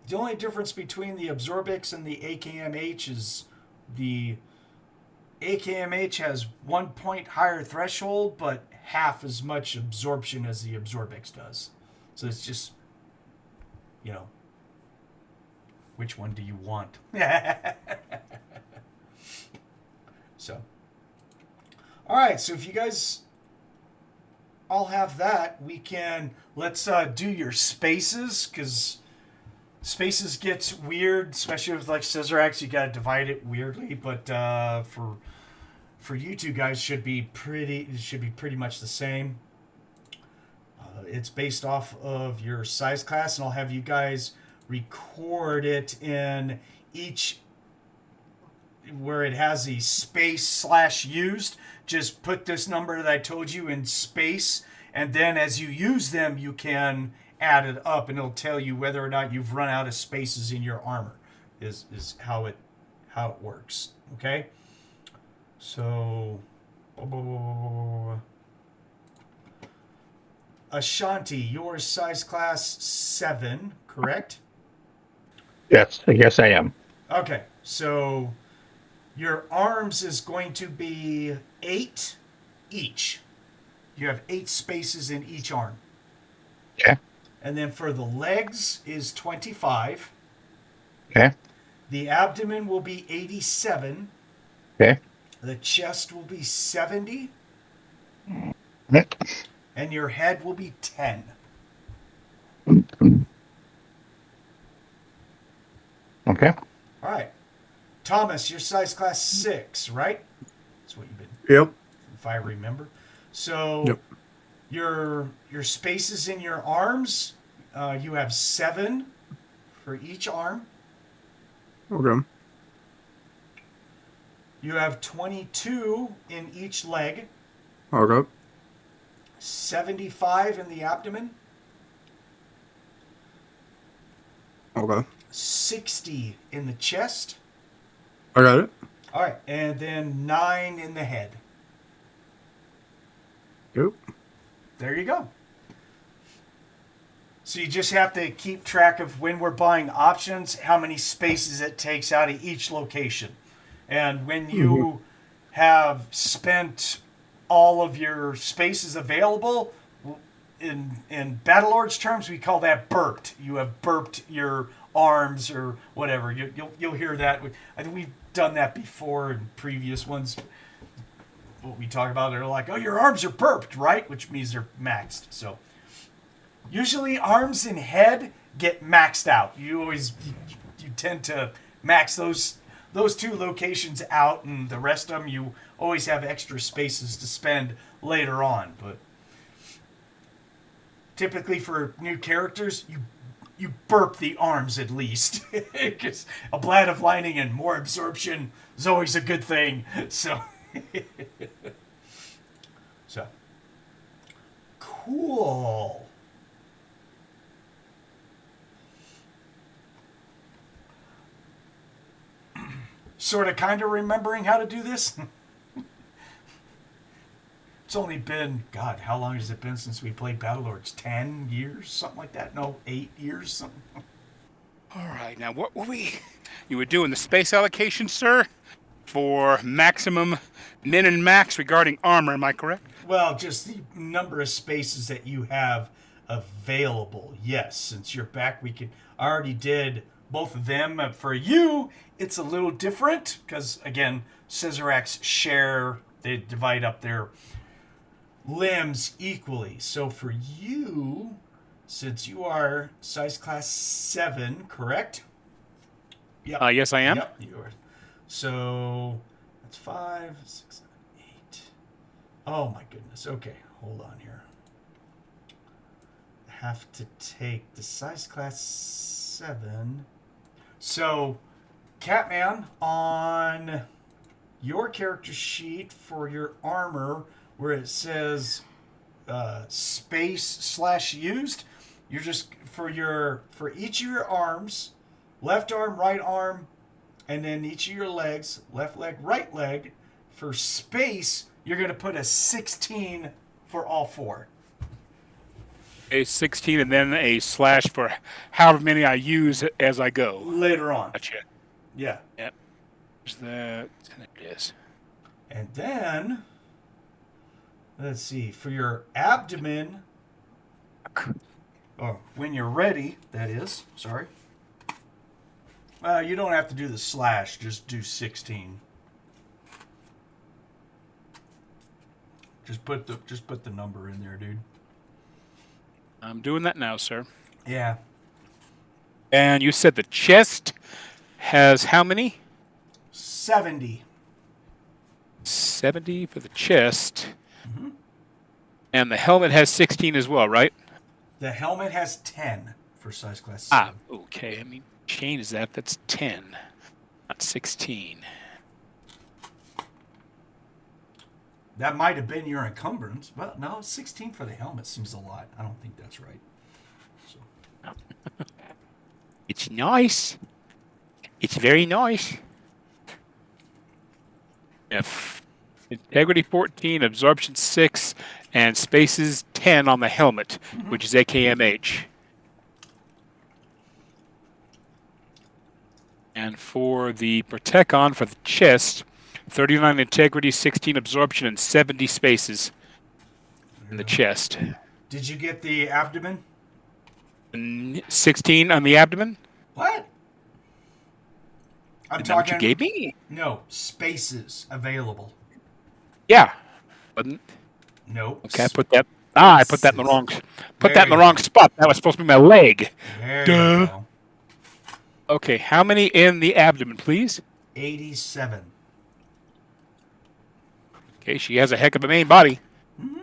S2: The only difference between the Absorbix and the AKMH is the AKMH has 1 point higher threshold, but half as much absorption as the Absorbix does. So it's just, which one do you want? So, all right. So if you guys all have that, let's do your spaces, because spaces gets weird, especially with like Cizerack. You got to divide it weirdly, but for you two guys should be pretty much the same. It's based off of your size class, and I'll have you guys record it in each where it has a space / used. Just put this number that I told you in space, and then as you use them, you can add it up, and it'll tell you whether or not you've run out of spaces in your armor. Is how it works. Okay. So, Ashanti, your size class 7, correct?
S3: Yes, I am.
S2: Okay, so your arms is going to be 8 each. You have 8 spaces in each arm.
S3: Okay.
S2: And then for the legs is 25.
S3: Okay.
S2: The abdomen will be 87.
S3: Okay.
S2: The chest will be 70.
S3: Okay.
S2: And your head will be 10.
S3: Okay.
S2: All right. Thomas, your size class 6, right? That's what you've been,
S5: Yep.
S2: if I remember. So
S5: Yep.
S2: your spaces in your arms, you have 7 for each arm.
S5: Okay.
S2: You have 22 in each leg.
S5: Okay.
S2: 75 in the abdomen.
S5: Okay.
S2: 60 in the chest.
S5: I got it.
S2: All right. And then 9 in the head.
S5: Yep.
S2: There you go. So you just have to keep track of when we're buying options, how many spaces it takes out of each location. And when you have spent all of your spaces available, in Battlelords terms, we call that burped. You have burped your arms or whatever. You'll hear that. I think we've done that before in previous ones. What we talk about, they're like, oh, your arms are burped, right? Which means they're maxed. So usually arms and head get maxed out. You tend to max those 2 locations out, and the rest of them you always have extra spaces to spend later on. But typically for new characters, you burp the arms at least, because a blast of lightning and more absorption is always a good thing. So cool. Sort of kind of remembering how to do this. It's only been, God, how long has it been since we played Battlelords? 10 years? Something like that? No, 8 years? Something.
S4: All right, now what were you were doing the space allocation, sir? For maximum min and max regarding armor, am I correct?
S2: Well, just the number of spaces that you have available. Yes, since you're back, I already did both of them. For you, it's a little different because, again, Cizeracks share, they divide up their limbs equally. So for you, since you are size class 7, correct?
S4: Yep. Yes, I am.
S2: Yep, you are. So that's 5, 6, 7, 8. Oh my goodness. Okay, hold on here. I have to take the size class 7. So, Catman, on your character sheet for your armor, where it says space / used, You're just for each of your arms, left arm, right arm, and then each of your legs, left leg, right leg. For space, you're going to put a 16 for all 4.
S4: A 16 and then a slash for however many I use as I go.
S2: Later on.
S4: Gotcha.
S2: Yeah.
S4: Yep. There's that. There it is.
S2: And then, let's see, for your abdomen, or when you're ready, that is, sorry. You don't have to do the slash, just do 16. Just put the number in there, dude.
S4: I'm doing that now, sir.
S2: Yeah.
S4: And you said the chest has how many?
S2: 70.
S4: 70 for the chest. Mm-hmm. And the helmet has 16 as well, right?
S2: The helmet has 10 for size class 7.
S4: Okay. I mean, chain is that? That's 10, not 16.
S2: That might have been your encumbrance, but no, 16 for the helmet seems a lot. I don't think that's right. So.
S4: It's nice. It's very nice. If integrity 14, absorption 6, and spaces 10 on the helmet, which is AKMH. And for the Protecon for the chest, 39 integrity, 16 absorption, and 70 spaces in the chest.
S2: Did you get the abdomen?
S4: 16 on the abdomen?
S2: What? I'm
S4: Is that
S2: talking.
S4: what you gave me?
S2: No, spaces available.
S4: Yeah. Wasn't.
S2: No.
S4: Okay, I put that. I put that in the wrong. Put
S2: There
S4: that in the
S2: you
S4: wrong
S2: go.
S4: spot. That was supposed to be my leg.
S2: There
S4: Duh.
S2: you go.
S4: Okay, how many in the abdomen, please?
S2: 87.
S4: Okay, she has a heck of a main body.
S2: Mm-hmm.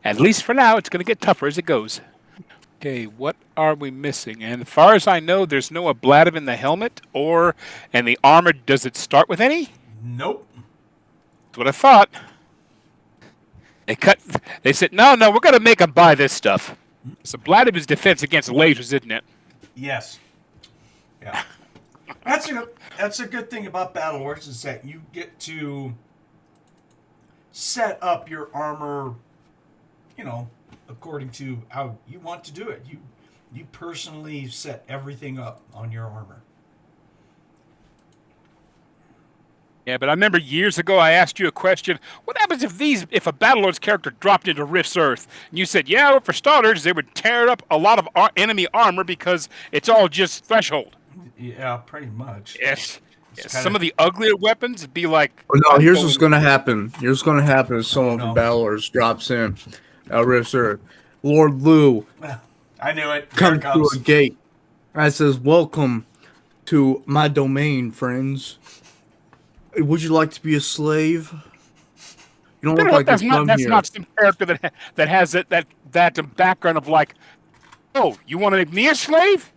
S4: At least for now, it's going to get tougher as it goes. Okay, what are we missing? And as far as I know, there's no ablative in the helmet and the armor. Does it start with any?
S2: Nope.
S4: That's what I thought. They said, no, we're going to make them buy this stuff. So ablative is defense against lasers, isn't it?
S2: Yes. Yeah. That's a good thing about Battlelords is that you get to set up your armor, according to how you want to do it. You personally set everything up on your armor.
S4: Yeah, but I remember years ago I asked you a question. What happens if a Battlelords character dropped into Rift's Earth? And you said, yeah, well, for starters, they would tear up a lot of enemy armor because it's all just threshold.
S2: Yeah, pretty much.
S4: Yes. Some of the uglier weapons would be like...
S5: No, here's what's going to happen. Here's what's going to happen if someone from Battlelords drops in Rift's Earth. Lord Lou
S2: I knew it.
S5: comes through a gate. I says, welcome to my domain, friends. Would you like to be a slave? You don't look like this from
S4: That's
S5: here.
S4: not some character that has that background of like, oh, you want to make me a slave?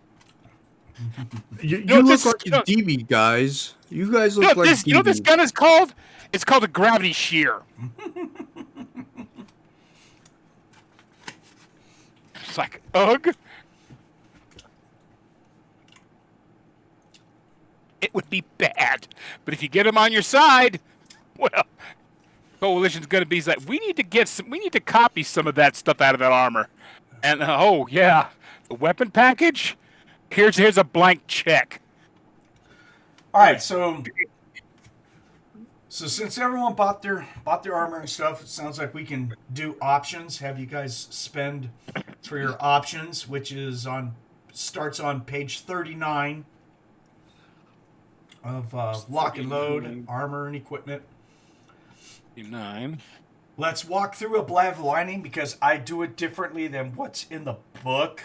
S5: You look like a DB, guys. You guys look like DB.
S4: You know what this gun is called? It's called a gravity shear. It's like, ugh. It would be bad. But if you get him on your side, well, Coalition's going to be like, we need to copy some of that stuff out of that armor. And, oh, yeah, the weapon package? Here's a blank check.
S2: All right, so since everyone bought their armor and stuff, it sounds like we can do options. Have you guys spend for your options, which is starts on page 39 of lock and load, armor and equipment.
S4: 39.
S2: Let's walk through a blab lining because I do it differently than what's in the book.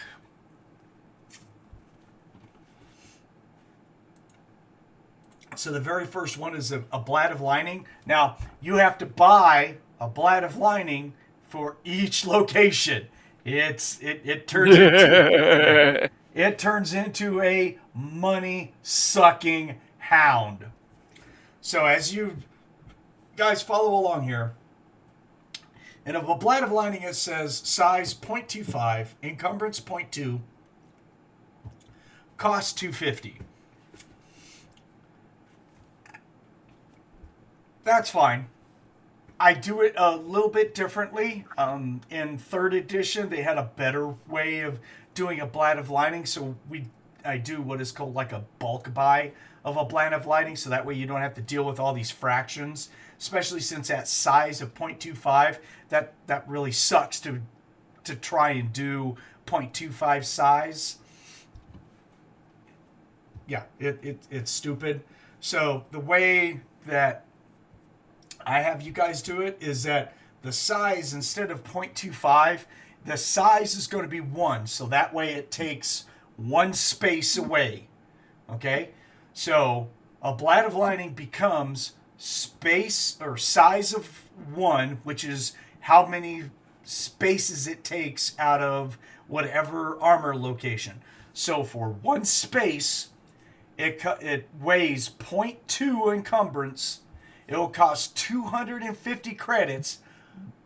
S2: So the very first one is a blad of lining. Now, you have to buy a blad of lining for each location. It turns into a money-sucking hound. So as you guys follow along here, And of a Blight of Lightning, it says size 0.25, encumbrance 0.2, cost 250. That's fine. I do it a little bit differently. In 3rd edition, they had a better way of doing a Blight of Lightning, so I do what is called like a bulk buy of a Blight of Lightning, so that way you don't have to deal with all these fractions, especially since that size of 0.25, that really sucks to try and do 0.25 size. Yeah, it's stupid. So the way that I have you guys do it is that the size, instead of 0.25, the size is going to be 1. So that way it takes 1 space away. Okay? So a Blight of Lightning becomes space or size of 1, which is how many spaces it takes out of whatever armor location. So for 1 space, it weighs 0.2 encumbrance. It'll cost 250 credits,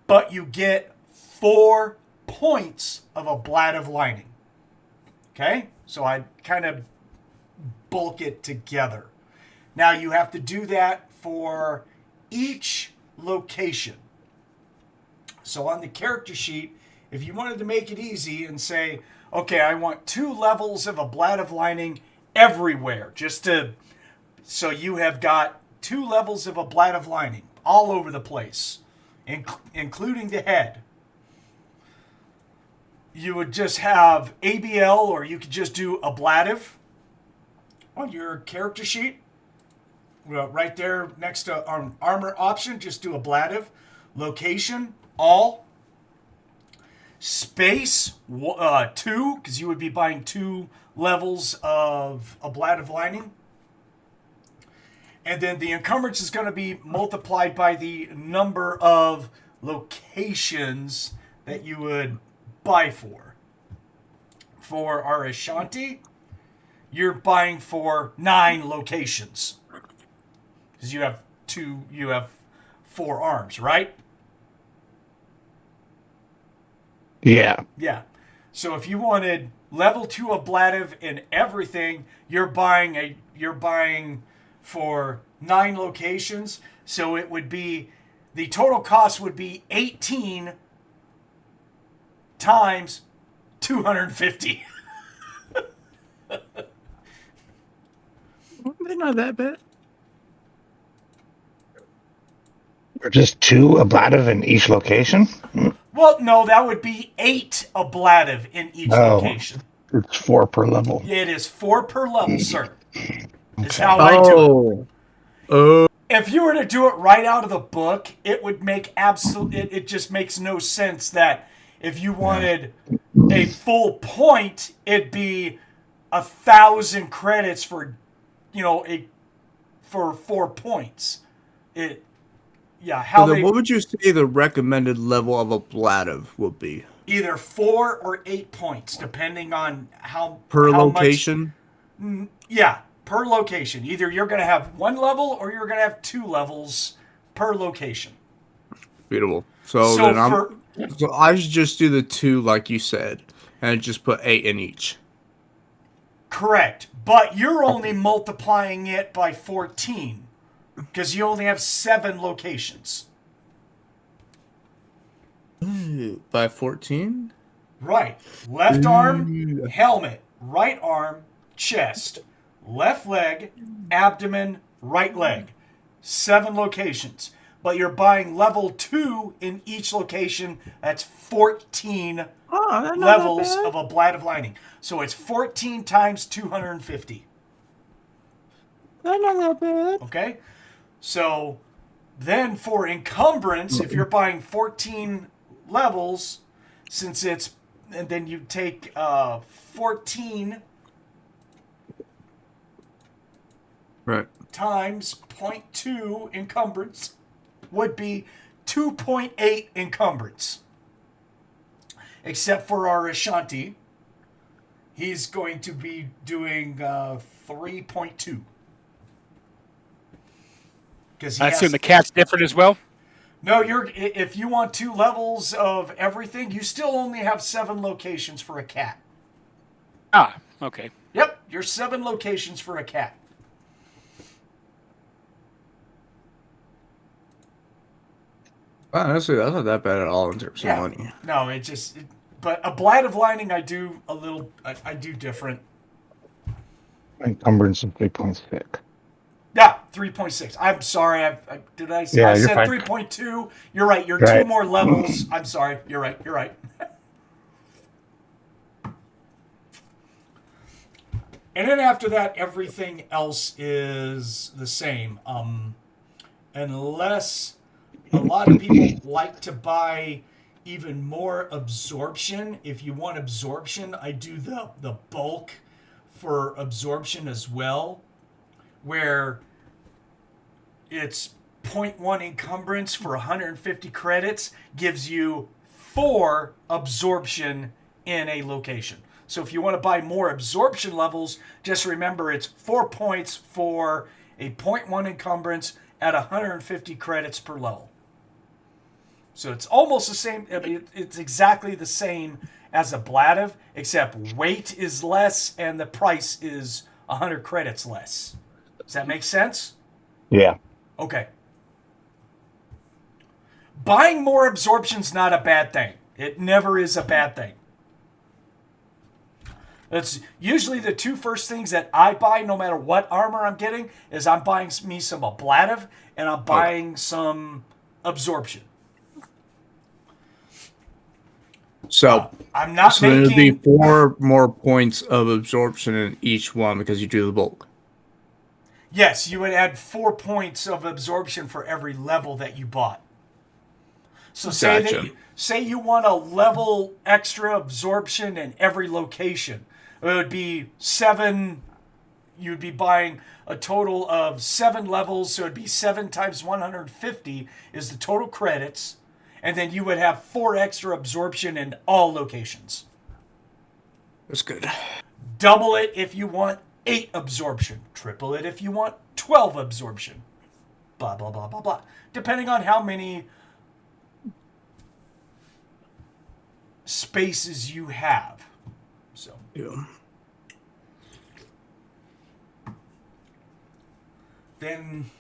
S2: but you get 4 points of a Blight of Lightning. Okay? So I kind of bulk it together. Now you have to do that for each location. So on the character sheet, if you wanted to make it easy and say, okay, I want 2 levels of a Blight of Lightning everywhere, so you have got 2 levels of a Blight of Lightning all over the place, including the head. You would just have ABL, or you could just do ablative on your character sheet. Well, right there next to armor option, just do ablative. Location, all. Space, 2, because you would be buying 2 levels of a Blight of Lightning. And then the encumbrance is going to be multiplied by the number of locations that you would buy for. For our Ashanti, you're buying for 9 locations. Because you have 4 arms, right?
S3: Yeah.
S2: Yeah. So if you wanted level 2 of Ablative in everything, you're buying for 9 locations. So it would be, the total cost would be 18 times 250.
S5: They're not that bad.
S3: Or just 2 ablative in each location?
S2: Well, no, that would be 8 ablative in each location.
S3: It's 4 per level.
S2: Yeah, it is 4 per level, sir. It's
S3: Okay.
S2: how I do it.
S5: Oh.
S2: If you were to do it right out of the book, it would make it just makes no sense that if you wanted a full point, it'd be 1,000 credits for, for 4 points.
S5: What would you say the recommended level of ablative would be?
S2: Either 4 or 8 points, depending on how
S5: location?
S2: Yeah, per location. Either you're going to have 1 level or you're going to have 2 levels per location.
S5: Beautiful. So I should just do the 2 like you said, and just put 8 in each.
S2: Correct. But you're only multiplying it by 14 because you only have 7 locations.
S5: By 14?
S2: Right. Left arm, helmet. Right arm, chest. Left leg, abdomen, right leg. 7 locations. But you're buying level 2 in each location. That's 14 levels of a Blight of Lightning. So it's 14 times 250.
S5: That's not that bad.
S2: Okay? So then for encumbrance, if you're buying 14 levels, and then you take 14
S5: right
S2: times 0.2 encumbrance would be 2.8 encumbrance. Except for our Ashanti, he's going to be doing 3.2.
S4: I assume the cat's different as well?
S2: No, if you want 2 levels of everything, you still only have 7 locations for a cat.
S4: Ah, okay.
S2: Yep, you're 7 locations for a cat.
S5: Honestly, that's not that bad at all in terms of money.
S2: No, but a blight of lining, I do different.
S3: Encumbrance of 3.6.
S2: Yeah, 3.6. I'm sorry. I said 3.2. You're right. You're
S3: right.
S2: 2 more levels. I'm sorry. You're right. And then after that, everything else is the same. Unless a lot of people like to buy even more absorption. If you want absorption, I do the bulk for absorption as well, where it's 0.1 encumbrance for 150 credits gives you 4 absorption in a location. So if you want to buy more absorption levels, just remember it's 4 points for a 0.1 encumbrance at 150 credits per level. So it's almost the same. I mean, it's exactly the same as a Bladev, except weight is less and the price is 100 credits less. Does that make sense?
S3: Yeah.
S2: Okay. Buying more absorption's not a bad thing. It never is a bad thing. It's usually the 2 first things that I buy, no matter what armor I'm getting, is I'm buying me some Ablative and I'm buying some absorption.
S5: So
S2: I'm not
S5: so
S2: making.
S5: there'd be 4 more points of absorption in each one because you do the bulk.
S2: Yes, you would add 4 points of absorption for every level that you bought. So say you want a level extra absorption in every location. It would be 7. You'd be buying a total of 7 levels, so it'd be 7 times 150 is the total credits, and then you would have 4 extra absorption in all locations.
S5: That's good.
S2: Double it if you want 8 absorption. Triple it if you want 12 absorption. Blah, blah, blah, blah, blah. Depending on how many spaces you have. So.
S5: Yeah.
S2: Then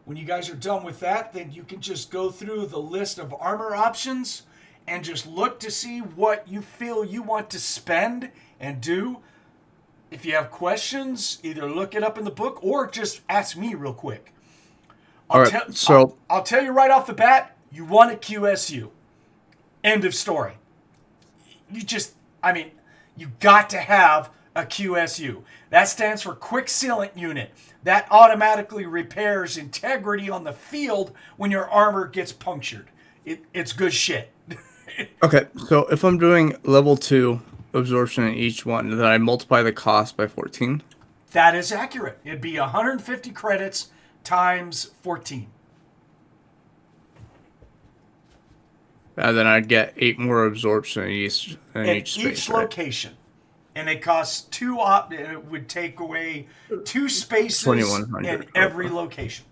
S2: when you guys are done with that, then you can just go through the list of armor options and just look to see what you feel you want to spend and do. If you have questions, either look it up in the book or just ask me real quick. I'll tell you right off the bat, you want a QSU. End of story. You got to have a QSU. That stands for Quick Sealant Unit. That automatically repairs integrity on the field when your armor gets punctured. It's good shit.
S5: Okay, so if I'm doing level 2 absorption in each one, then I multiply the cost by 14?
S2: That is accurate. It'd be 150 credits times 14.
S5: And then I'd get 8 more absorption in each space,
S2: each location. And it costs 2 it would take away 2 spaces in every location.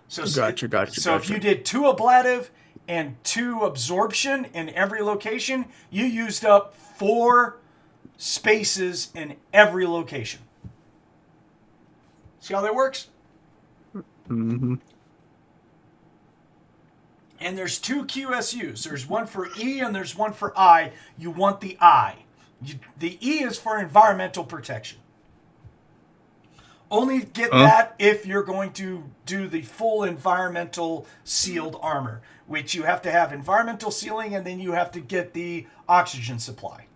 S2: So
S5: Gotcha.
S2: So if you did 2 ablative and 2 absorption in every location, you used up 4 spaces in every location. See how that works?
S5: Mm-hmm.
S2: And there's 2 QSUs. There's one for E and there's one for I. You want the I. The E is for environmental protection. Only get that if you're going to do the full environmental sealed armor, which you have to have environmental sealing and then you have to get the oxygen supply.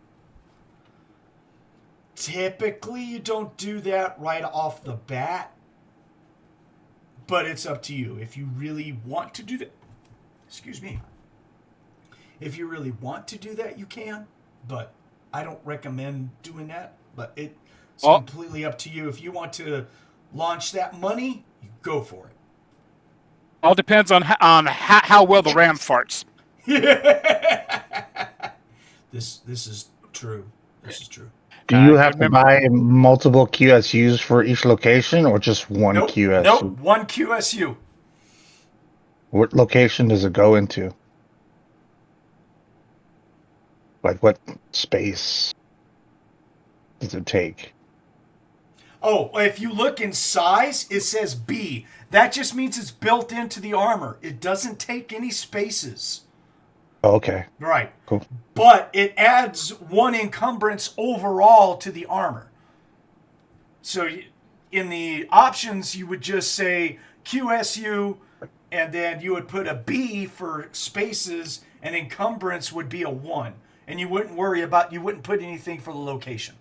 S2: Typically, you don't do that right off the bat, but it's up to you. If you really want to do that, if you really want to do that, you can, but I don't recommend doing that, but it's completely up to you. If you want to launch that money, you go for it.
S4: All depends on how well the ram farts.
S2: This is true. This is true.
S3: Do you have to buy multiple QSUs for each location or just one QSU?
S2: Nope, one QSU.
S3: What location does it go into? Like what space does it take?
S2: Oh, if you look in size, it says B. That just means it's built into the armor. It doesn't take any spaces.
S3: Oh, okay.
S2: Right.
S3: Cool.
S2: But it adds 1 encumbrance overall to the armor. So in the options, you would just say QSU, and then you would put a B for spaces, and encumbrance would be a 1. And you wouldn't you wouldn't put anything for the location.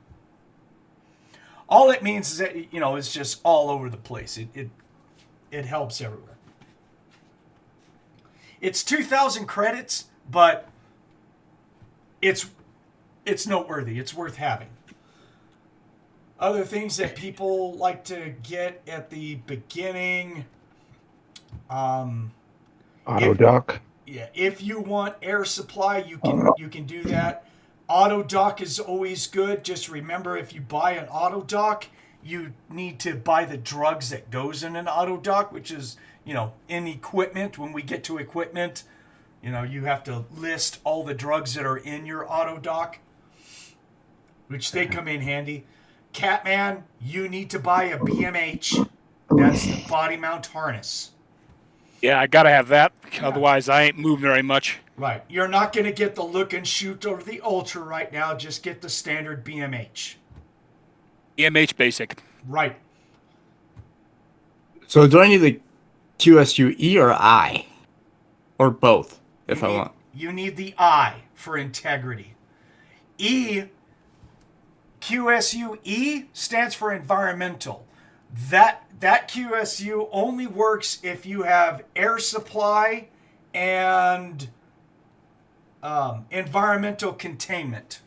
S2: All it means is that, it's just all over the place. It helps everywhere. It's 2,000 credits, but it's noteworthy. It's worth having. Other things that people like to get at the beginning.
S3: Auto dock.
S2: Yeah, if you want air supply, you can do that. Auto dock is always good. Just remember, if you buy an auto dock, you need to buy the drugs that goes in an auto dock, which is, in equipment. When we get to equipment, you have to list all the drugs that are in your auto dock, which they come in handy. Catman, you need to buy a BMH. That's the body mount harness.
S4: Yeah, I gotta have that. Otherwise, I ain't moving very much.
S2: Right. You're not going to get the look and shoot or the ultra right now. Just get the standard BMH.
S4: BMH basic.
S2: Right.
S5: So do I need the QSU E or I? Or both, if I want.
S2: You need the I for integrity. QSU E stands for environmental. That QSU only works if you have air supply and environmental containment.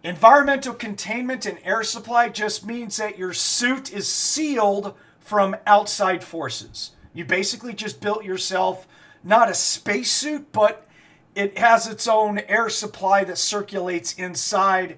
S2: Environmental containment and air supply just means that your suit is sealed from outside forces. You basically just built yourself not a spacesuit, but it has its own air supply that circulates inside.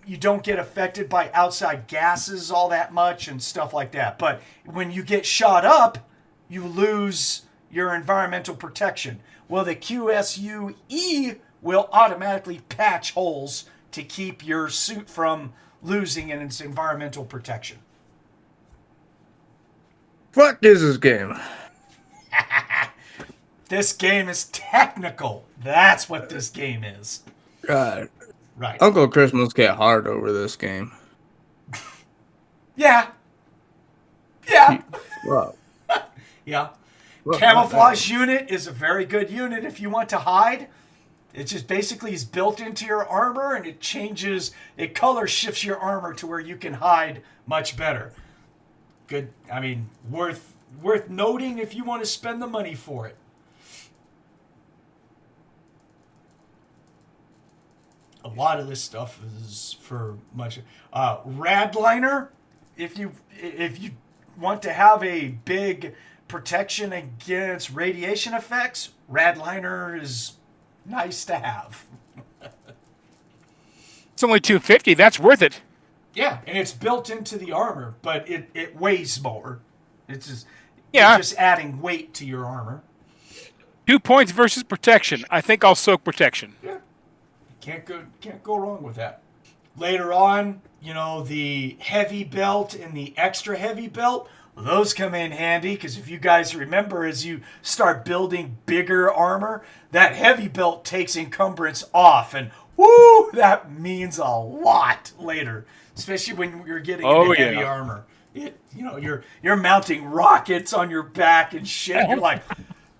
S2: You don't get affected by outside gases all that much and stuff like that. But when you get shot up, you lose your environmental protection. Well, the QSUE will automatically patch holes to keep your suit from losing in its environmental protection.
S5: What is this game?
S2: This game is technical. That's what this game is.
S5: Right.
S2: Right.
S5: Uncle Christmas get hard over this game.
S2: Yeah.
S5: Wow.
S2: Yeah.
S5: Well,
S2: Camouflage unit is a very good unit if you want to hide. It just basically is built into your armor, and it color shifts your armor to where you can hide much better. Good. I mean, worth noting if you want to spend the money for it. A lot of this stuff is for much. Radliner, if you want to have a big protection against radiation effects, Radliner is nice to have.
S4: It's only $250. That's worth it.
S2: Yeah, and it's built into the armor, but it weighs more. It's just
S4: Yeah.
S2: just adding weight to your armor.
S4: 2 points versus protection. I think I'll soak protection.
S2: Yeah. Can't go wrong with that. Later on, the heavy belt and the extra heavy belt, those come in handy because if you guys remember, as you start building bigger armor, that heavy belt takes encumbrance off, and woo, that means a lot later, especially when you're getting into heavy armor. You're mounting rockets on your back and shit. You're like,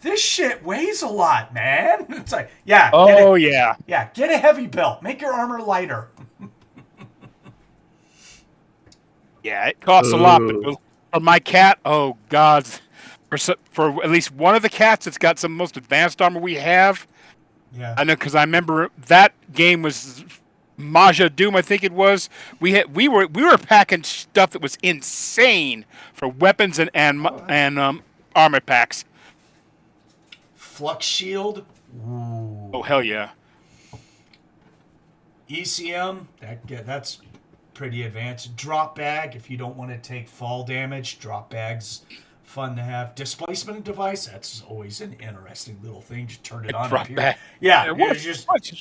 S2: this shit weighs a lot, man. It's like, yeah. Yeah, get a heavy belt. Make your armor lighter.
S4: Yeah, it costs a lot, but for my cat, oh God, for at least one of the cats that's got some most advanced armor we have.
S2: Yeah,
S4: I know because I remember that game was Maja Doom, I think it was. We were packing stuff that was insane for weapons and armor packs.
S2: Flux shield. Ooh.
S4: Oh hell yeah!
S2: ECM. That's pretty advanced. Drop bag, if you don't want to take fall damage, drop bag's fun to have. Displacement device, that's always an interesting little thing. Just turn it on
S4: Drop
S2: up here.
S4: bag.
S2: Yeah,
S4: What?
S2: just
S4: What?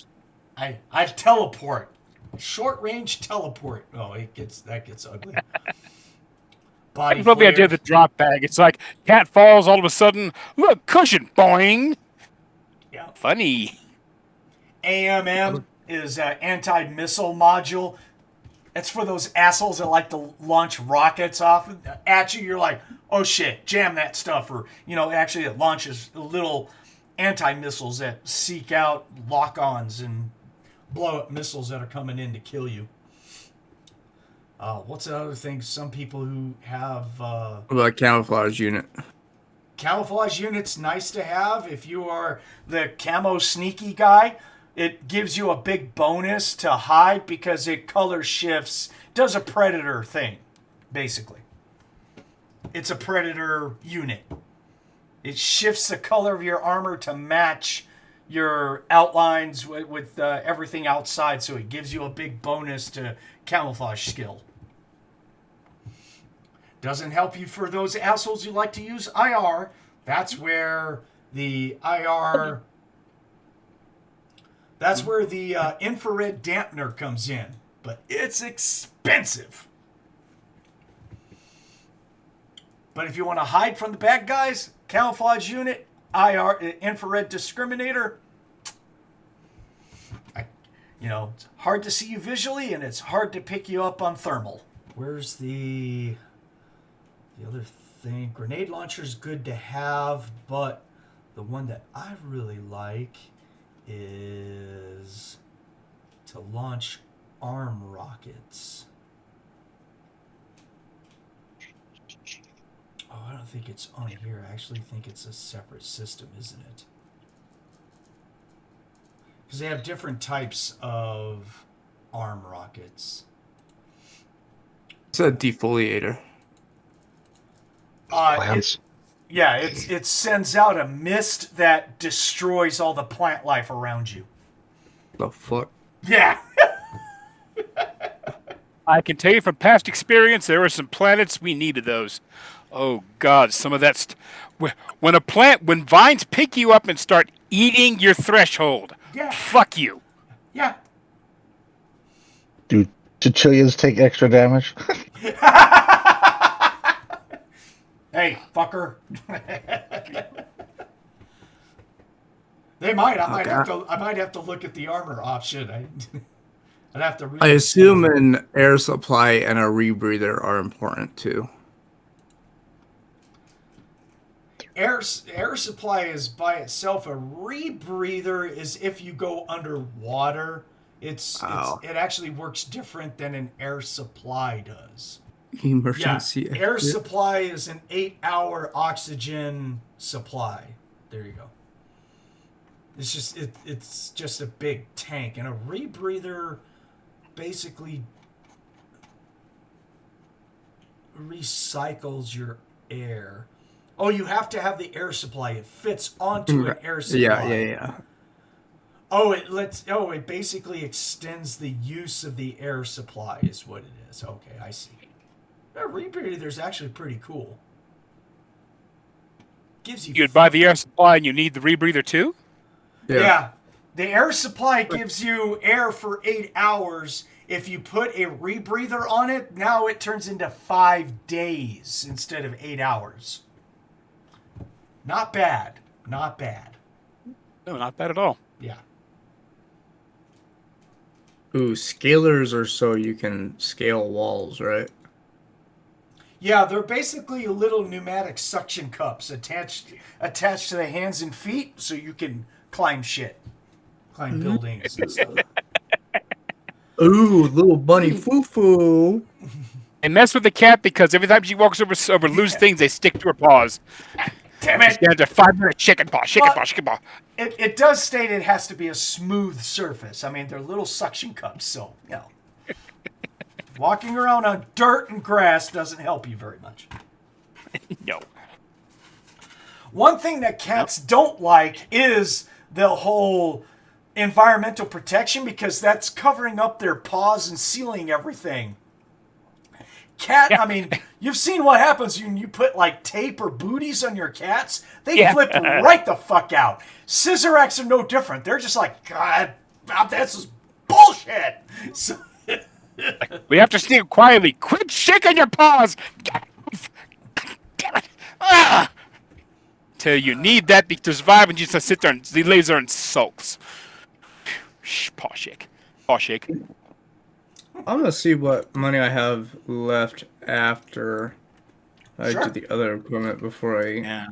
S2: I teleport. Short range teleport. Oh, that gets ugly.
S4: I
S2: Body
S4: love the idea
S2: flare.
S4: of the drop bag. It's like cat falls, all of a sudden, look, cushion, boing.
S2: Yeah.
S4: Funny.
S2: AMM is an anti-missile module. It's for those assholes that like to launch rockets off at you. You're like, oh shit, jam that stuff. Or, actually it launches little anti-missiles that seek out lock-ons and blow up missiles that are coming in to kill you. What's the other thing? Some people who have...
S5: What about camouflage unit?
S2: Camouflage unit's nice to have. If you are the camo sneaky guy, it gives you a big bonus to hide because it color shifts, does a predator thing, basically. It's a predator unit. It shifts the color of your armor to match your outlines with everything outside, so it gives you a big bonus to camouflage skill. Doesn't help you for those assholes who like to use IR. That's where the IR... That's where the infrared dampener comes in. But it's expensive. But if you want to hide from the bad guys, camouflage unit, IR, infrared discriminator, it's hard to see you visually, and it's hard to pick you up on thermal. Where's the other thing? Grenade launcher's good to have, but the one that I really like is to launch arm rockets. Oh, I don't think it's on here. I actually think it's a separate system, isn't it? Because they have different types of arm rockets.
S5: It's a defoliator.
S2: It sends out a mist that destroys all the plant life around you.
S5: The fuck?
S2: Yeah.
S4: I can tell you from past experience, there were some planets we needed those. Oh God, some of that. When vines pick you up and start eating your threshold, fuck you.
S2: Yeah.
S3: Do Chichilias take extra damage?
S2: Hey, fucker. They might. I might have to look at the armor option. I'd have to.
S5: I assume an air supply and a rebreather are important too.
S2: Air supply is by itself. A rebreather is if you go underwater. It actually works different than an air supply does.
S5: Emergency.
S2: Yeah, air supply is an 8-hour oxygen supply. There you go. It's just a big tank, and a rebreather basically recycles your air. Oh, you have to have the air supply. It fits onto an air supply.
S5: Yeah.
S2: It basically extends the use of the air supply is what it is. Okay, I see. That rebreather's actually pretty cool. Gives you.
S4: You'd buy the air supply and you need the rebreather too?
S2: Yeah. The air supply gives you air for 8 hours. If you put a rebreather on it, now it turns into 5 days instead of 8 hours. Not bad. Not bad.
S4: No, not bad at all.
S2: Yeah.
S5: Ooh, scalers are so you can scale walls, right?
S2: Yeah, they're basically little pneumatic suction cups attached to the hands and feet so you can climb shit. Climb buildings and stuff.
S5: Ooh, little bunny foo-foo.
S4: And mess with the cat because every time she walks over loose things, they stick to her paws.
S2: Damn it!
S4: She's a 5-minute chicken paw.
S2: It does state it has to be a smooth surface. I mean, they're little suction cups, so, walking around on dirt and grass doesn't help you very much.
S4: No.
S2: One thing that cats don't like is the whole environmental protection because that's covering up their paws and sealing everything cat.
S4: Yeah.
S2: I mean, you've seen what happens when you put like tape or booties on your cats. They flip right the fuck out. Cizeracks are no different. They're just like, God, this is bullshit. So,
S4: We have to sneak quietly. Quit shaking your paws. Damn it. Ah! Till you need that to survive, and you just sit there and he lays there and sulks. Shh, paw shake. Paw shake.
S5: I'm gonna see what money I have left after I
S2: Sure.
S5: do the other equipment before I
S4: Yeah.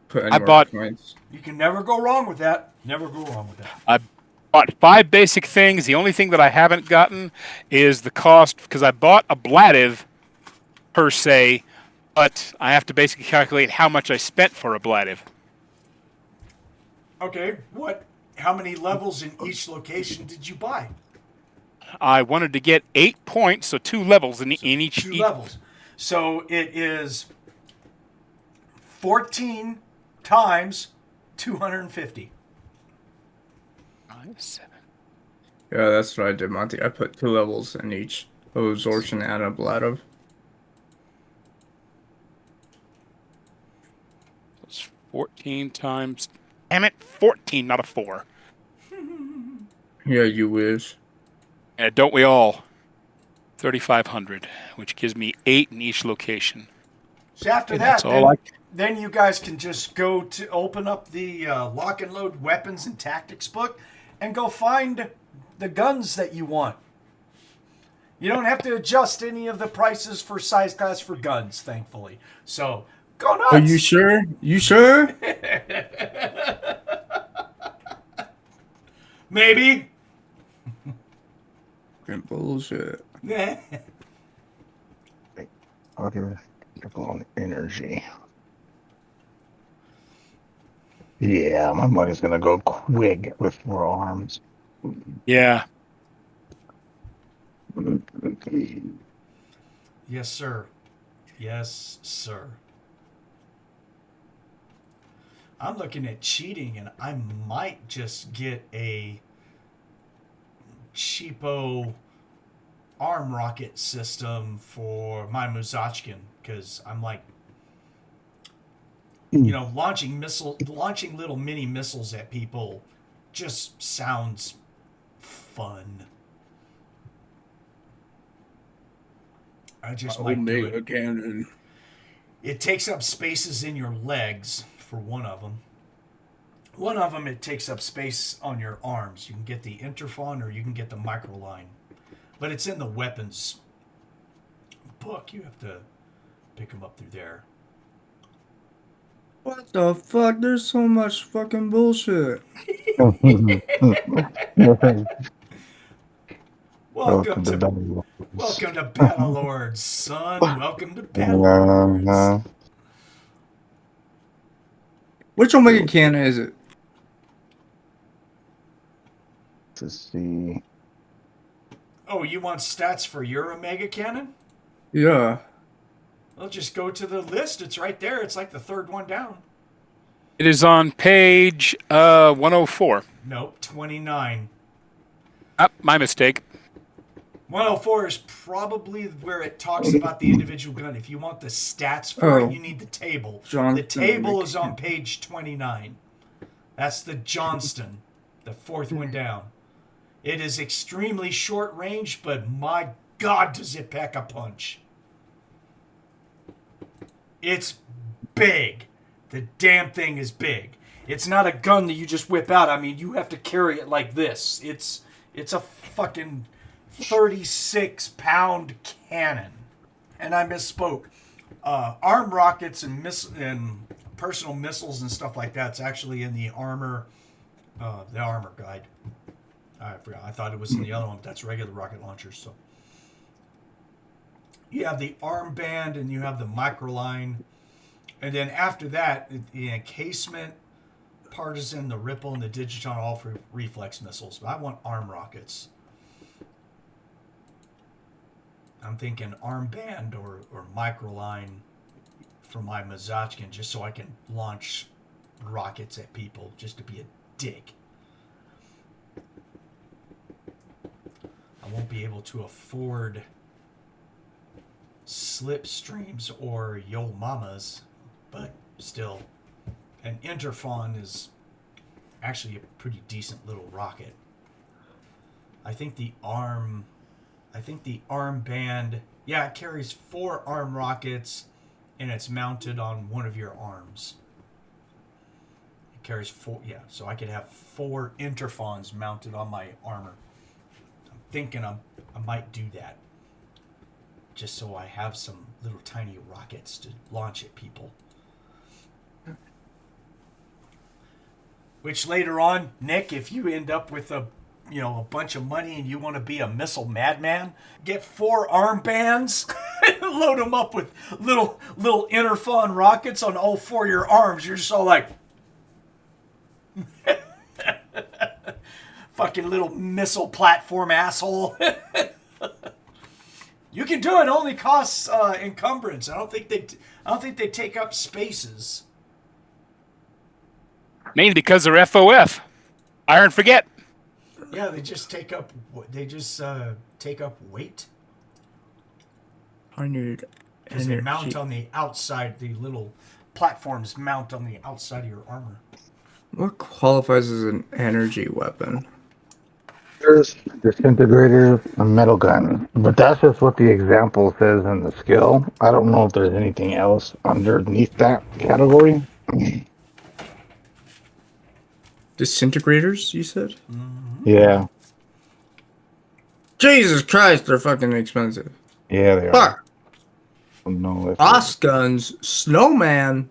S5: put any
S4: I
S5: more
S4: bought-
S5: points.
S2: you can never go wrong with that. Never go wrong with that.
S4: I bought 5 basic things. The only thing that I haven't gotten is the cost, because I bought a Blative per se, but I have to basically calculate how much I spent for a Blative.
S2: Okay, how many levels in each location did you buy?
S4: I wanted to get 8 points, so 2 levels in each.
S2: 2 levels. So it is 14 times 250.
S4: 5, 7.
S5: Yeah, that's what I did, Monty. I put 2 levels in each absorption and a Blative.
S4: It's 14 times. Damn it, 14, not a 4.
S5: Yeah, you wish.
S4: And don't we all? 3,500, which gives me 8 in each location.
S2: So after
S4: And
S2: that,
S4: that's all
S2: then you guys can just go to open up the lock and load weapons and tactics book and go find the guns that you want. You don't have to adjust any of the prices for size class for guns, thankfully. So go nuts.
S5: Are you sure? You sure?
S2: Maybe.
S5: Bullshit.
S3: Other on energy. Yeah, my money's gonna go quick with 4 arms.
S4: Yeah.
S2: Yes, sir. Yes, sir. I'm looking at cheating, and I might just get a cheapo arm rocket system for my Mutzachan, because I'm like, launching little mini missiles at people just sounds fun. I just might do it.
S5: Cannon.
S2: It takes up spaces in your legs for one of them. One of them, it takes up space on your arms. You can get the Interphon or you can get the Microline. But it's in the weapons book. You have to pick them up through there.
S5: What the fuck? There's so much fucking bullshit.
S2: Welcome
S3: Welcome
S2: to
S3: to Battlelords.
S2: Battlelords, son. Welcome to Battlelords.
S5: Which Omega cannon is it?
S3: To see.
S2: Oh, you want stats for your Omega Cannon?
S5: Yeah.
S2: Well, just go to the list. It's right there. It's like the third one down.
S4: It is on page 104.
S2: Nope, 29.
S4: My mistake.
S2: 104 is probably where it talks about the individual gun. If you want the stats for it, you need the table. The table is on page 29. That's the Johnston, the fourth one down. It is extremely short range, but my God, does it pack a punch. It's big. The damn thing is big. It's not a gun that you just whip out. I mean, you have to carry it like this. It's a fucking 36-pound cannon. And I misspoke. Arm rockets and personal missiles and stuff like that's actually in the armor guide. I forgot. I thought it was in the other one, but that's regular rocket launchers. So you have the armband and you have the microline. And then after that, the encasement, partisan, the ripple, and the digiton all for reflex missiles. But I want arm rockets. I'm thinking armband or microline for my Mutzachan, just so I can launch rockets at people, just to be a dick. I won't be able to afford slipstreams or yo mamas, but still, an interfon is actually a pretty decent little rocket. I think the armband, yeah, it carries 4 arm rockets, and it's mounted on one of your arms. It carries 4, yeah, so I could have 4 interfons mounted on my armor. I'm thinking I might do that, just so I have some little tiny rockets to launch at people. Which later on, Nick, if you end up with a bunch of money and you want to be a missile madman, get 4 armbands and load them up with little interfon rockets on all 4 of your arms. You're just all like fucking little missile platform asshole. You can do it. Only costs encumbrance. I don't think they take up spaces.
S4: Mainly because they're FOF. Iron forget.
S2: Yeah, they just take up weight.
S5: I need
S2: Because they mount on the outside. The little platforms mount on the outside of your armor.
S5: What qualifies as an energy weapon?
S3: There's disintegrator, a metal gun, but that's just what the example says in the skill. I don't know if there's anything else underneath that category.
S5: Disintegrators, you said?
S2: Mm-hmm.
S3: Yeah.
S5: Jesus Christ, they're fucking expensive.
S3: Yeah, they are.
S5: Fuck.
S3: No, if
S5: Boss guns, snowman.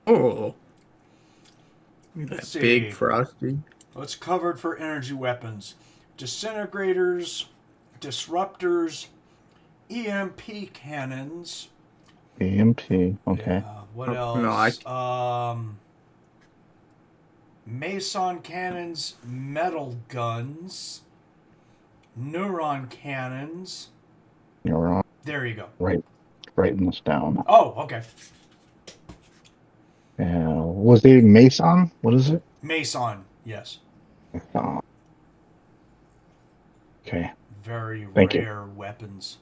S5: Oh.
S2: Let's see.
S5: Big frosty.
S2: What's covered for energy weapons? Disintegrators, disruptors, EMP cannons.
S3: EMP, okay.
S2: What else?
S5: No,
S2: Mason cannons, metal guns, neuron cannons.
S3: You're wrong.
S2: There you go.
S3: Right, writing this down.
S2: Oh, okay.
S3: Was it Mason? What is it?
S2: Mason, yes.
S3: Mason. Okay.
S2: Very
S3: Thank
S2: rare weapons.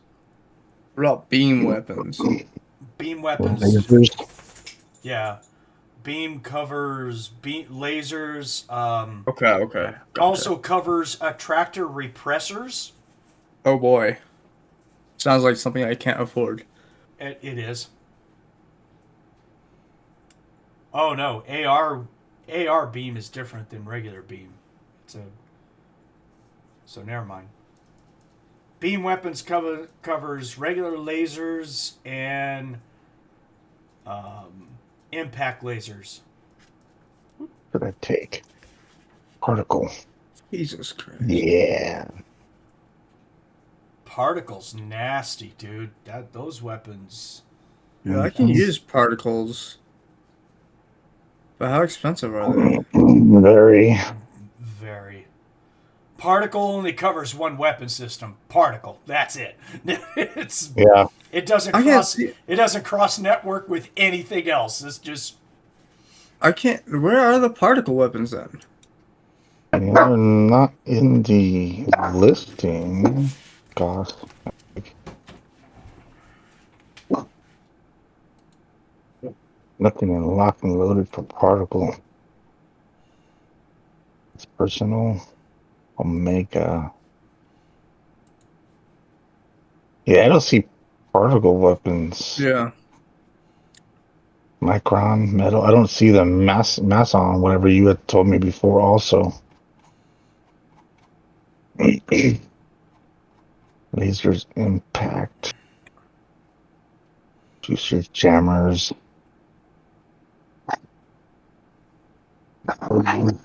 S5: What about beam weapons?
S2: Beam weapons.
S3: Lasers.
S2: Yeah. Beam covers lasers.
S5: Okay. Gotcha.
S2: Also covers attractor repressors.
S5: Oh boy. Sounds like something I can't afford.
S2: It is. Oh no, AR beam is different than regular beam. So never mind. Beam weapons covers regular lasers and impact lasers.
S3: What did I take? Particle.
S5: Jesus Christ.
S3: Yeah.
S2: Particles nasty, dude. Those weapons.
S5: Yeah, I can use particles. But how expensive are they?
S3: Very.
S2: Very. Particle only covers one weapon system. Particle. That's it.
S3: Yeah.
S2: It doesn't cross network with anything else. It's just.
S5: I can't. Where are the particle weapons then?
S3: They're not in the listing. Gosh. Nothing in locked and loaded for particle. It's personal. Omega. Yeah, I don't see particle weapons.
S5: Yeah.
S3: Micron, metal. I don't see the mass on whatever you had told me before also. Lasers, impact. Juicers, jammers.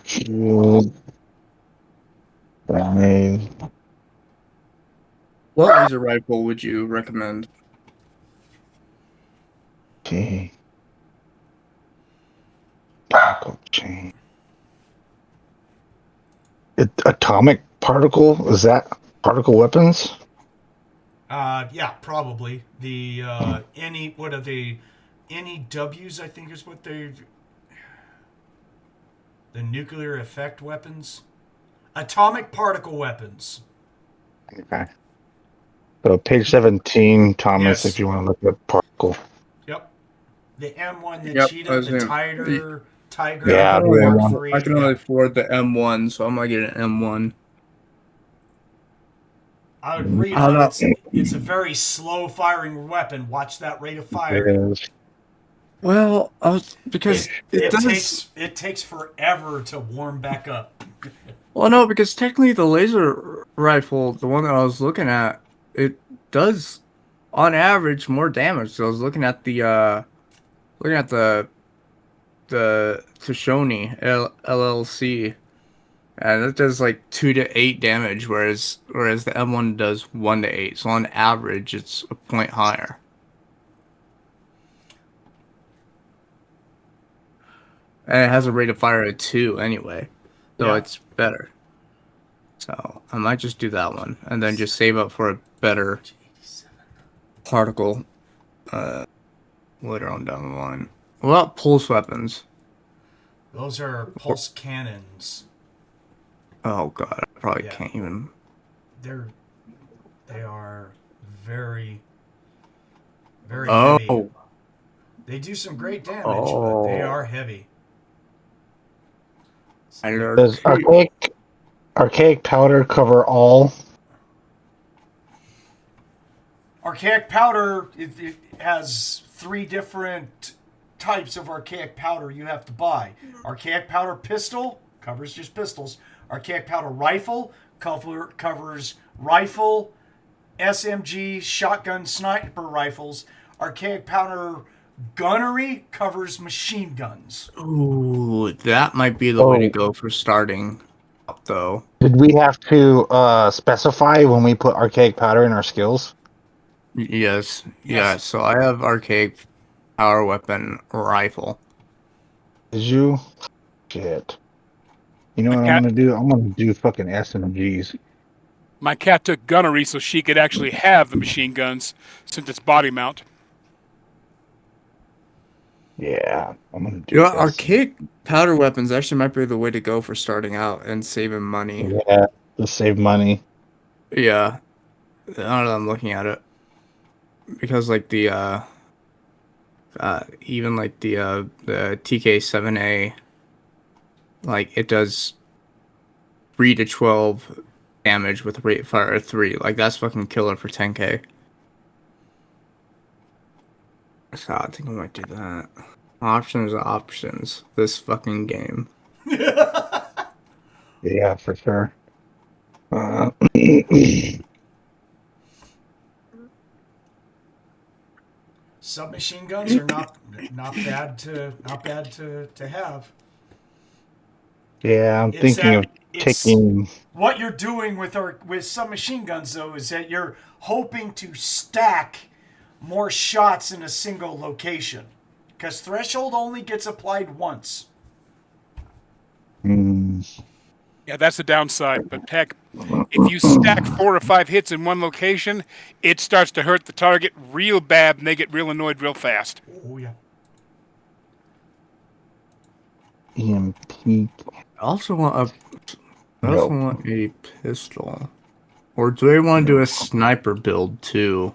S3: Shield. Grenade.
S5: What laser rifle would you recommend?
S3: Okay. Particle chain. Atomic particle? Is that particle weapons?
S2: Yeah, probably. The NEWs, I think is what they're. The nuclear effect weapons. Atomic particle weapons.
S3: Okay. So page 17, Thomas,
S2: Yes.
S3: if you want to look at particle.
S2: Yep. The M1, the
S5: Yep,
S2: Cheetah, the Tiger,
S3: Yeah,
S2: the
S3: the
S2: Mark
S3: M1.
S2: III.
S5: I can only afford the M1, so I'm gonna get an M1.
S2: I would read
S5: I don't
S2: on
S5: know.
S2: it's a very slow firing weapon. Watch that rate of fire.
S3: It is.
S5: Well, because it does.
S2: It takes forever to warm back up.
S5: Well, no, because technically the laser rifle, the one that I was looking at, it does, on average, more damage. So I was looking at the Tashoni LLC, and it does like 2 to 8 damage, whereas the M1 does 1 to 8. So on average, it's a point higher. And it has a rate of fire of 2 anyway, so
S2: Yeah.
S5: it's better. So I might just do that one, and then just save up for a better particle later on down the line. What about pulse weapons?
S2: Those are pulse cannons.
S5: Oh god, I probably
S2: Yeah.
S5: can't even.
S2: They are very, very
S5: Oh.
S2: heavy. They do some great damage, but they
S5: Oh.
S2: are heavy.
S5: I learned.
S3: Does archaic powder cover all?
S2: Archaic powder, it has 3 different types of archaic powder you have to buy. Archaic powder pistol covers just pistols. Archaic powder rifle covers rifle, SMG, shotgun, sniper rifles. Archaic powder gunnery covers machine guns.
S5: Ooh, that might be the way to go for starting up, though.
S3: Did we have to specify when we put archaic powder in our skills?
S5: Yes. Yeah,
S2: Yes.
S5: so I have archaic power weapon rifle.
S3: Did you? Shit. You know what I'm gonna do? I'm gonna do fucking SMGs.
S4: My cat took gunnery so she could actually have the machine guns since it's body mount.
S3: Yeah, I'm gonna do
S5: You know,
S3: this.
S5: archaic powder weapons actually might be the way to go for starting out and saving money.
S3: Yeah, to save money.
S5: Yeah. Now that I'm looking at it. Because like the even like the TK7A, like it does 3 to 12 damage with rate of fire of 3. Like that's fucking killer for 10k. So I think I might do that. Options. This fucking game.
S3: Yeah, for sure.
S2: Submachine guns are not bad to have.
S3: Yeah, I'm
S2: It's
S3: thinking
S2: that-
S3: of
S2: it's-
S3: taking.
S2: What you're doing with submachine guns though is that you're hoping to stack more shots in a single location, because threshold only gets applied once.
S4: Yeah, that's the downside. But heck, if you stack 4 or 5 hits in one location, it starts to hurt the target real bad, and they get real annoyed real fast.
S2: Oh yeah.
S3: EMP.
S5: I also want a pistol. Or do they want to do a sniper build too?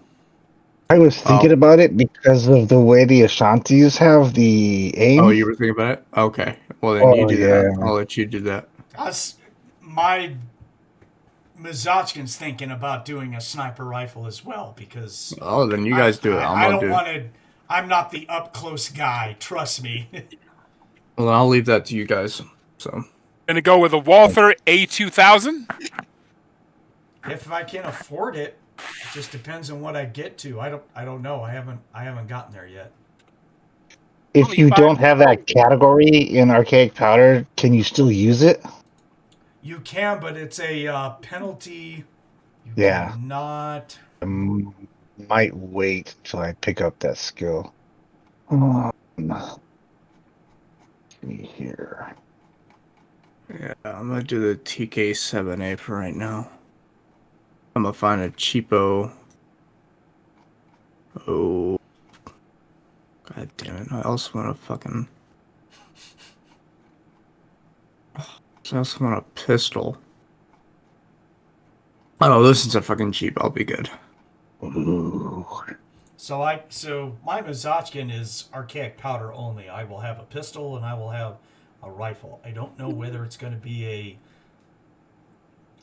S3: I was thinking about it because of the way the Ashantis have the aim.
S5: Oh, you were thinking about it? Okay. Well, then you do that. I'll let you do that.
S2: My Mutzachan's thinking about doing a sniper rifle as well, because
S5: Oh, then you guys do it.
S2: I'm not the up close guy. Trust me.
S5: Well, I'll leave that to you guys. So.
S4: Gonna go with a Walther A2000.
S2: If I can afford it, it just depends on what I get to. I don't know. I haven't gotten there yet.
S3: If you don't have that category in archaic powder, can you still use it?
S2: You can, but it's a penalty. You
S3: Yeah.
S2: cannot.
S3: Might wait till I pick up that skill. See here.
S5: Yeah, I'm gonna do the TK7A for right now. I'm gonna find a cheapo. Oh. God damn it. I also want a fucking. I also want a pistol. Oh, this is a fucking cheap. I'll be good.
S3: Ooh.
S2: So my Mutzachan is archaic powder only. I will have a pistol and I will have a rifle. I don't know whether it's going to be a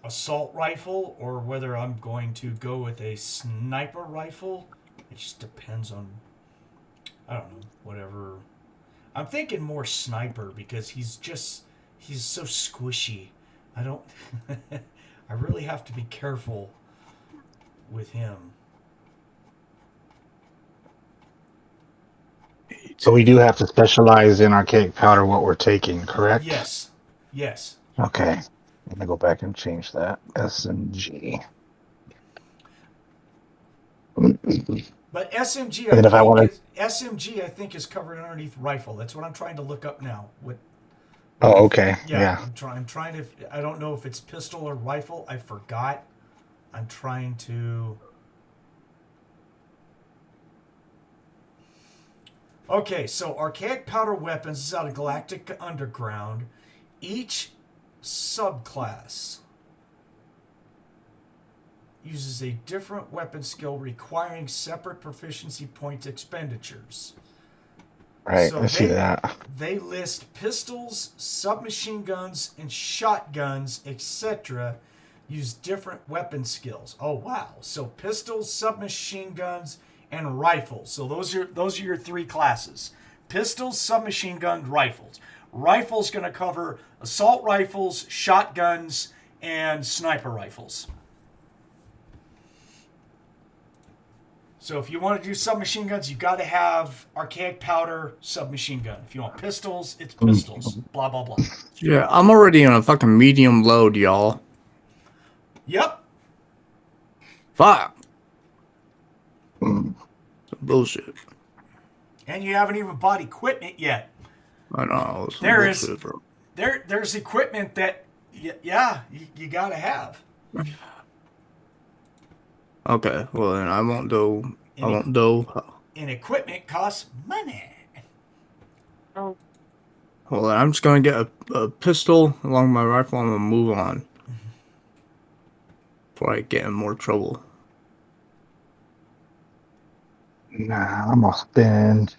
S2: assault rifle or whether I'm going to go with a sniper rifle. It just depends on, I don't know, whatever. I'm thinking more sniper because he's so squishy. I don't I really have to be careful with him.
S3: So we do have to specialize in archaic powder what we're taking, correct?
S2: Yes. Yes.
S3: Okay. Let me go back and change that. SMG.
S2: But SMG,
S3: And then if I want to...
S2: SMG, I think is covered underneath rifle. That's what I'm trying to look up now.
S3: Oh, okay. Yeah.
S2: I'm trying to. I don't know if it's pistol or rifle. I forgot. I'm trying to. Okay, so archaic powder weapons is out of Galactic Underground. Each subclass uses a different weapon skill requiring separate proficiency point expenditures.
S3: Right,
S2: So
S3: I see that.
S2: They list pistols, submachine guns, and shotguns, etc. use different weapon skills. Oh wow! So pistols, submachine guns, and rifles. So those are your three classes: pistols, submachine guns, rifles. Rifles going to cover assault rifles, shotguns, and sniper rifles. So if you want to do submachine guns, you got to have archaic powder submachine gun. If you want pistols, it's pistols. Blah, blah, blah.
S5: Yeah, I'm already on a fucking medium load, y'all.
S2: Yep.
S5: Fuck. Some bullshit.
S2: And you haven't even bought equipment yet.
S5: I know.
S2: There's equipment that, you got to have.
S5: Okay, well then I won't do.
S2: And equipment costs money.
S5: Well, then I'm just gonna get a pistol along my rifle. I'm gonna move on before I get in more trouble.
S3: Nah, I'm gonna spend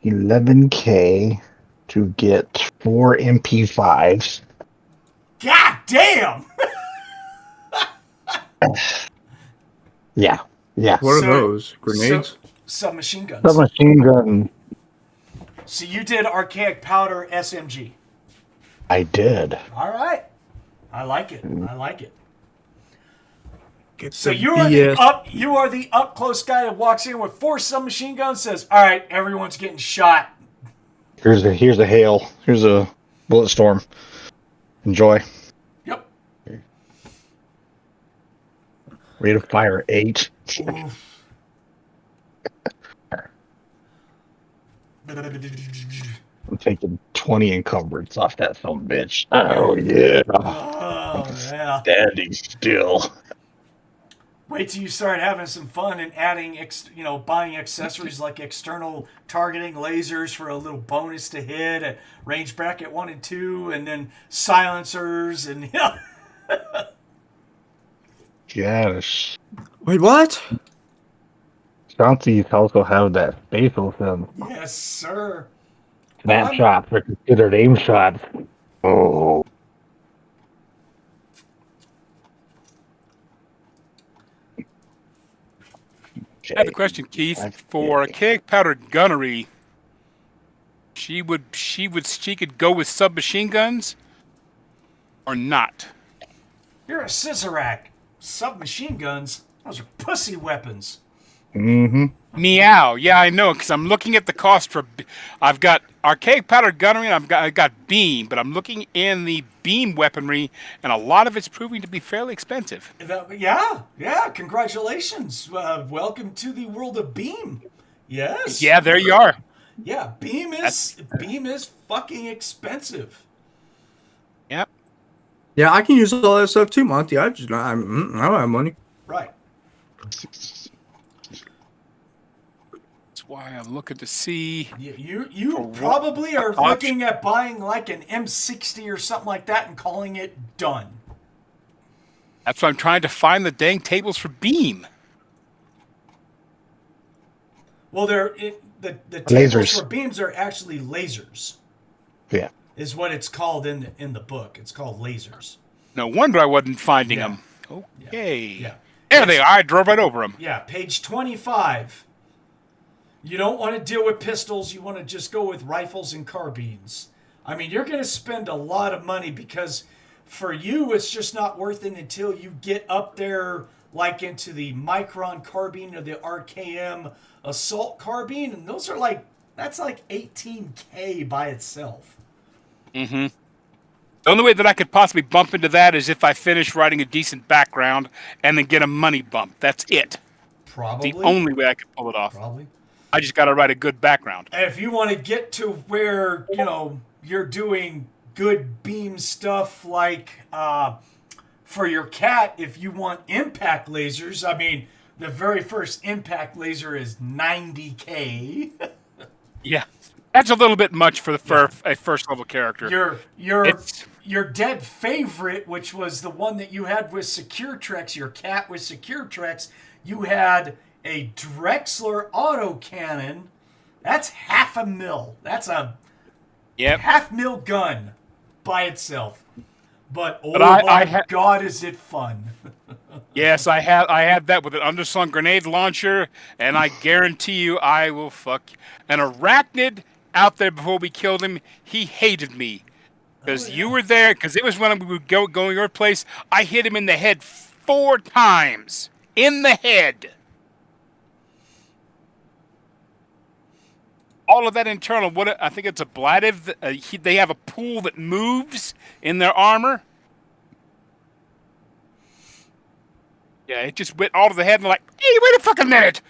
S3: $11K to get 4 MP5s.
S2: God damn!
S3: Yeah.
S5: What are those? Grenades?
S2: Submachine guns.
S3: Submachine gun.
S2: So you did archaic powder SMG.
S3: I did.
S2: All right. I like it.
S5: Get
S2: So
S5: the
S2: you are the up close guy that walks in with 4 submachine guns, says, "All right, everyone's getting shot."
S3: Here's a hail. Here's a bullet storm. Enjoy.
S2: Yep.
S3: Rate of fire 8. I'm taking 20 encumbrance off that son of a bitch. Oh yeah.
S2: Oh yeah.
S3: Standing still.
S2: Wait till you start having some fun and adding, buying accessories like external targeting, lasers for a little bonus to hit at range bracket 1 and 2, and then silencers and
S3: Yes.
S5: Wait, what?
S3: Ashanti also have that spatial thing.
S2: Yes, sir.
S3: Snapshots are considered aim shots. Oh.
S4: I have a question, Keith. For archaic powdered gunnery, she could go with submachine guns or not?
S2: You're a Cizerack. Submachine guns, those are pussy weapons.
S3: Mm-hmm.
S4: Meow. Yeah, I know, because I'm looking at the cost for. I've got archaic powdered gunnery, and I've got beam, but I'm looking in the beam weaponry, and a lot of it's proving to be fairly expensive.
S2: Yeah. Congratulations. Welcome to the world of beam. Yes.
S4: Yeah, there you are.
S2: Yeah, beam is fucking expensive.
S4: Yep.
S5: Yeah, I can use all that stuff too, Monty. I don't have money.
S2: Right.
S4: That's why I'm looking to see.
S2: You probably are looking at buying like an M60 or something like that and calling it done.
S4: That's why I'm trying to find the dang tables for beam.
S2: Well, the tables
S3: Lasers.
S2: for beams are actually lasers.
S3: Yeah.
S2: Is what it's called in the book. It's called lasers.
S4: No wonder I wasn't finding
S2: Yeah.
S4: them. Okay.
S2: Yeah.
S4: There they are. I drove right over them.
S2: Yeah, page 25. You don't want to deal with pistols. You want to just go with rifles and carbines. I mean, you're going to spend a lot of money because for you, it's just not worth it until you get up there, like into the Micron carbine or the RKM assault carbine. And those are that's like $18K by itself.
S4: Mm-hmm. The only way that I could possibly bump into that is if I finish writing a decent background and then get a money bump. That's it.
S2: Probably.
S4: The only way I could pull it off.
S2: Probably.
S4: I just got to write a good background.
S2: And if you want to get to where, you're doing good beam stuff like for your cat, if you want impact lasers, I mean, the very first impact laser is $90K.
S4: Yeah. That's a little bit much for a first level character.
S2: Your dead favorite, which was the one that you had with Secure-Trex, your cat with Secure-Trex, you had a Drexler autocannon. That's $500,000. That's a $500,000 gun by itself. But my God, is it fun?
S4: Yes, I had that with an underslung grenade launcher, and I guarantee you I will fuck an arachnid out there before we killed him. He hated me because you were there, because it was when we would going your place. I hit him in the head 4 times. In the head. All of that internal, I think it's a Blativ. They have a pool that moves in their armor. Yeah, it just went all to the head and like, hey, wait a fucking minute.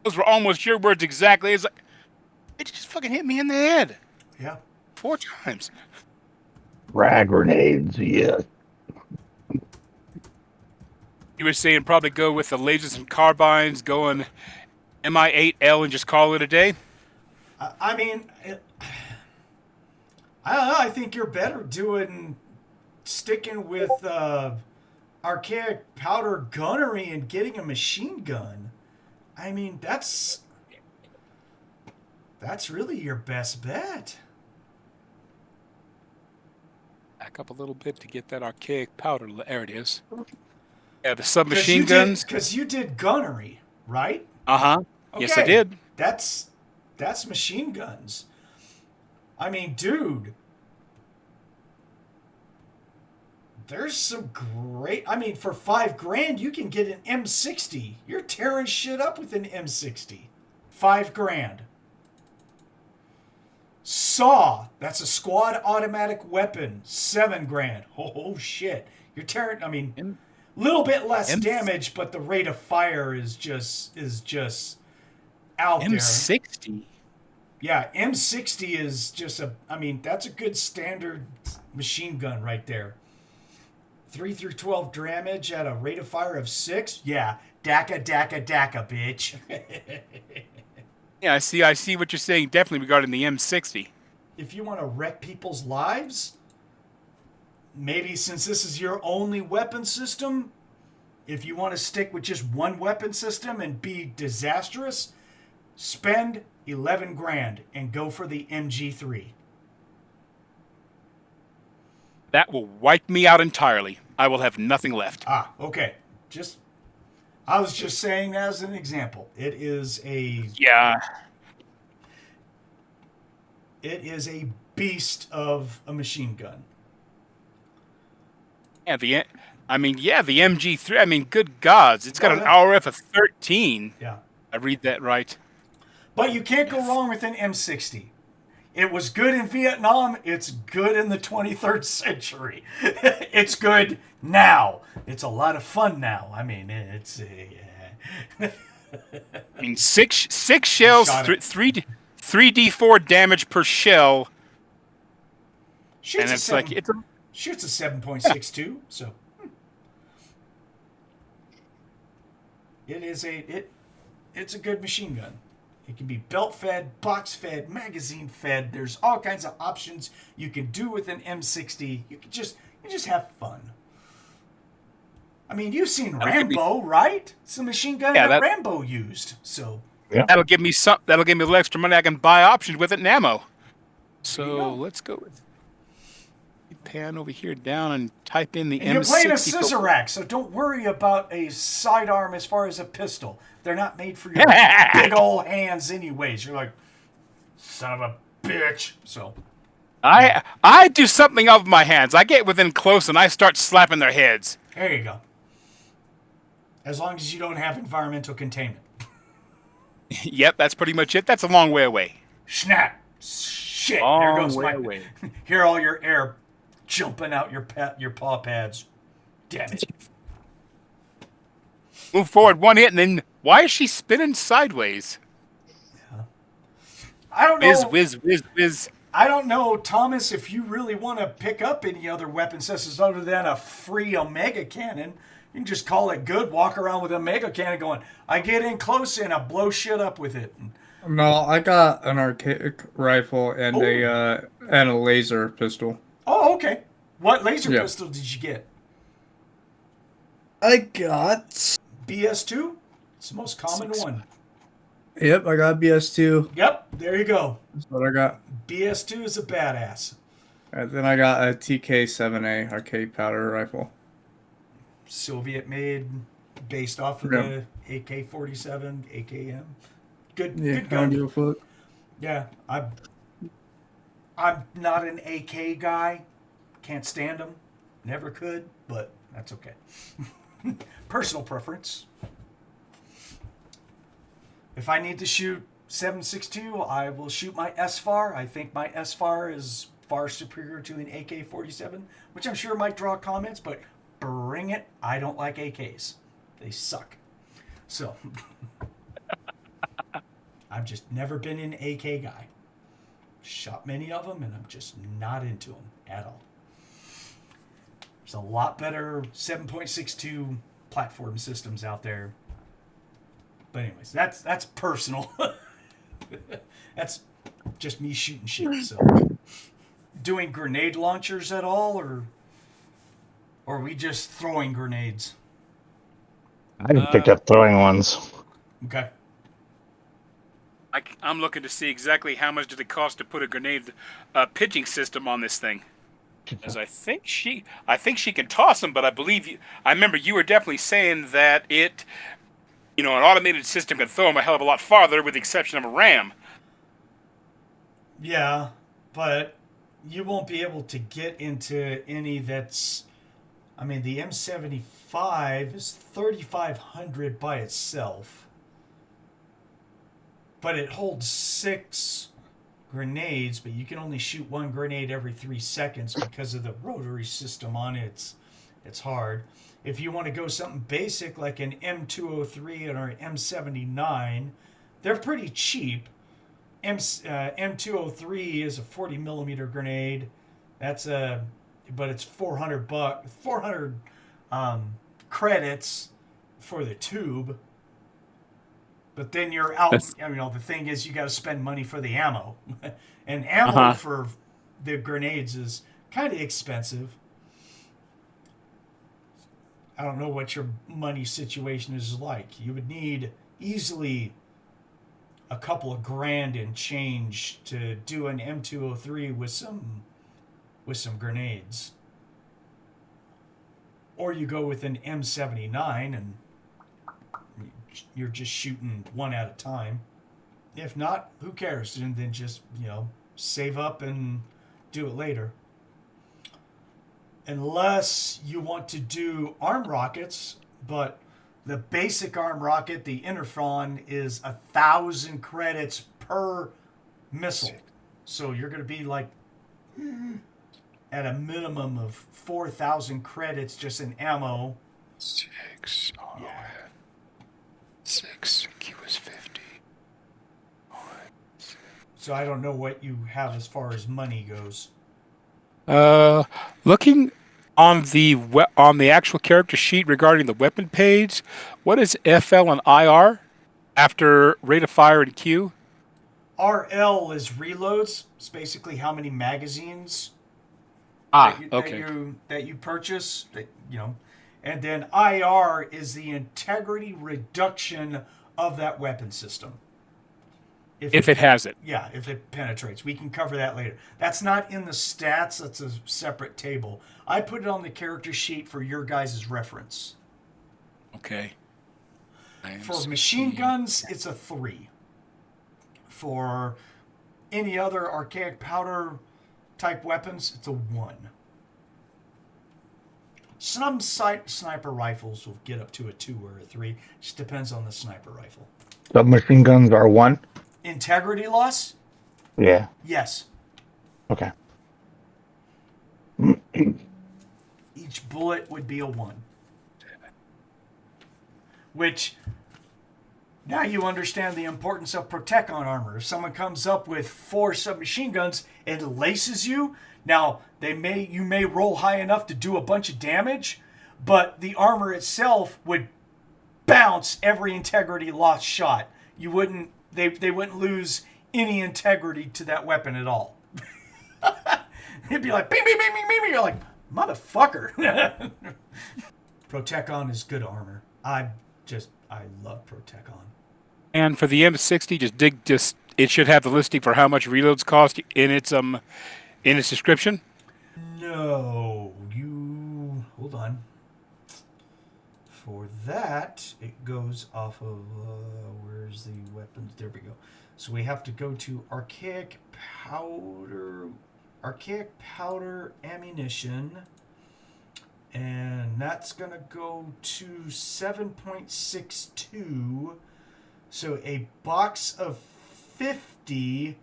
S4: Those were almost your words exactly. It's like, it just fucking hit me in the head.
S2: Yeah.
S4: 4 times.
S3: Rag grenades, yeah.
S4: You were saying probably go with the lasers and carbines, going MI8L and just call it a day?
S2: I mean, I don't know. I think you're better sticking with archaic powder gunnery and getting a machine gun. I mean, that's really your best bet.
S4: Back up a little bit to get that archaic powder. There it is. Yeah, the submachine guns.
S2: Because you did gunnery, right?
S4: Uh-huh.
S2: Okay.
S4: Yes, I did.
S2: That's machine guns. I mean, dude, there's some great. I mean, for $5,000, you can get an M60. You're tearing shit up with an M60. $5,000. Saw. That's a squad automatic weapon. $7,000. Oh shit! You're tearing. I mean, little bit less damage, but the rate of fire is just out there.
S4: M60.
S2: Yeah, M60 is just that's a good standard machine gun right there. 3 through 12 damage at a rate of fire of 6. Yeah, DACA, bitch.
S4: Yeah, I see what you're saying definitely regarding the M60.
S2: If you want to wreck people's lives, maybe since this is your only weapon system, if you want to stick with just one weapon system and be disastrous, spend $11,000 and go for the MG3.
S4: That will wipe me out entirely. I will have nothing left.
S2: Ah, okay. I was just saying as an example. It is a beast of a machine gun.
S4: Yeah, the MG3. I mean, good gods, it's got an RF of 13.
S2: Yeah,
S4: I read that right.
S2: But you can't go wrong with an M60. It was good in Vietnam. It's good in the 23rd century. It's good now. It's a lot of fun now. I mean, it's.
S4: I mean, six shells, 3d4 damage per shell.
S2: Shoots
S4: and it's like
S2: shoots a 7.62. So it's a good machine gun. It can be belt fed, box fed, magazine fed. There's all kinds of options you can do with an M60. You just have fun. I mean, you've seen Rambo, right? It's the machine gun that Rambo used. So
S4: that'll give me That'll give me a little extra money. I can buy options with it and ammo. So let's go with pan over here down and type in the
S2: and
S4: M60.
S2: you're playing a Cizerack, so don't worry about a sidearm as far as a pistol. They're not made for your big old hands anyways. You're like, son of a bitch. So
S4: I do something of my hands. I get within close and I start slapping their heads.
S2: There you go. As long as you don't have environmental containment.
S4: Yep, that's pretty much it. That's a long way away.
S2: Snap. Shit.
S4: Long
S2: there goes
S4: way
S2: my
S4: away.
S2: Hear all your air jumping out your paw pads. Damn it.
S4: Move forward one hit and then why is she spinning sideways?
S2: Yeah. I don't know.
S4: Whiz.
S2: I don't know, Thomas, if you really want to pick up any other weapon systems other than a free Omega cannon. You can just call it good, walk around with a Omega cannon going, I get in close and I blow shit up with it.
S5: No, I got an arcade rifle and a laser pistol.
S2: Oh, okay. What laser pistol did you get?
S5: I got
S2: BS2? It's the most common one.
S5: Yep, I got BS2.
S2: Yep, there you go.
S5: That's what I got.
S2: BS2 is a badass.
S5: And then I got a TK7A arcade powder rifle.
S2: Soviet made, based off of the AK-47, AKM. Good gun. Yeah, I'm not an AK guy. Can't stand them. Never could, but that's okay. Personal preference. If I need to shoot 7.62, I will shoot my SFAR. I think my SFAR is far superior to an AK-47, which I'm sure might draw comments, but bring it. I don't like AKs. They suck. So, I've just never been an AK guy. Shot many of them, and I'm just not into them at all. There's a lot better 7.62 platform systems out there. But anyways, that's personal. That's just me shooting shit. So, doing grenade launchers at all, or are we just throwing grenades?
S3: I just picked up throwing ones.
S2: Okay.
S4: I'm looking to see exactly how much did it cost to put a grenade pitching system on this thing. Because I think she can toss them, but I remember you were definitely saying that an automated system can throw them a hell of a lot farther, with the exception of a RAM.
S2: Yeah, but you won't be able to get into any that's... I mean, the M75 is 3,500 by itself. But it holds 6 grenades, but you can only shoot 1 grenade every 3 seconds because of the rotary system on it. It's hard. If you want to go something basic like an M203 or an M79, they're pretty cheap. M203 is a 40 millimeter grenade. But it's $400 credits for the tube. But then you're out. The thing is, you got to spend money for the ammo, and ammo for the grenades is kind of expensive. I don't know what your money situation is like. You would need easily a couple of grand in change to do an M203 with some grenades. Or you go with an M79 and you're just shooting one at a time. If not, who cares? And then just, save up and do it later. Unless you want to do arm rockets, but the basic arm rocket, the Interphon, is 1,000 credits per missile. So you're going to be like at a minimum of 4,000 credits just in ammo.
S4: 6. Oh, yeah. 6. Q is 50.
S2: So I don't know what you have as far as money goes.
S4: Looking on the actual character sheet regarding the weapon page, what is FL and IR after rate of fire and Q?
S2: RL is reloads. It's basically how many magazines that you purchase. And then IR is the integrity reduction of that weapon system.
S4: If it has it.
S2: Yeah, if it penetrates. We can cover that later. That's not in the stats. That's a separate table. I put it on the character sheet for your guys' reference.
S4: Okay.
S2: For machine guns, it's a 3. For any other archaic powder type weapons, it's a 1. Some sniper rifles will get up to a 2 or a 3. Just depends on the sniper rifle.
S3: Submachine guns are 1?
S2: Integrity loss?
S3: Yeah.
S2: Yes.
S3: Okay.
S2: Each bullet would be a 1. Which, now you understand the importance of Protect on armor. If someone comes up with 4 submachine guns and laces you, now you may roll high enough to do a bunch of damage, but the armor itself would bounce every integrity lost shot. You wouldn't they wouldn't lose any integrity to that weapon at all. It'd be like bing bing bing bing bing. You're like, motherfucker. Protect on is good armor. I love Protect on.
S4: And for the M60, it should have the listing for how much reloads cost in its description.
S2: No, hold on. For that, it goes off of where's the weapons? There we go. So we have to go to archaic powder ammunition, and that's gonna go to 7.62. So a box of 50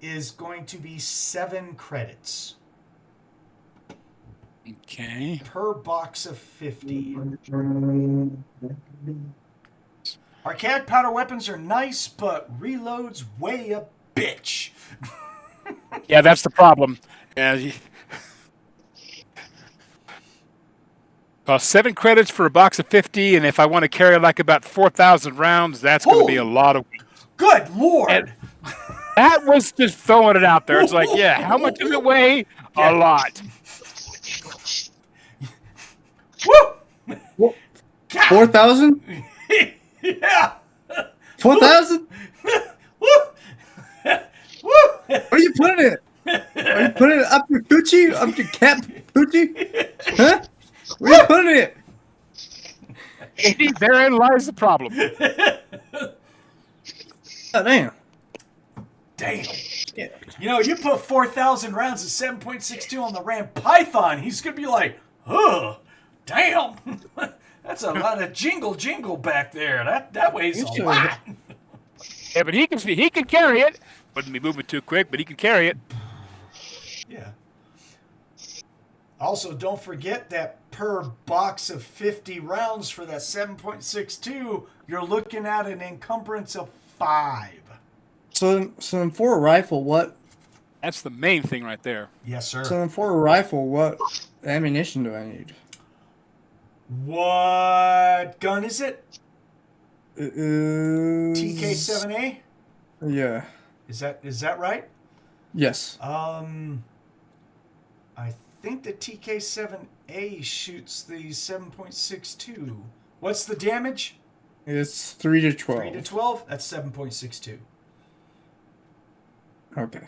S2: is going to be 7 credits.
S4: Okay.
S2: Per box of 50. Archaic powder weapons are nice, but reloads way a bitch.
S4: Yeah, that's the problem. Cost 7 credits for a box of 50, and if I want to carry like about 4,000 rounds, that's going to be a lot of.
S2: Good Lord!
S4: And that was just throwing it out there. It's like, yeah, how much does it weigh? A lot.
S2: Woo!
S5: 4,000?
S2: Yeah!
S5: 4,000? Where are you putting it? Are you putting it up your coochie? Up your cat coochie? Huh? Where are you putting it?
S4: See, therein lies the problem.
S5: Oh, damn.
S2: Damn. You know, you put 4,000 rounds of 7.62 on the Ram Python, he's going to be like, damn. That's a lot of jingle back there. That weighs a lot.
S4: Yeah, but he can carry it. Wouldn't be moving too quick, but he can carry it.
S2: Yeah. Also, don't forget that per box of 50 rounds for that 7.62, you're looking at an encumbrance of 5.
S5: So then for a rifle, what?
S4: That's the main thing right there.
S2: Yes, sir.
S5: So then for a rifle, what ammunition do I need?
S2: What gun is it?
S5: TK7A? Yeah.
S2: Is that right?
S5: Yes.
S2: I think the TK7A shoots the 7.62. What's the damage?
S5: It's 3 to 12.
S2: 3 to 12? That's 7.62.
S5: Okay.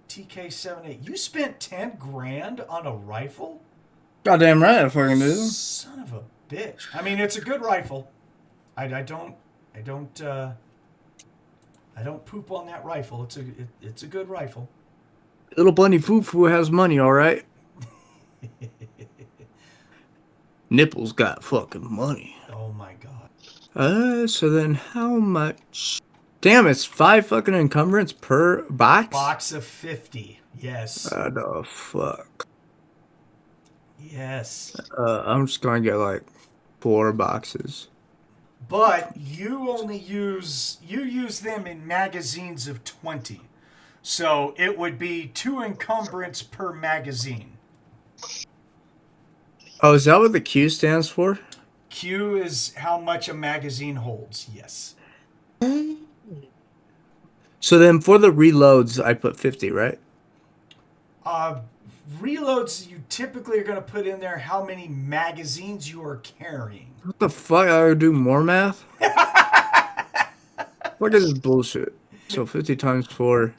S2: TK7A. You spent 10 grand on a rifle?
S5: Goddamn right I fucking do.
S2: Son of a bitch. I mean, it's a good rifle. I don't poop on that rifle. It's a good rifle.
S5: Little bunny foo-foo has money, all right? Nipples got fucking money.
S2: Oh my god.
S5: So then how much? Damn, it's 5 fucking encumbrance per box?
S2: Box of 50. Yes.
S5: The fuck?
S2: Yes.
S5: I'm just gonna get like 4 boxes.
S2: But you use them in magazines of 20. So it would be 2 encumbrance per magazine.
S5: Oh, is that what the Q stands for?
S2: Q is how much a magazine holds, yes.
S5: So then for the reloads, I put 50, right?
S2: Reloads, you typically are going to put in there how many magazines you are carrying.
S5: What the fuck? I gotta do more math? What is this bullshit? So 50 times 4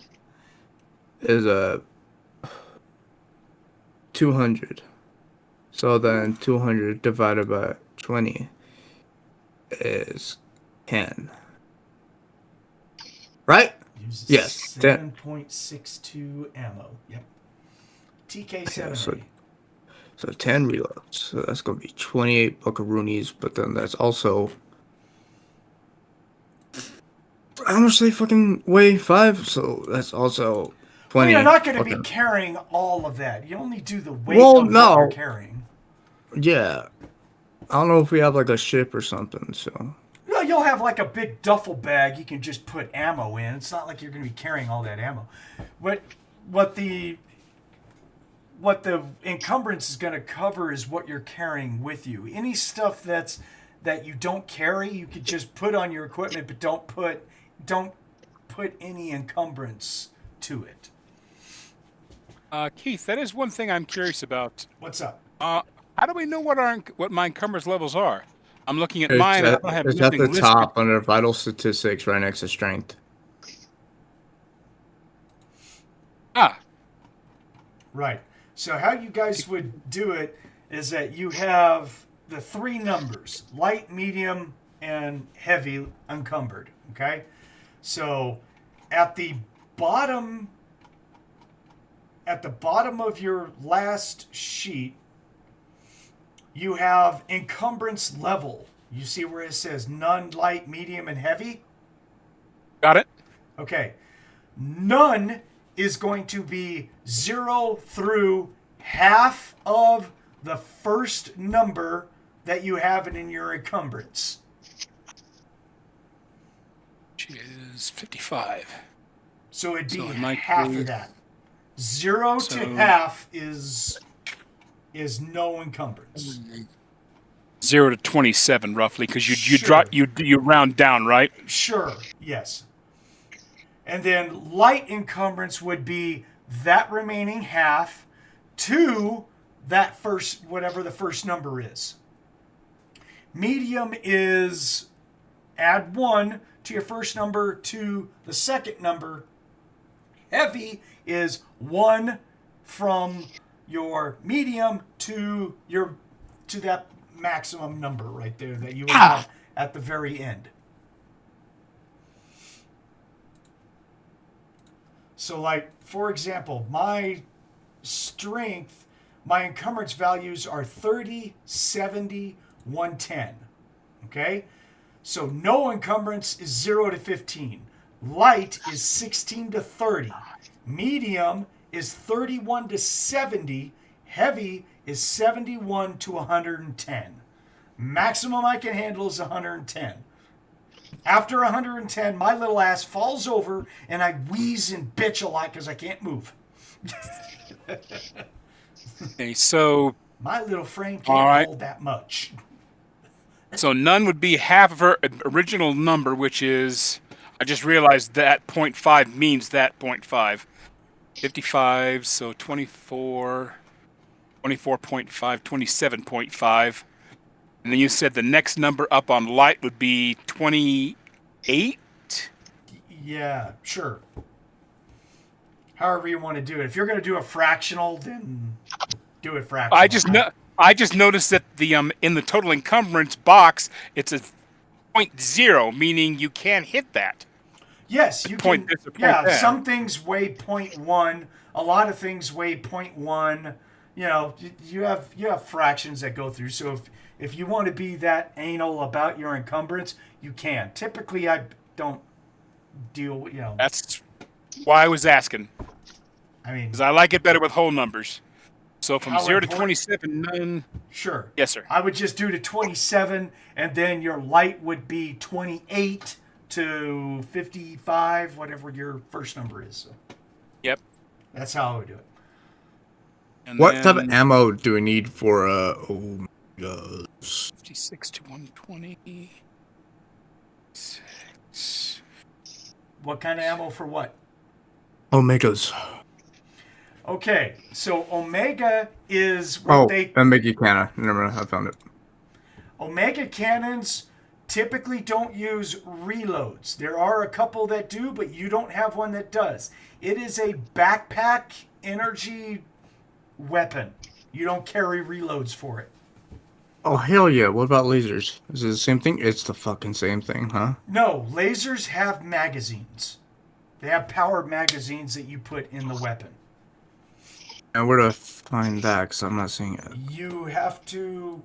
S5: is 200. So then 200 divided by 20 is 10. Right?
S2: Uses
S5: Yes.
S2: 7.62 ammo. Yep. TK7A.
S5: So 10 reloads. So that's going to be 28 buckaroonies, but then that's also... How much they fucking weigh? 5? So that's also 20.
S2: Well, you're not going to be
S5: fucking-
S2: carrying all of that. You only do the weight
S5: Well,
S2: of
S5: no.
S2: what you're carrying.
S5: Yeah. I don't know if we have like a ship or something, so...
S2: Well, you'll have like a big duffel bag you can just put ammo in. It's not like you're going to be carrying all that ammo. What the encumbrance is going to cover is what you're carrying with you. Any stuff that you don't carry, you could just put on your equipment, but don't put any encumbrance to it.
S4: Keith, that is one thing I'm curious about.
S2: What's up?
S4: How do we know what my encumbrance levels are? I'm looking at mine.
S5: It's
S4: I don't have
S5: at the
S4: listed.
S5: top under vital statistics right next to strength.
S4: Ah,
S2: Right. So how you guys would do it is that you have the 3 numbers: light, medium, and heavy encumbered. Okay. So at the bottom of your last sheet, you have encumbrance level. You see where it says none, light, medium, and heavy?
S4: got it.
S2: Okay. None is going to be 0 through half of the first number that you have in your encumbrance.
S4: Which is 55.
S2: So it'd be
S4: So in my
S2: half
S4: case-
S2: of that. 0 to half is no encumbrance.
S4: 0 to 27, roughly, because you
S2: Sure.
S4: drop you round down, right?
S2: Sure, yes. And then light encumbrance would be that remaining half to that first, whatever the first number is. Medium is add 1 to your first number to the second number. Heavy is 1 from your medium to that maximum number right there that you would have at the very end. So, like, for example, my strength, my encumbrance values are 30, 70, 110. Okay? So, no encumbrance is 0 to 15. Light is 16 to 30. Medium is 31 to 70. Heavy is 71 to 110. Maximum I can handle is 110. After 110, my little ass falls over and I wheeze and bitch a lot because I can't move.
S4: Okay, so
S2: My little frame
S4: All
S2: can't
S4: right.
S2: hold that much.
S4: none would be half of her original number, which is, I just realized that 0.5 means that 0.5. 55, so 24, 24.5, 27.5. And then you said the next number up on light would be 28?
S2: Yeah, sure. However you want to do it. If you're going to do a fractional, then do it fractional.
S4: I just noticed that the in the total encumbrance box, it's a 0.0, meaning you can't hit that.
S2: Yes, you
S4: Point
S2: can.
S4: this or point
S2: Yeah,
S4: that.
S2: some things weigh 0.1. A lot of things weigh 0.1. You know, you have fractions that go through. So if you want to be that anal about your encumbrance, you can. Typically, I don't deal. You know,
S4: That's why I was asking,
S2: I mean,
S4: because I like it better with whole numbers. So from
S2: How
S4: 0 to
S2: important-
S4: 27, none.
S2: sure.
S4: Yes, sir.
S2: I would just do to 27, and then your light would be 28 to 55, whatever your first number is. So
S4: Yep.
S2: that's how I would do it.
S4: And
S5: What type of
S4: then
S5: ammo do we need for Omegas?
S4: 56 to 120. 6.
S2: What kind of ammo for what?
S5: Omegas.
S2: Okay, so Omega is what they...
S5: and Mickey Canna. Never mind, I found it.
S2: Omega cannons typically don't use reloads. There are a couple that do, but you don't have one that does. It is a backpack energy weapon. You don't carry reloads for it.
S5: Oh, hell yeah. What about lasers? Is it the same thing? It's the fucking same thing, huh?
S2: No, lasers have magazines. They have powered magazines that you put in the weapon.
S5: And where do I find that? Because I'm not seeing it.
S2: You have to...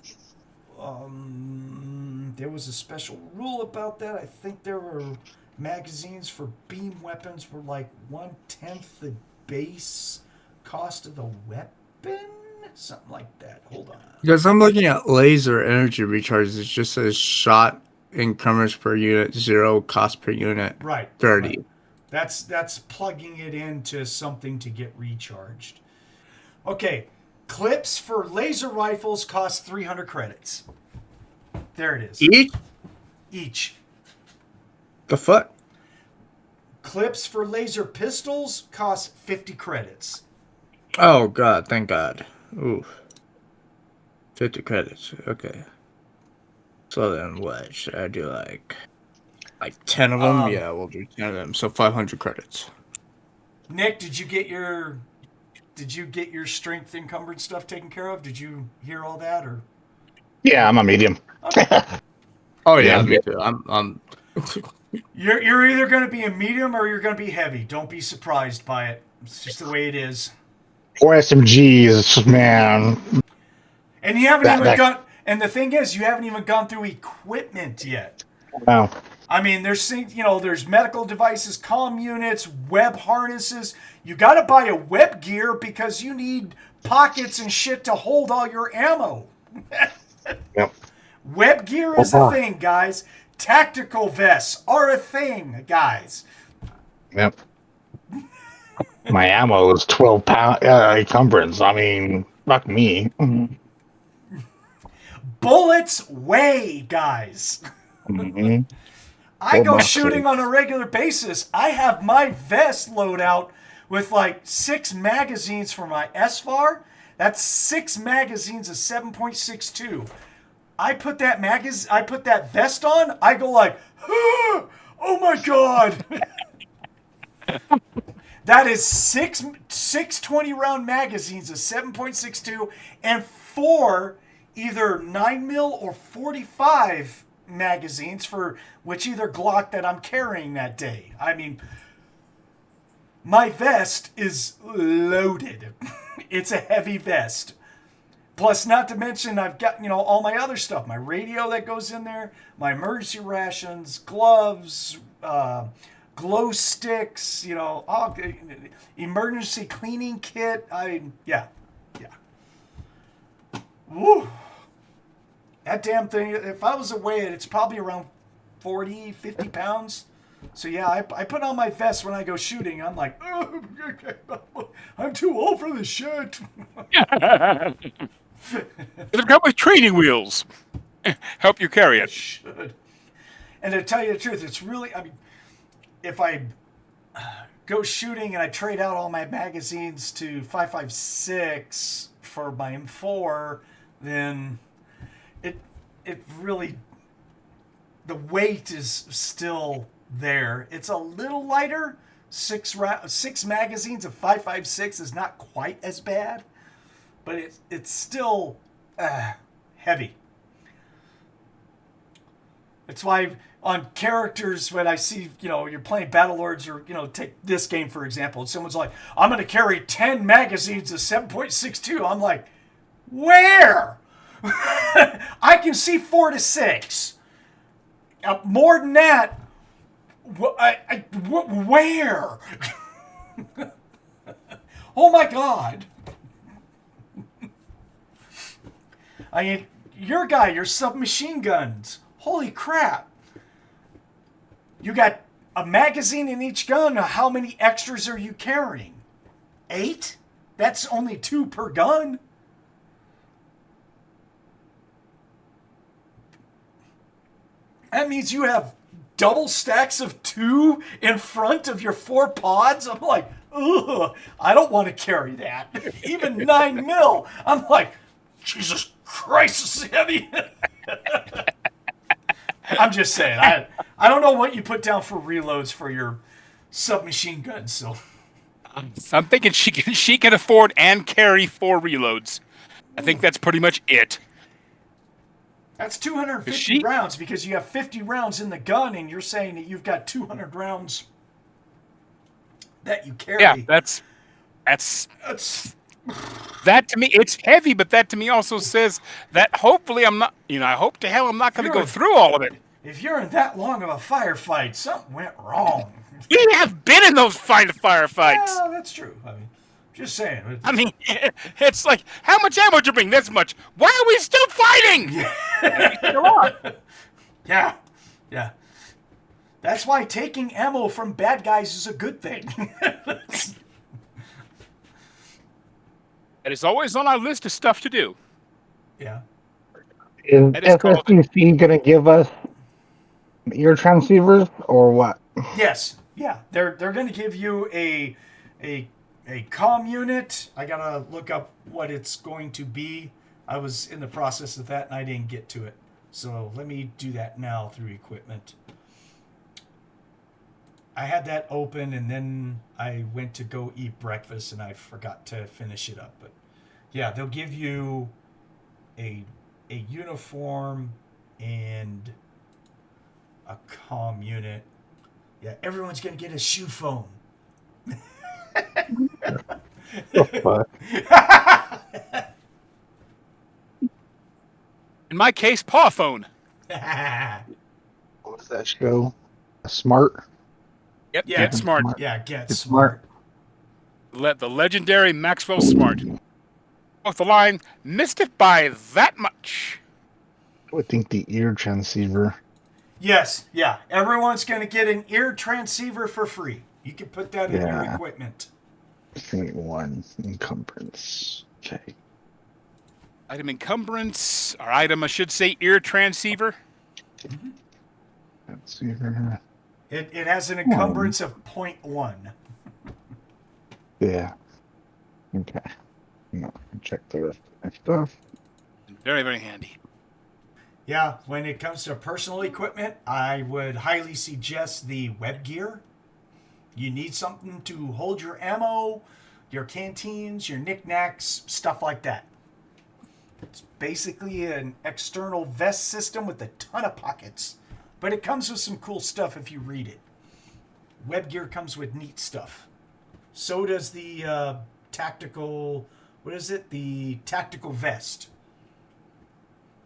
S2: there was a special rule about that. I think there were magazines for beam weapons were like 1/10 the base cost of the weapon? Something like that. Hold on.
S5: Because I'm looking at laser energy recharges. It just says shot increments per unit, 0 cost per unit,
S2: Right.
S5: 30.
S2: Right. That's plugging it into something to get recharged. Okay. Clips for laser rifles cost 300 credits. There it is. Each.
S5: The fuck?
S2: Clips for laser pistols cost 50 credits.
S5: Oh, God. Thank God. Ooh. 50 credits. Okay. So then what? Should I do like 10 of them? Yeah, we'll do 10 of them. So 500 credits.
S2: Nick, did you get your strength encumbered stuff taken care of? Did you hear all that or?
S3: Yeah, I'm a medium.
S5: Oh yeah,
S3: Yeah.
S5: me too. I'm
S2: You're either going to be a medium or you're going to be heavy. Don't be surprised by it. It's just the way it is.
S3: Or SMGs, man.
S2: And you haven't even gone. And the thing is, you haven't even gone through equipment yet.
S3: Wow.
S2: I mean, there's medical devices, comm units, web harnesses. You got to buy a web gear because you need pockets and shit to hold all your ammo.
S3: Yep.
S2: Web gear is a thing, guys. Tactical vests are a thing, guys.
S3: Yep. My ammo is 12 pound encumbrance. I mean, fuck me.
S2: Bullets weigh, guys.
S3: Mm-hmm.
S2: I go shooting on a regular basis. I have my vest loadout with like 6 magazines for my SVAR. That's 6 magazines of 7.62. I put that vest on. I go like, oh my god. That is 6 20-round magazines of 7.62 and 4 either 9mm or 45 magazines for whichever Glock that I'm carrying that day. I mean, my vest is loaded. It's a heavy vest. Plus, not to mention, I've got, all my other stuff. My radio that goes in there, my emergency rations, gloves, glow sticks, emergency cleaning kit. Yeah. Woo. That damn thing, if I was to weigh it, it's probably around 40, 50 pounds. So yeah, I put on my vest when I go shooting. I'm like, oh, I'm too old for this shit.
S4: It'll come with training wheels. Help you carry it.
S2: Should. And to tell you the truth, it's really, if I go shooting and I trade out all my magazines to 5.56 for my M4, then it really, the weight is still there. It's a little lighter. 6 magazines of 5.56 is not quite as bad, but it's still heavy. It's why on characters, when I see, you're playing Battlelords or, take this game, for example, and someone's like, I'm going to carry 10 magazines of 7.62. I'm like, where? I can see 4 to 6. More than that, where? Oh my God. I mean, your submachine guns. Holy crap. You got a magazine in each gun. How many extras are you carrying? 8? That's only 2 per gun. That means you have double stacks of 2 in front of your 4 pods. I'm like, ugh, I don't want to carry that. Even 9 mil. I'm like, Jesus Christ, this is heavy. I'm just saying. I don't know what you put down for reloads for your submachine guns. So
S4: I'm thinking she can afford and carry 4 reloads. I think that's pretty much it.
S2: that's 250 rounds because you have 50 rounds in the gun, and you're saying that you've got 200 rounds that you carry.
S4: Yeah, that's that to me. It's heavy, but that to me also says that hopefully I'm not. I hope to hell I'm not going to go through all of it.
S2: If you're in that long of a firefight, something went wrong.
S4: We have been in those firefights.
S2: Well, that's true. I mean, just saying.
S4: I mean, it's like, how much ammo did you bring? This much. Why are we still fighting?
S2: Yeah. Yeah. That's why taking ammo from bad guys is a good thing.
S4: It is always on our list of stuff to do.
S2: Yeah.
S3: Is SSDC going to give us ear transceivers or what?
S2: Yes. Yeah. They're going to give you a comm unit. I got to look up what it's going to be. I was in the process of that and I didn't get to it. So let me do that now through equipment. I had that open and then I went to go eat breakfast and I forgot to finish it up. But yeah, they'll give you a uniform and a comm unit. Yeah, everyone's going to get a shoe phone.
S4: In my case, paw phone.
S3: What's that show? Smart?
S4: Yep,
S2: Yeah,
S4: Get Smart.
S2: Yeah, Get Smart.
S4: The legendary Maxwell Smart. Off the line, missed it by that much.
S3: I would think the ear transceiver.
S2: Yes, yeah. Everyone's going to get an ear transceiver for free. You can put that in your equipment.
S3: 1 encumbrance. Okay.
S4: Item encumbrance, or item, I should say, ear transceiver.
S3: Transceiver.
S2: It has an encumbrance of 0.1.
S3: Yeah. Okay. No, check the rest of my stuff.
S4: Very, very handy.
S2: Yeah, when it comes to personal equipment, I would highly suggest the web gear. You need something to hold your ammo, your canteens, your knickknacks, stuff like that. It's basically an external vest system with a ton of pockets. But it comes with some cool stuff if you read it. Web gear comes with neat stuff. So does the tactical... What is it? The tactical vest.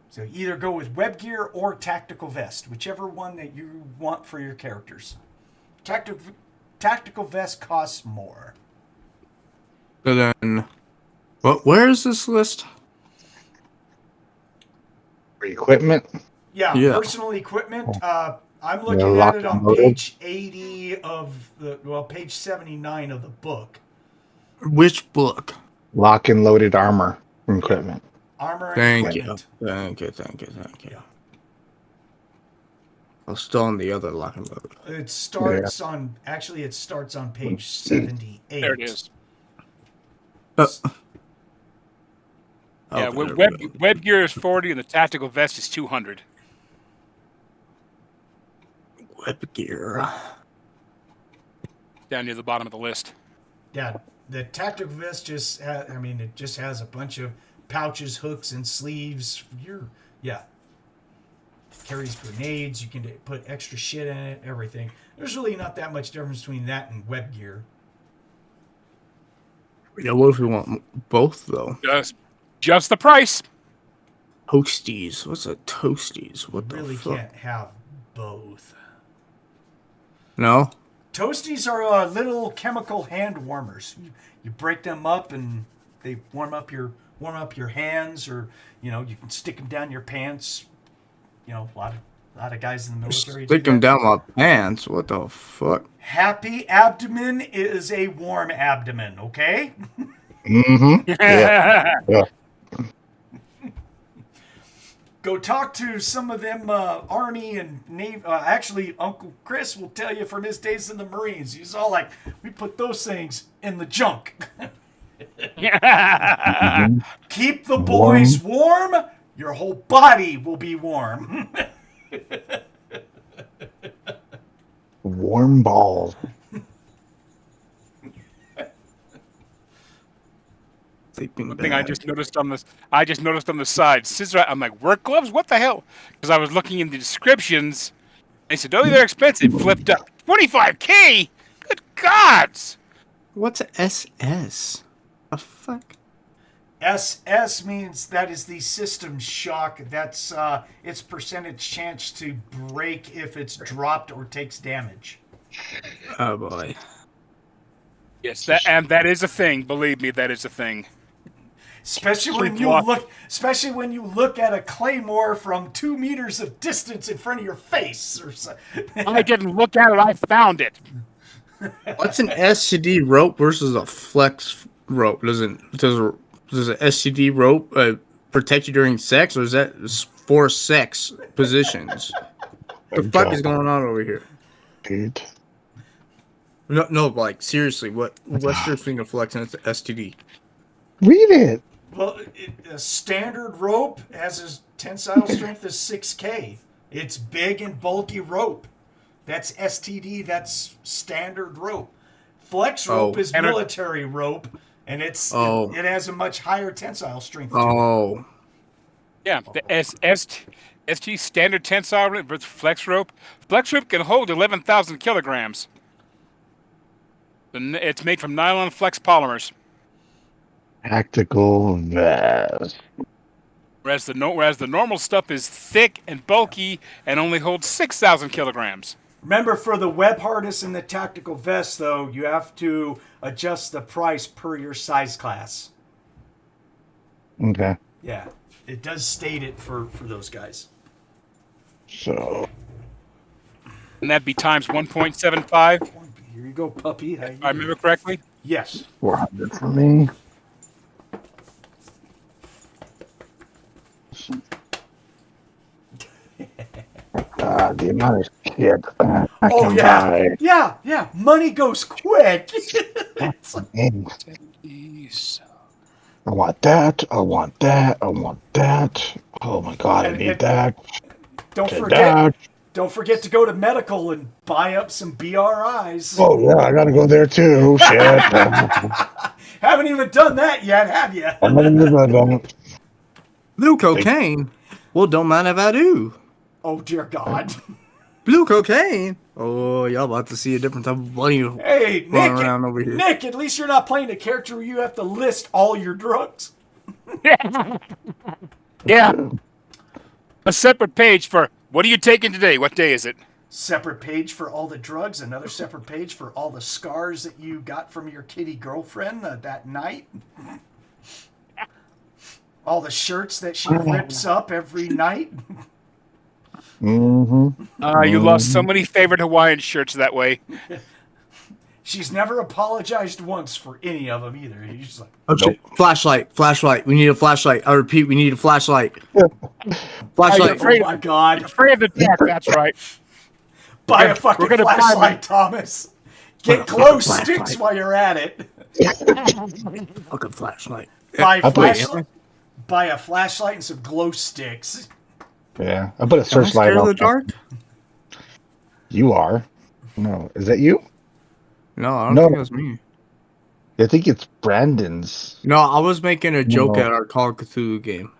S2: So either go with web gear or tactical vest, whichever one that you want for your characters. Tactical vest costs more.
S5: So then, where is this list?
S3: For equipment?
S2: Yeah, personal equipment. I'm looking at it on page 80 of page 79 of the book.
S5: Which book?
S3: Lock and loaded armor equipment.
S2: Armor and equipment.
S5: Thank you.
S2: Yeah.
S5: I'm still on the other lock and load.
S2: It starts on page 78.
S4: There it is. Yeah, web gear is 40 and the tactical vest is 200.
S5: Web gear.
S4: Down near the bottom of the list.
S2: Yeah, the tactical vest just has a bunch of pouches, hooks, and sleeves. Carries grenades. You can put extra shit in it, everything. There's really not that much difference between that and web gear.
S5: Yeah, what if we want both, though?
S4: Just the price.
S5: Toasties. What's a toasties? What the
S2: really
S5: fuck?
S2: Can't have both.
S5: No?
S2: Toasties are little chemical hand warmers. You break them up and they warm up your hands, or you can stick them down your pants. A lot of guys in the military
S5: stick them down my pants. What the fuck?
S2: Happy abdomen is a warm abdomen. Okay.
S3: Mm-hmm. Yeah.
S2: Go talk to some of them Army and Navy. Actually, Uncle Chris will tell you from his days in the Marines. He's all like, we put those things in the junk. Keep the boys warm. Your whole body will be warm.
S3: Warm balls.
S5: Sleeping
S4: Thing I just noticed on this. I just noticed on the side, Cizerack. I'm like, work gloves? What the hell? Because I was looking in the descriptions. They said, oh, they're expensive. Flipped up. 25K. Good gods.
S5: What's SS? The fuck?
S2: SS means that is the system shock. That's its percentage chance to break if it's dropped or takes damage.
S5: Oh boy.
S4: Yes, that is a thing. Believe me, that is a thing.
S2: Especially when you look at a claymore from 2 meters of distance in front of your face, or so.
S4: I didn't look at it. I found it.
S5: What's an SCD rope versus a flex rope? Does an SCD rope protect you during sex, or is that for sex positions? What the fuck is going on over here?
S3: Dude.
S5: No, like seriously, what's your thing of flex and it's STD?
S3: Read it.
S2: Well, a standard rope has a tensile strength of 6K. It's big and bulky rope. That's STD. That's standard rope. Flex rope is military rope, and it has a much higher tensile strength.
S4: Yeah, the ST standard tensile rope versus flex rope. Flex rope can hold 11,000 kilograms. It's made from nylon flex polymers.
S3: Tactical vest.
S4: Whereas the normal stuff is thick and bulky and only holds 6,000 kilograms.
S2: Remember, for the web harness and the tactical vest, though, you have to adjust the price per your size class.
S3: Okay.
S2: Yeah, it does state it for those guys.
S3: So.
S4: And that'd be times 1.75.
S2: Here you go, puppy.
S4: If I remember correctly?
S2: Yes.
S3: 400 for me. The amount of shit I can buy.
S2: Yeah. Money goes quick.
S3: I want that. I want that. I want that. Oh my god, I need that.
S2: Don't forget to go to medical and buy up some BRIs.
S3: Oh yeah, I gotta go there too. Shit.
S2: Haven't even done that yet, have you?
S5: Blue cocaine? Well, don't mind if I do.
S2: Oh dear God.
S5: Blue cocaine? Oh, y'all about to see a different type of money
S2: hey,
S5: around over here.
S2: Nick, at least you're not playing a character where you have to list all your drugs.
S4: Yeah. A separate page for what are you taking today? What day is it?
S2: Separate page for all the drugs, another separate page for all the scars that you got from your kitty girlfriend that night. All the shirts that she rips up every night.
S3: Mm-hmm.
S4: You lost so many favorite Hawaiian shirts that way.
S2: She's never apologized once for any of them either. He's just like,
S5: okay. Nope. Flashlight. We need a flashlight. I repeat, we need a flashlight. Flashlight.
S2: oh my God.
S4: You're afraid of the dark, that's right.
S2: Buy a fucking flashlight, Thomas. Get glow sticks while you're at it.
S5: Fucking flashlight.
S2: Buy a flashlight and some glow sticks.
S3: Yeah, I put a searchlight on.
S5: The dark?
S3: You are. No, is that you?
S5: No, I don't think it was me.
S3: I think it's Brandon's.
S5: No, I was making a joke at our Call of Cthulhu game.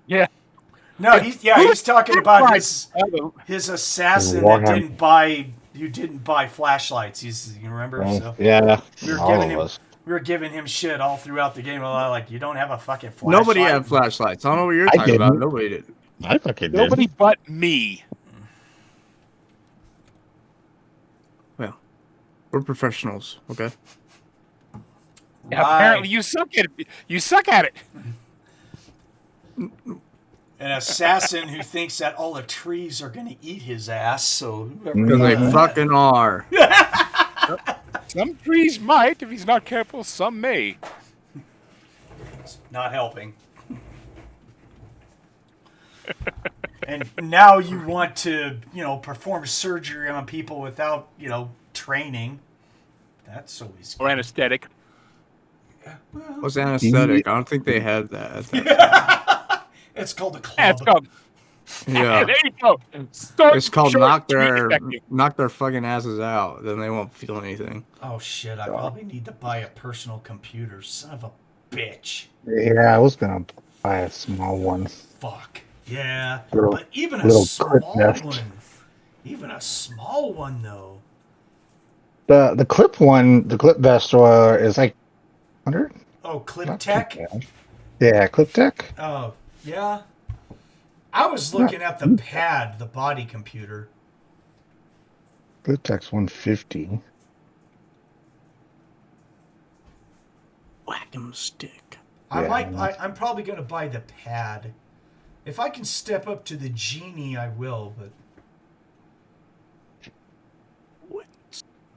S4: Yeah.
S2: No, he's talking about his assassin that didn't buy flashlights. You remember? So
S3: yeah.
S2: We were giving him shit all throughout the game. Like, you don't have a fucking flashlight.
S5: Nobody had flashlights. I don't know what you're talking about. Nobody did.
S3: I fucking did.
S4: Nobody but me.
S5: Well, we're professionals, okay?
S4: Yeah, apparently you suck at it. You suck at it.
S2: An assassin who thinks that all the trees are going to eat his ass. So
S5: because they fucking are.
S4: Some trees might, if he's not careful. Some may.
S2: It's not helping. And now you want to, perform surgery on people without, training. That's always
S4: Or anesthetic.
S5: What's anesthetic? I don't think they had that at that time.
S2: It's called a
S4: Yeah, it's
S2: club.
S4: called.
S5: Yeah.
S4: There you go. Start
S5: It's called
S4: short,
S5: knock
S4: sweet,
S5: their
S4: effective.
S5: fucking asses out. Then they won't feel anything.
S2: Oh shit! I probably need to buy a personal computer. Son of a bitch.
S3: Yeah, I was gonna buy a small one.
S2: Fuck. Yeah,
S3: Little-
S2: but even a
S3: little
S2: small
S3: clip nest.
S2: one. Even a small one though.
S3: The clip one, the clip vest is like 100.
S2: Oh, Clip
S3: Not too
S2: Tech.
S3: bad. Yeah, clip tech.
S2: Oh, yeah. I was looking at the pad, the body computer.
S3: Clip tech's 150.
S5: Whack-em stick.
S2: I'm probably gonna buy the pad. If I can step up to the genie, I will. But
S5: What?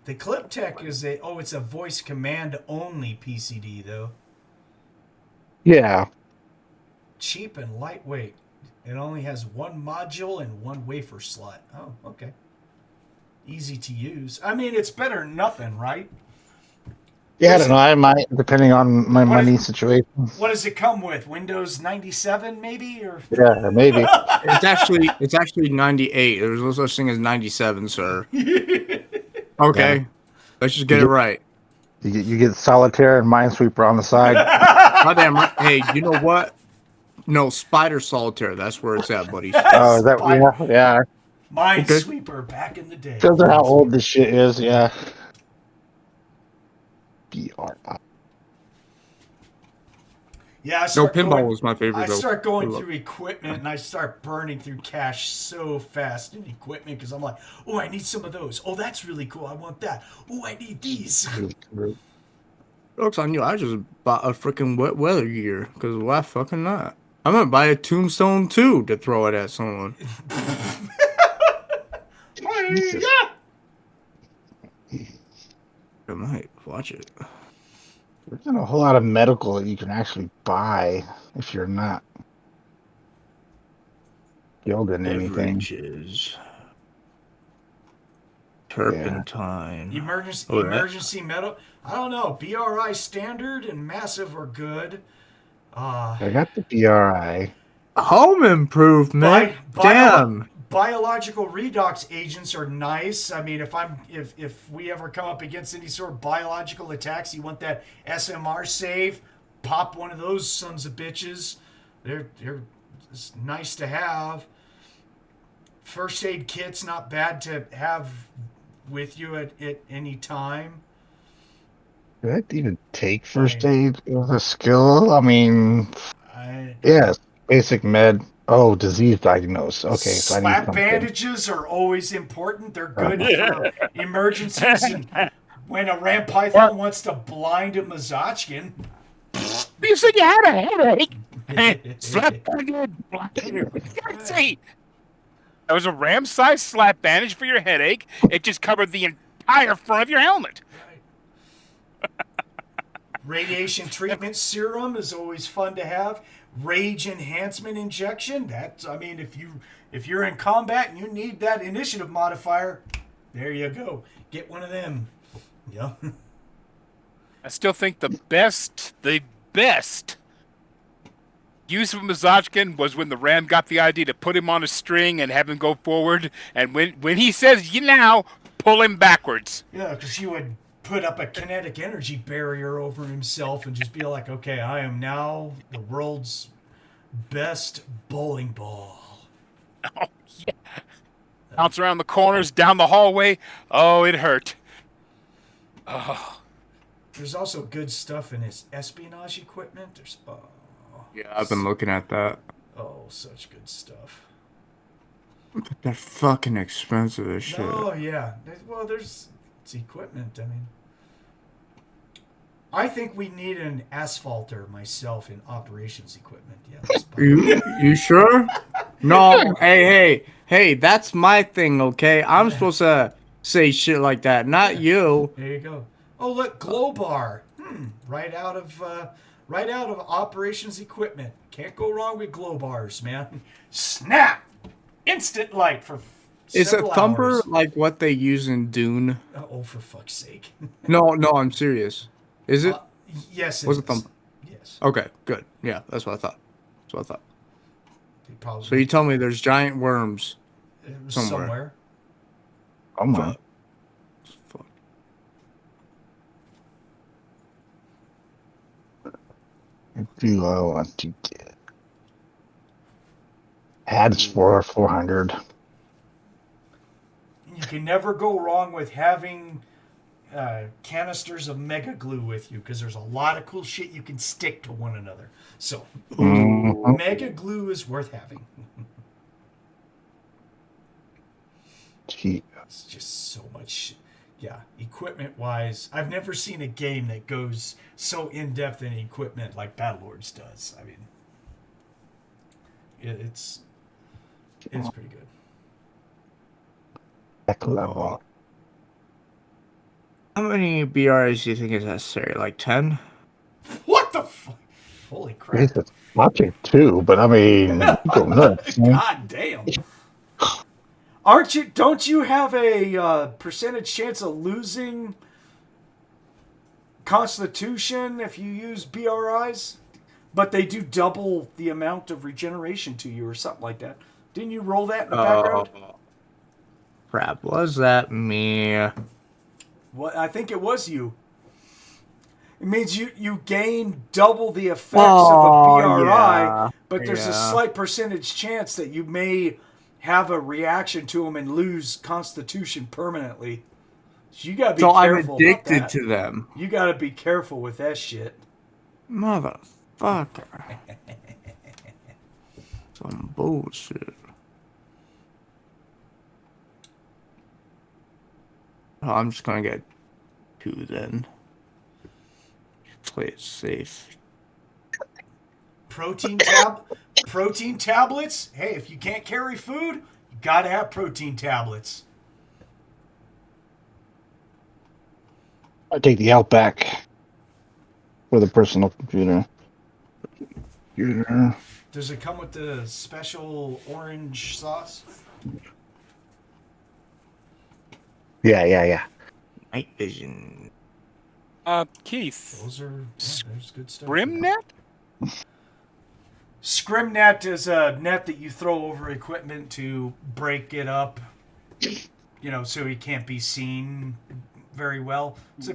S2: the Clip Tech is it's a voice command only PCD though.
S3: Yeah.
S2: Cheap and lightweight. It only has one module and one wafer slot. Oh, okay. Easy to use. I mean, it's better than nothing, right?
S3: Yeah, I don't know. I might, depending on my money situation.
S2: What does it come with? Windows 97 maybe, or
S3: Yeah, maybe.
S5: It's actually 98. There's no such thing as 97, sir. Okay.
S3: Yeah.
S5: Let's just get it right.
S3: You get solitaire and minesweeper on the side.
S5: Goddamn right. Hey, you know what? No, Spider Solitaire. That's where it's at, buddy.
S3: Oh, is that yeah?
S2: Minesweeper back in the day.
S3: Shows her how old this shit is. Yeah. BRI.
S2: Yeah,
S5: No, pinball was my favorite.
S2: I
S5: though.
S2: start going through equipment and I start burning through cash so fast in equipment because I'm like, oh, I need some of those. Oh, that's really cool. I want that. Oh, I need these.
S5: Looks on you. I just bought a freaking wet weather gear because why fucking not? I'm gonna buy a tombstone too to throw it at someone.
S3: Jesus.
S5: I might watch it.
S3: There isn't a whole lot of medical that you can actually buy if you're not skilled in anything.
S5: Beverages. Turpentine.
S2: Emergency metal. I don't know. BRI standard and massive are good.
S3: I got the BRI.
S5: Home improvement. Damn.
S2: Biological redox agents are nice. I mean, if we ever come up against any sort of biological attacks, you want that SMR save, pop one of those sons of bitches. They're it's nice to have. First aid kit's not bad to have with you at any time.
S3: Did that even take first aid with a skill? I mean, yes, basic med. Oh, disease diagnose. Okay, so
S2: slap
S3: I need something.
S2: bandages are always important. They're good for emergencies. And when a ram python wants to blind a Mutzachan.
S4: You said you had a headache. Slap bandage. See, that was a ram-sized slap bandage for your headache. It just covered the entire front of your helmet.
S2: Radiation treatment serum is always fun to have. Rage enhancement injection. If you're in combat and you need that initiative modifier, there you go. Get one of them. Yeah.
S4: I still think the best use of Mutzachan was when the ram got the idea to put him on a string and have him go forward. And when he says, pull him backwards.
S2: Yeah, because he would put up a kinetic energy barrier over himself and just be like, okay, I am now the world's best bowling ball.
S4: Oh, yeah. Bounce around the corners, down the hallway. Oh, it hurt. Oh.
S2: There's also good stuff in his espionage equipment.
S5: Yeah, I've been looking at that.
S2: Oh, such good stuff.
S5: They're fucking expensive as shit.
S2: Oh, yeah. It's equipment. I mean, I think we need an asphalter myself in operations equipment. Yeah.
S5: You sure? No. Hey, that's my thing, okay? I'm supposed to say shit like that, not you.
S2: There you go. Oh, look, Glow Bar. Right out of Right out of operations equipment. Can't go wrong with glow bars, man. Snap! Instant light for
S5: Is a
S2: several
S5: thumper
S2: hours.
S5: like what they use in Dune?
S2: Oh, for fuck's sake.
S5: No, I'm serious. Is it?
S2: Yes, it
S5: Was
S2: is.
S5: it thumper?
S2: Yes.
S5: Okay, good. Yeah, that's what I thought.
S2: They probably,
S5: So you tell me there's giant worms
S2: it was
S5: somewhere.
S3: Oh my.
S5: Fuck.
S3: Do I want to get? Ads for 400.
S2: You can never go wrong with having canisters of mega glue with you because there's a lot of cool shit you can stick to one another. So,
S3: Mhm.
S2: mega glue is worth having.
S3: Gee.
S2: It's just so much. Yeah, equipment wise, I've never seen a game that goes so in depth in equipment like Battlelords does. I mean, it's pretty good.
S3: Heck level.
S5: How many BRs do you think is necessary? Like 10?
S2: What the fuck? Holy crap!
S3: Jesus, watching too, but I mean, go nuts. Man.
S2: God damn! Aren't you? Don't you have a percentage chance of losing Constitution if you use BRIs? But they do double the amount of regeneration to you, or something like that. Didn't you roll that in the background?
S5: Crap, was that me?
S2: What? I think it was you. It means you gain double the effects of a BRI,
S5: yeah.
S2: but there's a
S5: Yeah.
S2: slight percentage chance that you may have a reaction to them and lose Constitution permanently. So you gotta be
S5: So I'm
S2: careful about
S5: addicted
S2: that.
S5: to them.
S2: You gotta be careful with that shit.
S5: Motherfucker. Some bullshit. Oh, I'm just gonna get 2 then. Play it safe.
S2: Protein tablets. Hey, if you can't carry food, you gotta have protein tablets.
S3: I take the Outback for the personal computer.
S2: Does it come with the special orange sauce?
S3: Yeah.
S5: Night vision.
S4: Keith.
S2: Those are there's good stuff.
S4: Grimnet?
S2: Scrim net is a net that you throw over equipment to break it up, so he can't be seen very well. It's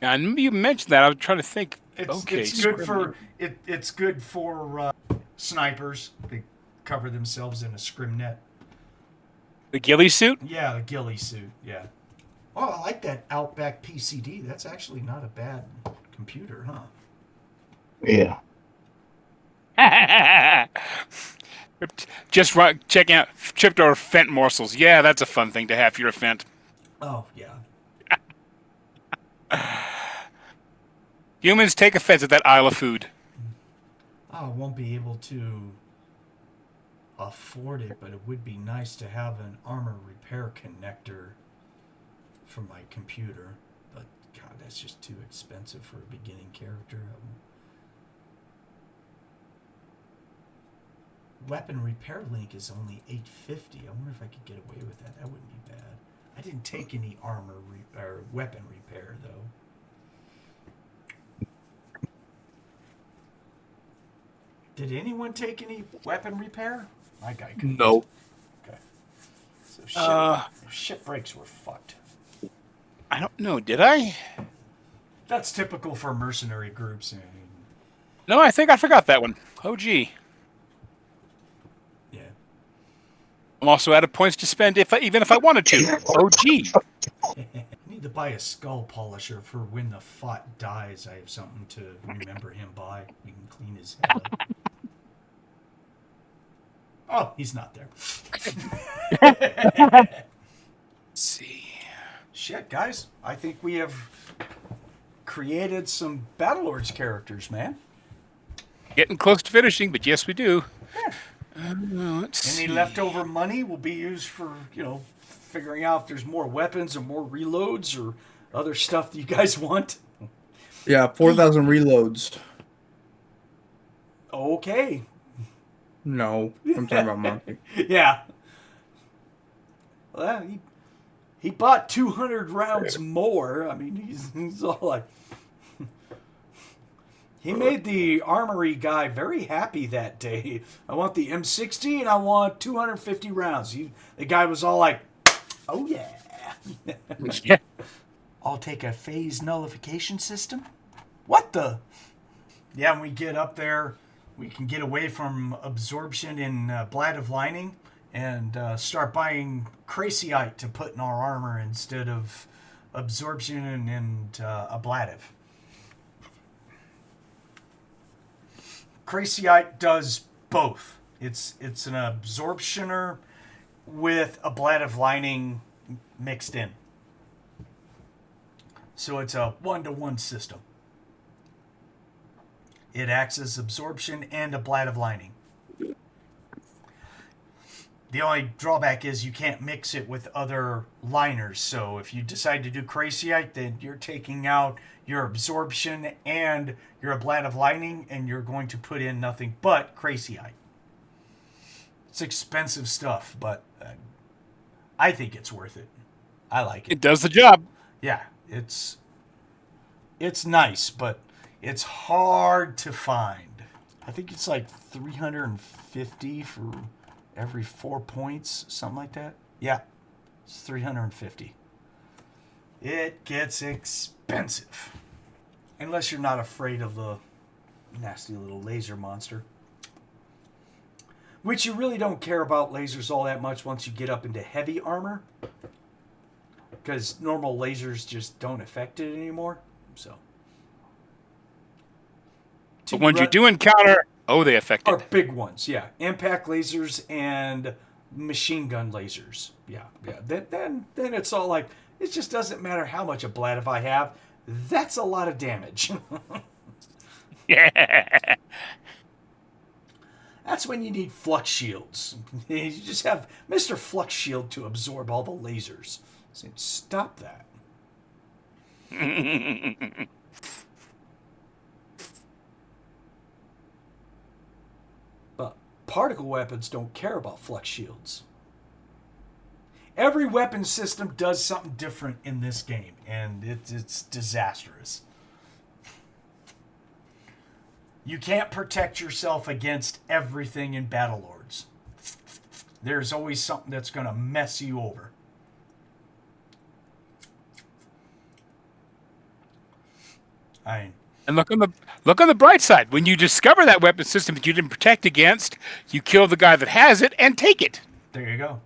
S4: And you mentioned that. I was trying to think.
S2: it's good for it's good for snipers. They cover themselves in a scrim net.
S4: The ghillie suit?
S2: Yeah, the ghillie suit. Yeah. Oh, I like that Outback PCD. That's actually not a bad computer, huh?
S3: Yeah.
S4: Just checking out chipped or Fent morsels. Yeah, that's a fun thing to have if you're a Fent.
S2: Oh, yeah.
S4: Humans take offense at that Isle of food.
S2: I won't be able to afford it, but it would be nice to have an armor repair connector for my computer. But, God, that's just too expensive for a beginning character. Weapon repair link is only $850. I wonder if I could get away with that. That wouldn't be bad. I didn't take any armor or weapon repair, though. Did anyone take any weapon repair? My guy couldn't.
S5: Nope.
S2: Okay. So if ship breaks, we're fucked.
S4: I don't know. Did I?
S2: That's typical for mercenary groups.
S4: No, I think I forgot that one. Oh, gee.
S2: Yeah.
S4: I'm also out of points to spend even if I wanted to. Oh, gee.
S2: I need to buy a skull polisher for when the Fott dies. I have something to remember him by. We can clean his head up. Oh, he's not there.
S4: Let's see.
S2: Shit, guys. I think we have created some Battlelords characters, man.
S4: Getting close to finishing, but yes, we do.
S2: Yeah.
S4: Let's
S2: Any
S4: see.
S2: leftover money will be used for, figuring out if there's more weapons or more reloads or other stuff that you guys want.
S5: Yeah, 4,000 reloads.
S2: Okay.
S5: No, I'm talking about Monte.
S2: Yeah. Well, he bought 200 rounds more. I mean, he's all like... He made the armory guy very happy that day. I want the M60 and I want 250 rounds. The guy was all like, oh yeah.
S4: Yeah.
S2: I'll take a phase nullification system. What the? Yeah, when we get up there, we can get away from absorption in Bladov lining and start buying Crazyite to put in our armor instead of absorption and a Bladov. Crazyite does both. It's an absorptioner with a Bladov lining mixed in. So it's a 1-to-1 system. It acts as absorption and a Bladov lining. The only drawback is you can't mix it with other liners. So if you decide to do Crazyite, then you're taking out your absorption and your Bladov lining, and you're going to put in nothing but Crazyite. It's expensive stuff, but I think it's worth it. I like it.
S4: It does the job.
S2: Yeah, it's nice, but it's hard to find. I think it's like 350 for every 4 points, something like that. Yeah, it's 350. It gets expensive. Unless you're not afraid of the nasty little laser monster. Which you really don't care about lasers all that much once you get up into heavy armor. Because normal lasers just don't affect it anymore. So.
S4: But when you do encounter, they affect
S2: Are
S4: it.
S2: big ones, yeah. Impact lasers and machine gun lasers. Yeah. Then it's all like, it just doesn't matter how much a Bladov I have. That's a lot of damage.
S4: Yeah.
S2: That's when you need flux shields. You just have Mr. Flux Shield to absorb all the lasers. So stop that. But particle weapons don't care about flux shields. Every weapon system does something different in this game, and it's disastrous. You can't protect yourself against everything in Battlelords. There's always something that's going to mess you over.
S4: And look on the bright side. When you discover that weapon system that you didn't protect against, you kill the guy that has it and take it.
S2: There you go.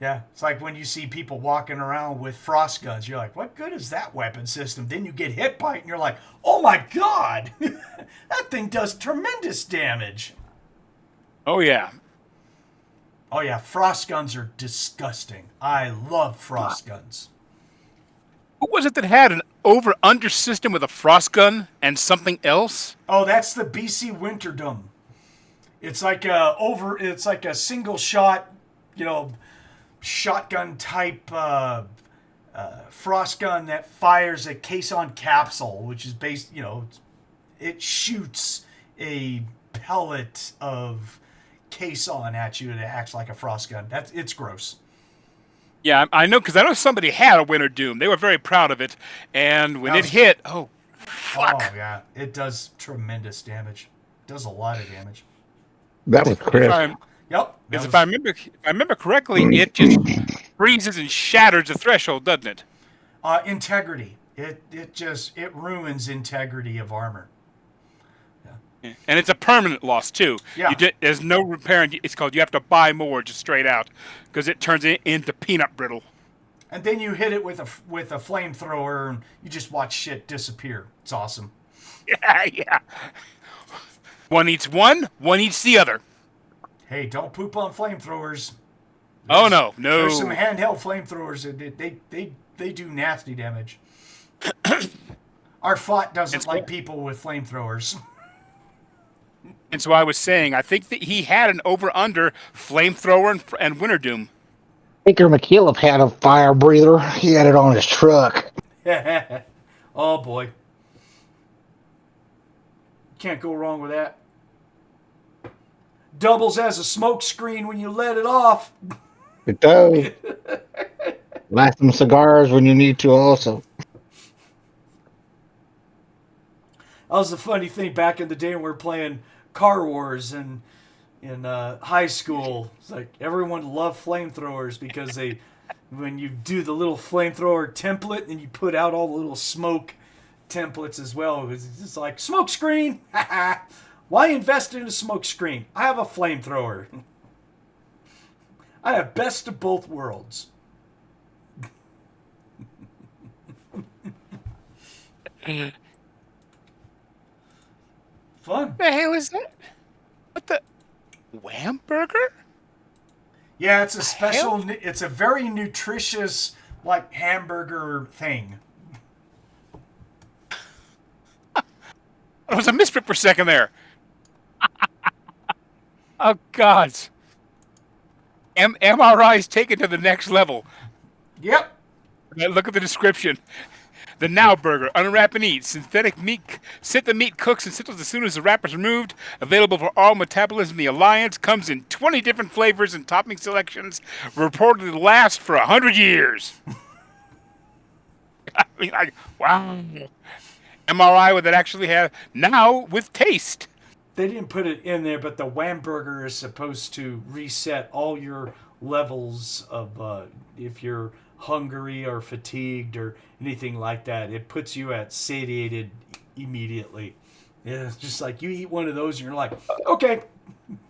S2: Yeah, it's like when you see people walking around with frost guns. You're like, what good is that weapon system? Then you get hit by it and you're like, oh my god! That thing does tremendous damage.
S4: Oh, yeah.
S2: Oh yeah, frost guns are disgusting. I love frost guns.
S4: What was it that had an over-under system with a frost gun and something else?
S2: Oh, that's the BC Winterdom. It's like a single shot, shotgun type frost gun that fires a caisson capsule, which is based, it shoots a pellet of caisson at you that acts like a frost gun. It's gross.
S4: Yeah, I know, because I know somebody had a Winter Doom. They were very proud of it, and when it hit, fuck.
S2: Oh yeah, it does tremendous damage. It does a lot of damage.
S3: That was Chris.
S2: Yep.
S4: Because if I remember correctly, it just freezes and shatters the threshold, doesn't it?
S2: Integrity. It ruins integrity of armor.
S4: Yeah. And it's a permanent loss too.
S2: Yeah.
S4: There's no repairing. It's called you have to buy more just straight out because it turns it into peanut brittle.
S2: And then you hit it with a flamethrower and you just watch shit disappear. It's awesome.
S4: Yeah. One eats one eats the other.
S2: Hey, don't poop on flamethrowers.
S4: Oh no.
S2: There's some handheld flamethrowers that they do nasty damage. Our Fott doesn't like people with flamethrowers.
S4: And so I was saying, I think that he had an over-under flamethrower and Winter Doom.
S3: Baker McKillop had a fire breather. He had it on his truck.
S2: Oh boy. Can't go wrong with that. Doubles as a smoke screen when you let it off.
S3: It does. Light some cigars when you need to also.
S2: That was the funny thing back in the day when we were playing Car Wars and in high school. It's like everyone loved flamethrowers because when you do the little flamethrower template and you put out all the little smoke templates as well, it's just like smoke screen. Why invest in a smoke screen? I have a flamethrower. I have best of both worlds. Fun.
S4: The hell is that? What the? Wham burger?
S2: Yeah, it's a special. It's a very nutritious, like hamburger thing.
S4: I was a misfit for a second there. Oh God. MRI's taken to the next level.
S2: Yep.
S4: Look at the description. The Now Burger, unwrap and eat. Synthetic meat. Sit the meat cooks and sizzles as soon as the wrapper is removed. Available for all metabolism in the Alliance. Comes in 20 different flavors and topping selections. Reported to last for 100 years. I mean, wow. MRI would that actually have now with taste.
S2: They didn't put it in there, but the Wham Burger is supposed to reset all your levels of if you're hungry or fatigued or anything like that. It puts you at satiated immediately. Yeah, it's just like you eat one of those and you're like, okay,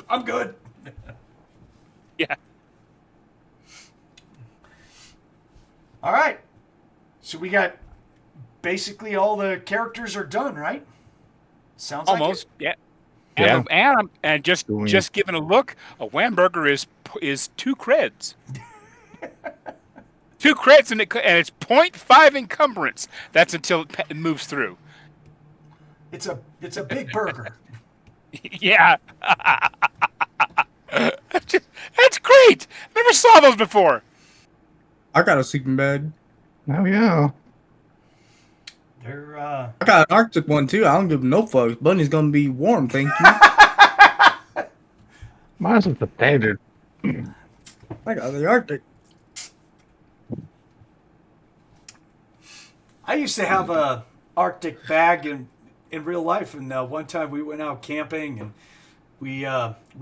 S2: I'm good.
S4: Yeah.
S2: All right. So we got basically all the characters are done, right? Sounds
S4: almost,
S2: like it.
S4: Yeah.
S3: Yeah.
S4: And just giving a look, a Wham Burger is 2 creds. 2 creds and it's 0.5 encumbrance. That's until it moves through.
S2: It's a big burger.
S4: Yeah. That's great. Never saw those before.
S5: I got a sleeping bag.
S3: Oh yeah.
S2: They're
S5: I got an Arctic one too. I don't give no fucks. Bunny's gonna be warm, thank you.
S3: Mine's is the standard.
S5: I got the Arctic.
S2: I used to have a Arctic bag in real life, and one time we went out camping and we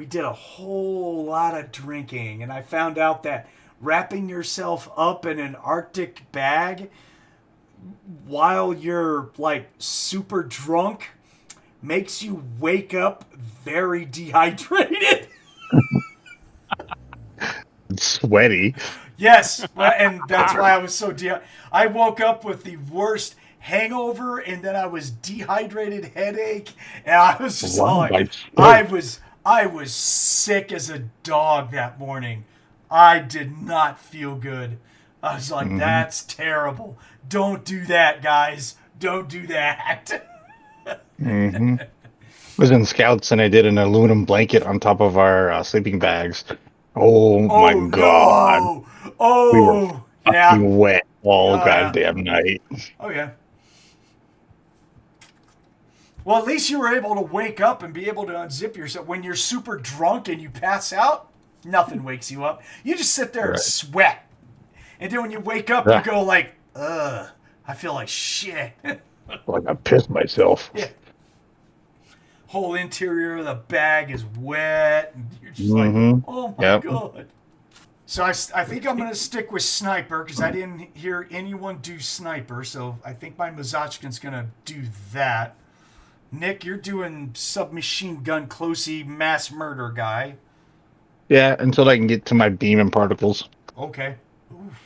S2: did a whole lot of drinking, and I found out that wrapping yourself up in an Arctic bag while you're like super drunk makes you wake up very dehydrated.
S3: Sweaty.
S2: Yes, and that's why I was so I woke up with the worst hangover, and then I was dehydrated, headache, and I was just I was sick as a dog that morning. I did not feel good. I was like, that's terrible. Don't do that, guys. Don't do that.
S3: I was in Scouts and I did an aluminum blanket on top of our sleeping bags. Oh my God.
S2: No. Oh,
S3: We were fucking wet all goddamn night.
S2: Oh, yeah. Well, at least you were able to wake up and be able to unzip yourself. When you're super drunk and you pass out, nothing wakes you up. You just sit there and sweat. And then when you wake up, you go like, ugh, I feel like shit.
S3: Like I pissed myself.
S2: Yeah. Whole interior of the bag is wet. And you're just like, oh my God. So I think I'm going to stick with Sniper because I didn't hear anyone do Sniper. So I think my Mutzachan's going to do that. Nick, you're doing submachine gun closey mass murder guy.
S3: Yeah, until I can get to my beam and particles.
S2: Okay. Oof.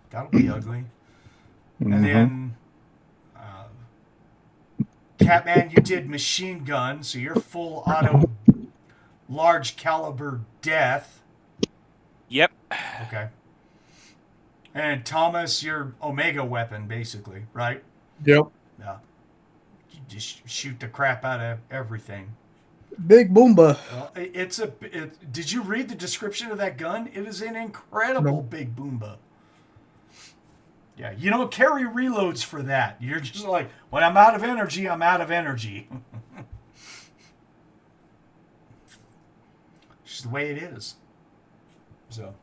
S2: That'll be ugly. And then Catman, you did machine gun, so you're full auto large caliber death.
S4: Yep.
S2: Okay. And Thomas, you're Omega weapon, basically, right?
S5: Yep.
S2: Yeah. You just shoot the crap out of everything.
S5: Big Boomba.
S2: Well, did you read the description of that gun? It is an incredible big Boomba. Yeah, you don't carry reloads for that. You're just like, when I'm out of energy, I'm out of energy. It's the way it is. So,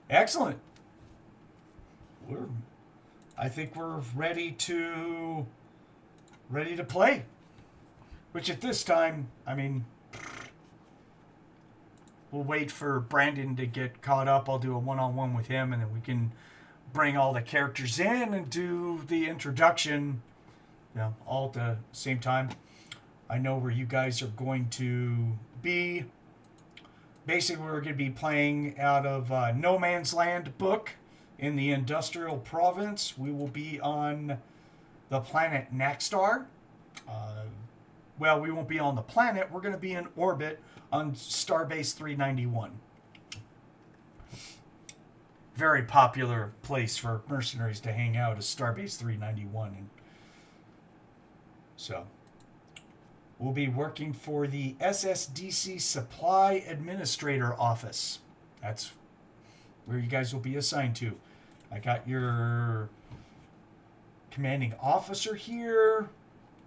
S2: excellent. I think we're ready to play. Which at this time, I mean, we'll wait for Brandon to get caught up. I'll do a one-on-one with him, and then we can bring all the characters in and do the introduction, all at the same time. I know where you guys are going to be. Basically, we're going to be playing out of No Man's Land book in the Industrial Province. We will be on the planet Naxtar. Well, we won't be on the planet. We're going to be in orbit on Starbase 391. Very popular place for mercenaries to hang out is Starbase 391. And so, we'll be working for the SSDC Supply Administrator Office. That's where you guys will be assigned to. I got your commanding officer here.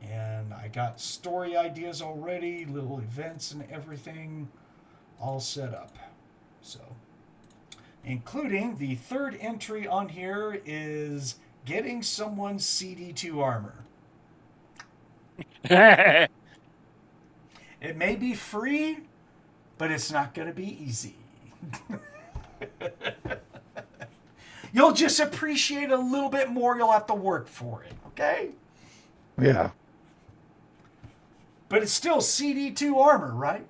S2: And I got story ideas already, little events and everything all set up. So, including the third entry on here is getting someone's CD2 armor. It may be free, but it's not going to be easy. You'll just appreciate a little bit more. You'll have to work for it, okay?
S3: Yeah.
S2: But it's still CD2 armor, right?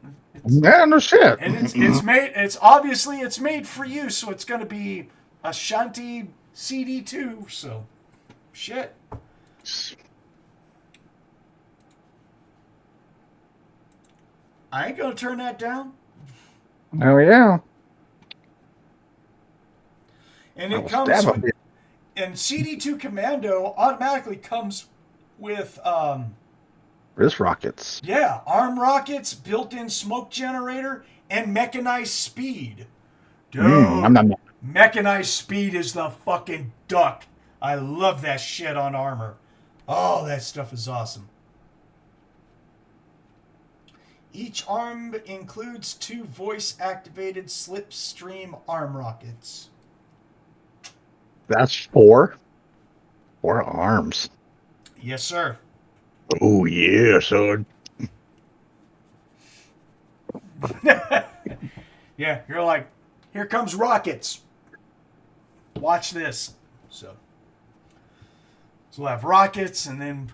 S3: Yeah, no shit.
S2: And it's made. It's obviously it's made for you, so it's going to be Ashanti CD2. So, shit. I ain't gonna turn that down.
S3: Oh yeah.
S2: And it comes with, and CD2 Commando automatically comes with
S3: wrist rockets.
S2: Yeah, arm rockets, built-in smoke generator, and mechanized speed. Dude, mechanized speed is the fucking duck. I love that shit on armor. Oh, that stuff is awesome. Each arm includes 2 voice-activated slipstream arm rockets.
S3: That's 4? 4 arms.
S2: Yes, sir.
S3: Oh, yeah, son.
S2: Yeah, you're like, here comes rockets. Watch this. So we'll have rockets, and then,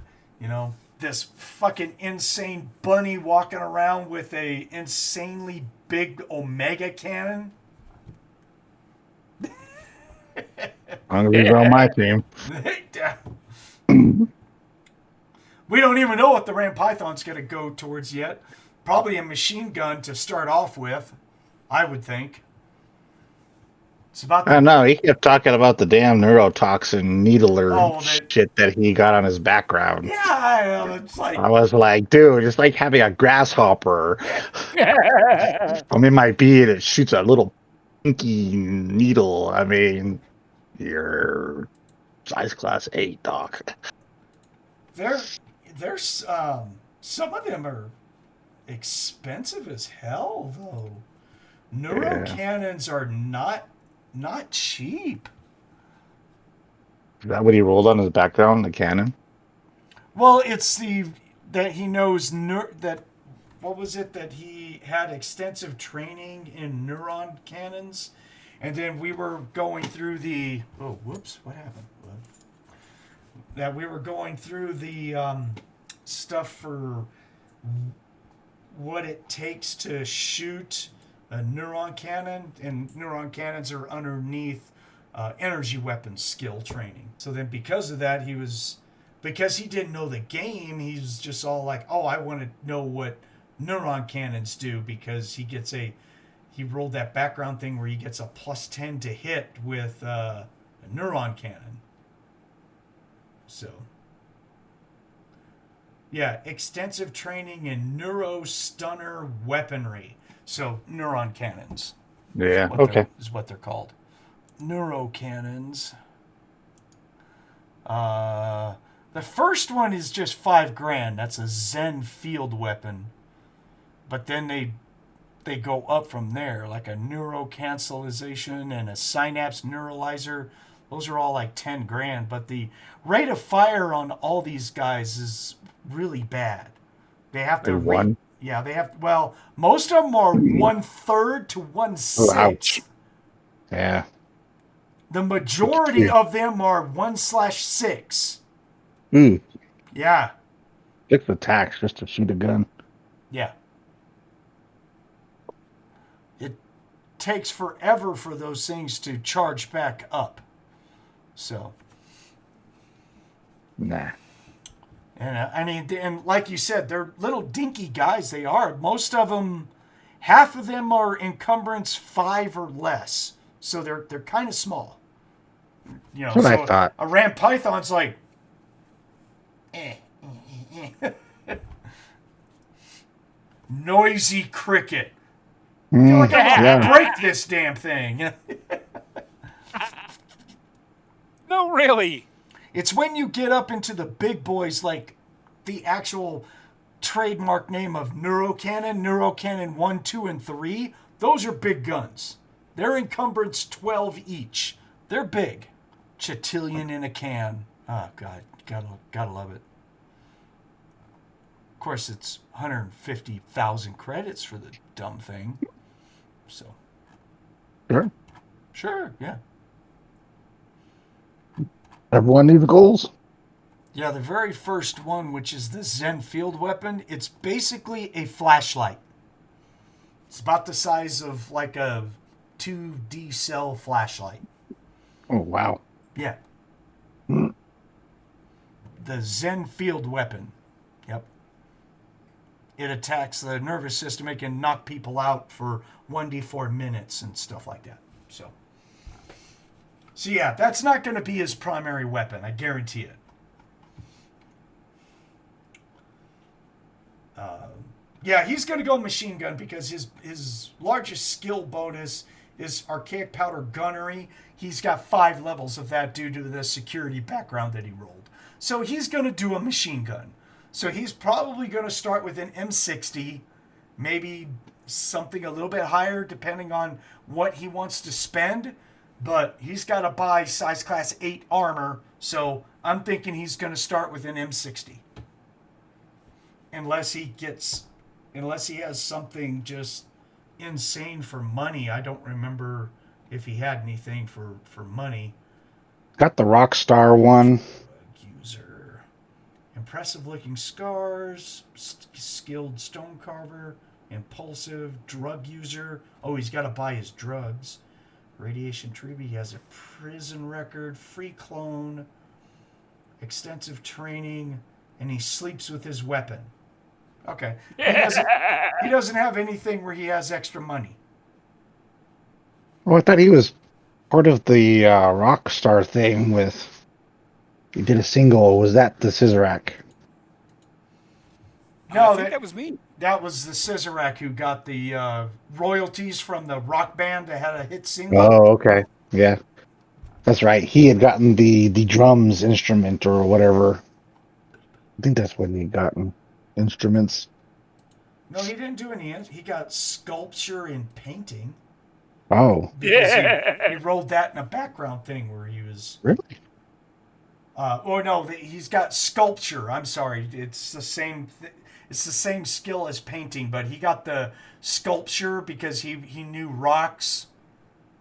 S2: this fucking insane bunny walking around with a insanely big Omega cannon.
S3: I'm going to be on my team.
S2: We don't even know what the Ram Python's going to go towards yet. Probably a machine gun to start off with, I would think. It's about.
S3: I don't know. He kept talking about the damn neurotoxin needler shit that he got on his background.
S2: Yeah, it's like.
S3: I was like, dude, it's like having a grasshopper. I'm in my beard. It shoots a little pinky needle. I mean, you're size class 8, doc.
S2: There's some of them are expensive as hell, though. Neuro cannons are not cheap.
S3: Is that what he rolled on his background, the cannon?
S2: Well, it's that he knows that. What was it that he had extensive training in neuron cannons, and then we were going through the. Oh, whoops! What happened? That we were going through the stuff for what it takes to shoot a neuron cannon, and neuron cannons are underneath energy weapons skill training. So then because of that, because he didn't know the game, he was just all like, oh, I want to know what neuron cannons do, because he rolled that background thing where he gets a +10 to hit with a neuron cannon. So, yeah, extensive training in neuro-stunner weaponry. So, neuron cannons.
S3: Yeah, okay.
S2: Is what they're called. Neuro cannons. The first one is just $5,000. That's a Zen field weapon. But then they go up from there, like a neurocancellation and a synapse neuralizer. Those are all like 10 grand, but the rate of fire on all these guys is really bad. They have to
S3: One.
S2: Yeah, they have. Well, most of them are 1/3 to
S3: Oh, ouch.
S2: 1/6.
S3: Yeah.
S2: The majority of them are 1/6.
S3: Ooh.
S2: Yeah.
S3: 6 attacks just to shoot a gun.
S2: Yeah. It takes forever for those things to charge back up. So.
S3: Nah.
S2: And I mean, and like you said, they're little dinky guys. They are. Most of them, half of them are encumbrance 5 or less. So they're kind of small. You know,
S3: That's what
S2: so
S3: I thought.
S2: a ram python's like, noisy cricket. I feel like I want to break this damn thing.
S4: No, really.
S2: It's when you get up into the big boys, like the actual trademark name of Neurocannon 1, 2, and 3. Those are big guns. They're encumbrance 12 each. They're big. Chatillion in a can. Oh, God. Gotta love it. Of course, it's 150,000 credits for the dumb thing. So. Sure, yeah.
S3: Everyone needs goals.
S2: Yeah, the very first one, which is the Zen field weapon, it's basically a flashlight. It's about the size of like a 2D cell flashlight.
S3: Oh, wow.
S2: Yeah. The Zen field weapon. Yep. It attacks the nervous system. It can knock people out for 1d4 minutes and stuff like that. So yeah, that's not going to be his primary weapon. I guarantee it. Yeah, he's going to go machine gun because his largest skill bonus is archaic powder gunnery. He's got 5 levels of that due to the security background that he rolled. So he's going to do a machine gun. So he's probably going to start with an M60, maybe something a little bit higher depending on what he wants to spend. But he's got to buy size class 8 armor, so I'm thinking he's going to start with an M60. Unless he has something just insane for money. I don't remember if he had anything for money.
S3: Got the Rockstar one.
S2: User. Impressive looking scars. Skilled stone carver. Impulsive. Drug user. Oh, he's got to buy his drugs. Radiation Tribute. He has a prison record. Free clone. Extensive training. And he sleeps with his weapon. Okay. He doesn't have anything where he has extra money.
S3: Oh, I thought he was part of the Rockstar thing with... He did a single. Was that the Cizerack?
S2: No,
S4: I think that was me.
S2: That was the Cizerack who got the royalties from the rock band that had a hit single.
S3: Oh, okay. Yeah. That's right. He had gotten the drums instrument or whatever. I think that's what he had gotten. Instruments.
S2: No, he didn't do any. He got sculpture and painting.
S3: Oh.
S2: Because he rolled that in a background thing where he was...
S3: Really?
S2: He's got sculpture. I'm sorry. It's the same... It's the same skill as painting, but he got the sculpture because he knew rocks.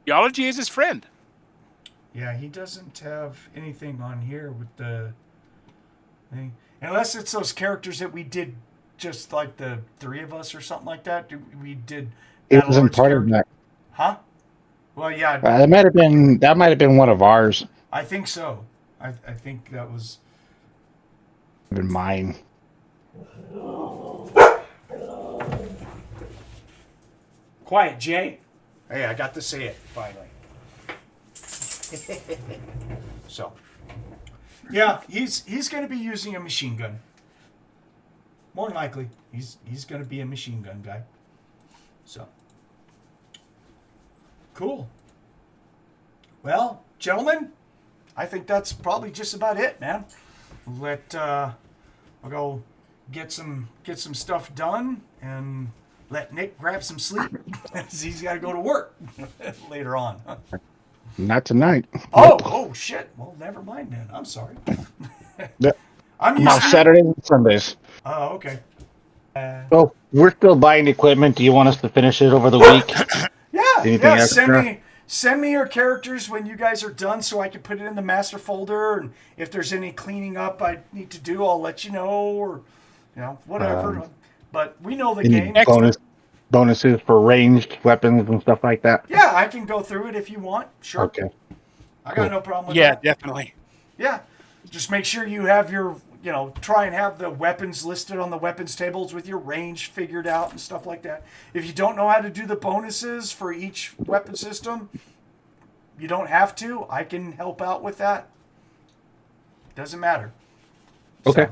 S4: Geology is his friend.
S2: Yeah, he doesn't have anything on here with the thing. Unless it's those characters that we did just like the 3 of us or something like that. We did...
S3: It wasn't part of that.
S2: Huh? Well, yeah.
S3: That might have been one of ours.
S2: I think so. I think that was...
S3: Been mine.
S2: Quiet, Jay. Hey, I got to say it finally. So, yeah, he's going to be using a machine gun. More than likely, he's going to be a machine gun guy. So, cool. Well, gentlemen, I think that's probably just about it, man. I'll go get some stuff done, and let Nick grab some sleep. He's got to go to work later on.
S3: Not tonight.
S2: Oh, shit. Well, never mind then. I'm sorry.
S3: Yeah.
S2: I'm
S3: I'm
S2: used
S3: off
S2: to
S3: Saturdays and Sundays.
S2: Oh, okay.
S3: Oh, we're still buying equipment. Do you want us to finish it over the week? Anything
S2: Yeah.
S3: extra?
S2: Send me your characters when you guys are done so I can put it in the master folder. And if there's any cleaning up I need to do, I'll let you know, or whatever. But we know the
S3: Any
S2: game.
S3: bonuses for ranged weapons and stuff like that?
S2: Yeah, I can go through it if you want. Sure.
S3: Okay.
S2: I got no problem with
S4: Yeah,
S2: that.
S4: definitely.
S2: Yeah. Just make sure you have your, try and have the weapons listed on the weapons tables with your range figured out and stuff like that. If you don't know how to do the bonuses for each weapon system, you don't have to. I can help out with that. Doesn't matter.
S3: Okay.
S2: So,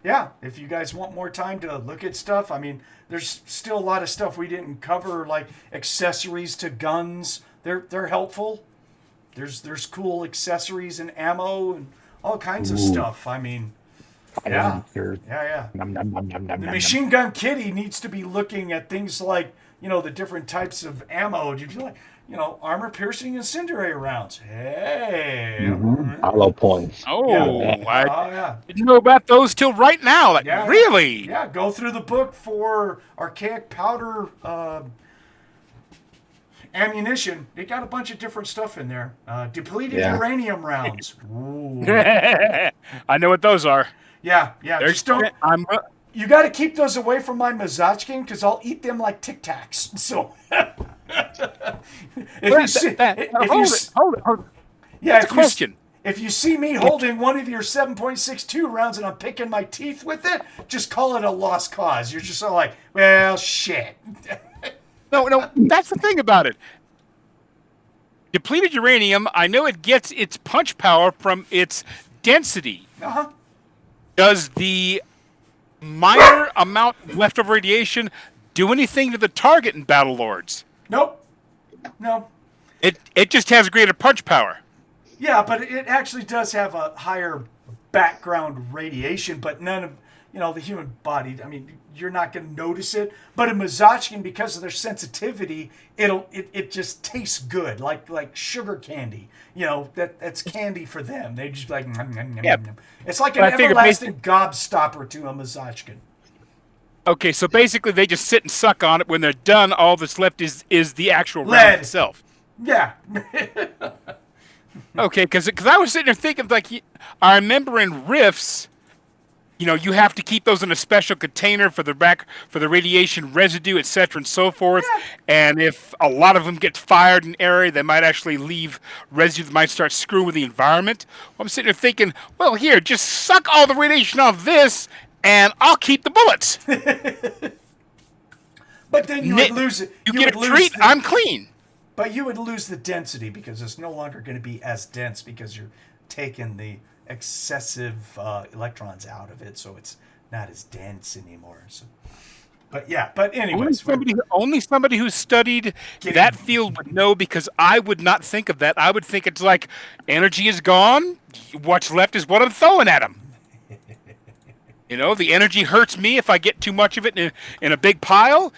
S2: yeah, if you guys want more time to look at stuff, I mean, there's still a lot of stuff we didn't cover, like accessories to guns. They're helpful. There's cool accessories and ammo and all kinds of stuff. I mean, yeah. The machine gun kitty needs to be looking at things like, the different types of ammo. You'd be like, armor piercing incendiary rounds. Hey.
S3: Hollow points.
S4: Oh,
S2: Yeah.
S4: I didn't know about those till right now. Like,
S2: Yeah.
S4: really?
S2: Yeah, go through the book for archaic powder ammunition. It got a bunch of different stuff in there. Depleted uranium rounds. Ooh.
S4: I know what those are.
S2: Yeah. Just don't. You got to keep those away from my Mutzachan because I'll eat them like Tic Tacs. So,
S4: Hold it.
S2: Yeah,
S4: That's a question.
S2: If you see me holding one of your 7.62 rounds and I'm picking my teeth with it, just call it a lost cause. You're just sort of like, well, shit.
S4: No, that's the thing about it. Depleted uranium, I know it gets its punch power from its density.
S2: Uh-huh.
S4: Does the minor amount of leftover radiation do anything to the target in Battlelords?
S2: Nope. No.
S4: It just has greater punch power.
S2: Yeah, but it actually does have a higher background radiation, but none of, the human body, I mean, you're not going to notice it. But in Mutzachan, because of their sensitivity, it just tastes good, like sugar candy. That's candy for them. They just be like, nom, nom, nom, nom. It's like an everlasting gobstopper to a Mutzachan.
S4: Okay, so basically they just sit and suck on it. When they're done, all that's left is the actual
S2: Lead.
S4: round itself.
S2: Yeah.
S4: Okay, because I was sitting there thinking, like, I remember in Rifts, you have to keep those in a special container for the radiation residue, etc., and so forth.
S2: Yeah.
S4: And if a lot of them get fired in an area, they might actually leave residue that might start screwing with the environment. Well, I'm sitting there thinking, well, here, just suck all the radiation off this, and I'll keep the bullets.
S2: But then you would lose it.
S4: You get a treat, I'm clean.
S2: But you would lose the density because it's no longer going to be as dense because you're taking the excessive electrons out of it, so it's not as dense anymore. So, but anyways,
S4: only somebody who studied that field would know, because I would not think of that. I would think it's like energy is gone. What's left is what I'm throwing at them. The energy hurts me if I get too much of it in a big pile.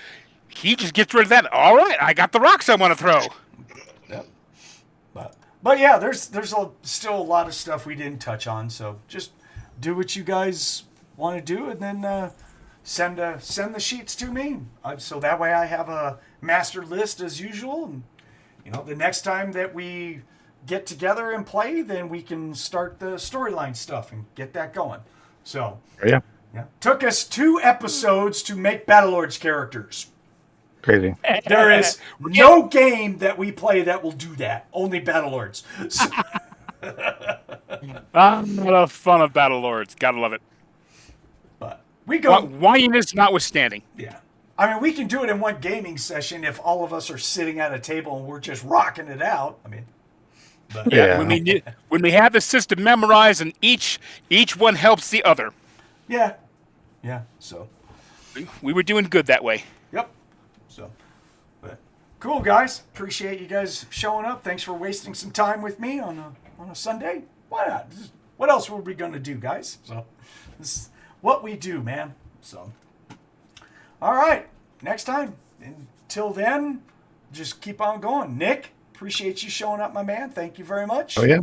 S4: He just gets rid of that. All right, I got the rocks I want to throw.
S2: Yep. But yeah, there's still a lot of stuff we didn't touch on. So just do what you guys want to do, and then send the sheets to me. So that way I have a master list as usual. And the next time that we get together and play, then we can start the storyline stuff and get that going. So
S3: yeah.
S2: Took us 2 episodes to make Battlelords characters.
S3: Crazy.
S2: There is no game that we play that will do that. Only Battlelords. So,
S4: I'm not a fan of Battlelords. Gotta love it.
S2: But we go.
S4: Whininess notwithstanding.
S2: Yeah. I mean, we can do it in one gaming session if all of us are sitting at a table and we're just rocking it out. I mean. But,
S3: yeah.
S4: When we have the system memorized and each one helps the other.
S2: Yeah. Yeah. So.
S4: We were doing good that way.
S2: Yep. So. But cool, guys. Appreciate you guys showing up. Thanks for wasting some time with me on a Sunday. Why not? What else were we going to do, guys? So. This is what we do, man. So. All right. next time. Until then, just keep on going. Nick, appreciate you showing up, my man. Thank you very much.
S3: Oh yeah,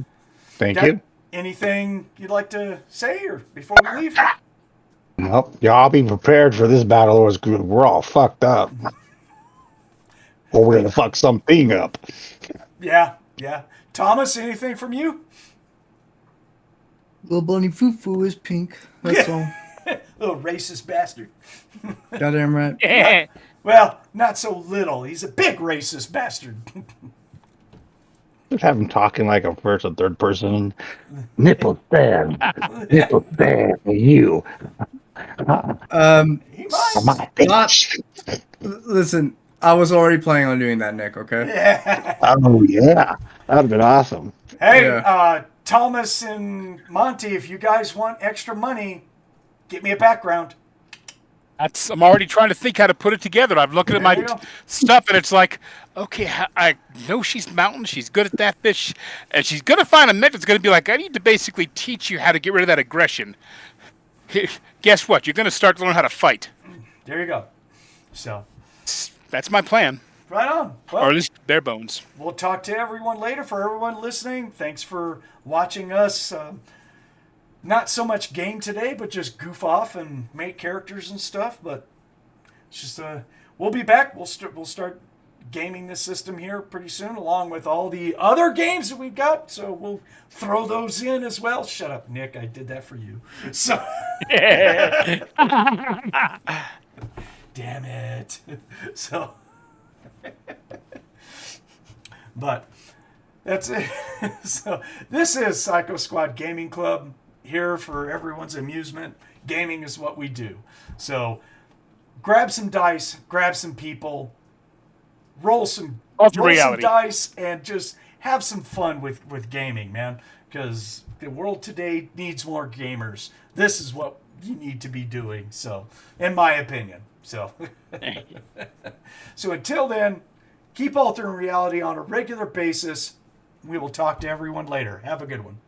S3: thank
S2: Got
S3: you.
S2: anything you'd like to say or before we leave?
S3: Well, y'all be prepared for this Battlelords group. We're all fucked up, or we're gonna fuck something up.
S2: Yeah. Thomas, anything from you?
S5: Little bunny foo-foo is pink. That's all.
S2: Little racist bastard.
S5: Goddamn right.
S4: Yeah.
S2: Well, not so little. He's a big racist bastard.
S3: Just have him talking like a first or third person. Nipples bad. Nipples bad for you.
S2: He might.
S3: My bitch.
S5: Listen, I was already planning on doing that, Nick, okay?
S2: Yeah.
S3: Oh yeah, that'd have been awesome.
S2: Hey,
S5: Yeah.
S2: Thomas and Monte, if you guys want extra money, get me a background.
S4: I'm already trying to think how to put it together. I'm looking at
S2: There you
S4: my
S2: go.
S4: stuff, and it's like, okay, I know she's mountain. She's good at that fish, and she's gonna find a method that's gonna be like, I need to basically teach you how to get rid of that aggression. Guess what? You're gonna start to learn how to fight.
S2: There you go. So,
S4: That's my plan,
S2: right on. Well,
S4: or at least bare bones.
S2: we'll talk to everyone later. For everyone listening, thanks for watching us. Not so much game today, but just goof off and make characters and stuff. But it's just we'll be back. We'll start gaming this system here pretty soon, along with all the other games that we've got. So we'll throw those in as well. Shut up, Nick. I did that for you. So, damn it. So, but that's it. So this is Psycho Squad Gaming Club, here for everyone's amusement. Gaming is what we do. So grab some dice, grab some people, roll some dice, and just have some fun with gaming, man. Because the world today needs more gamers. This is what you need to be doing. So, in my opinion. So, so until then, keep altering reality on a regular basis. We will talk to everyone later. Have a good one.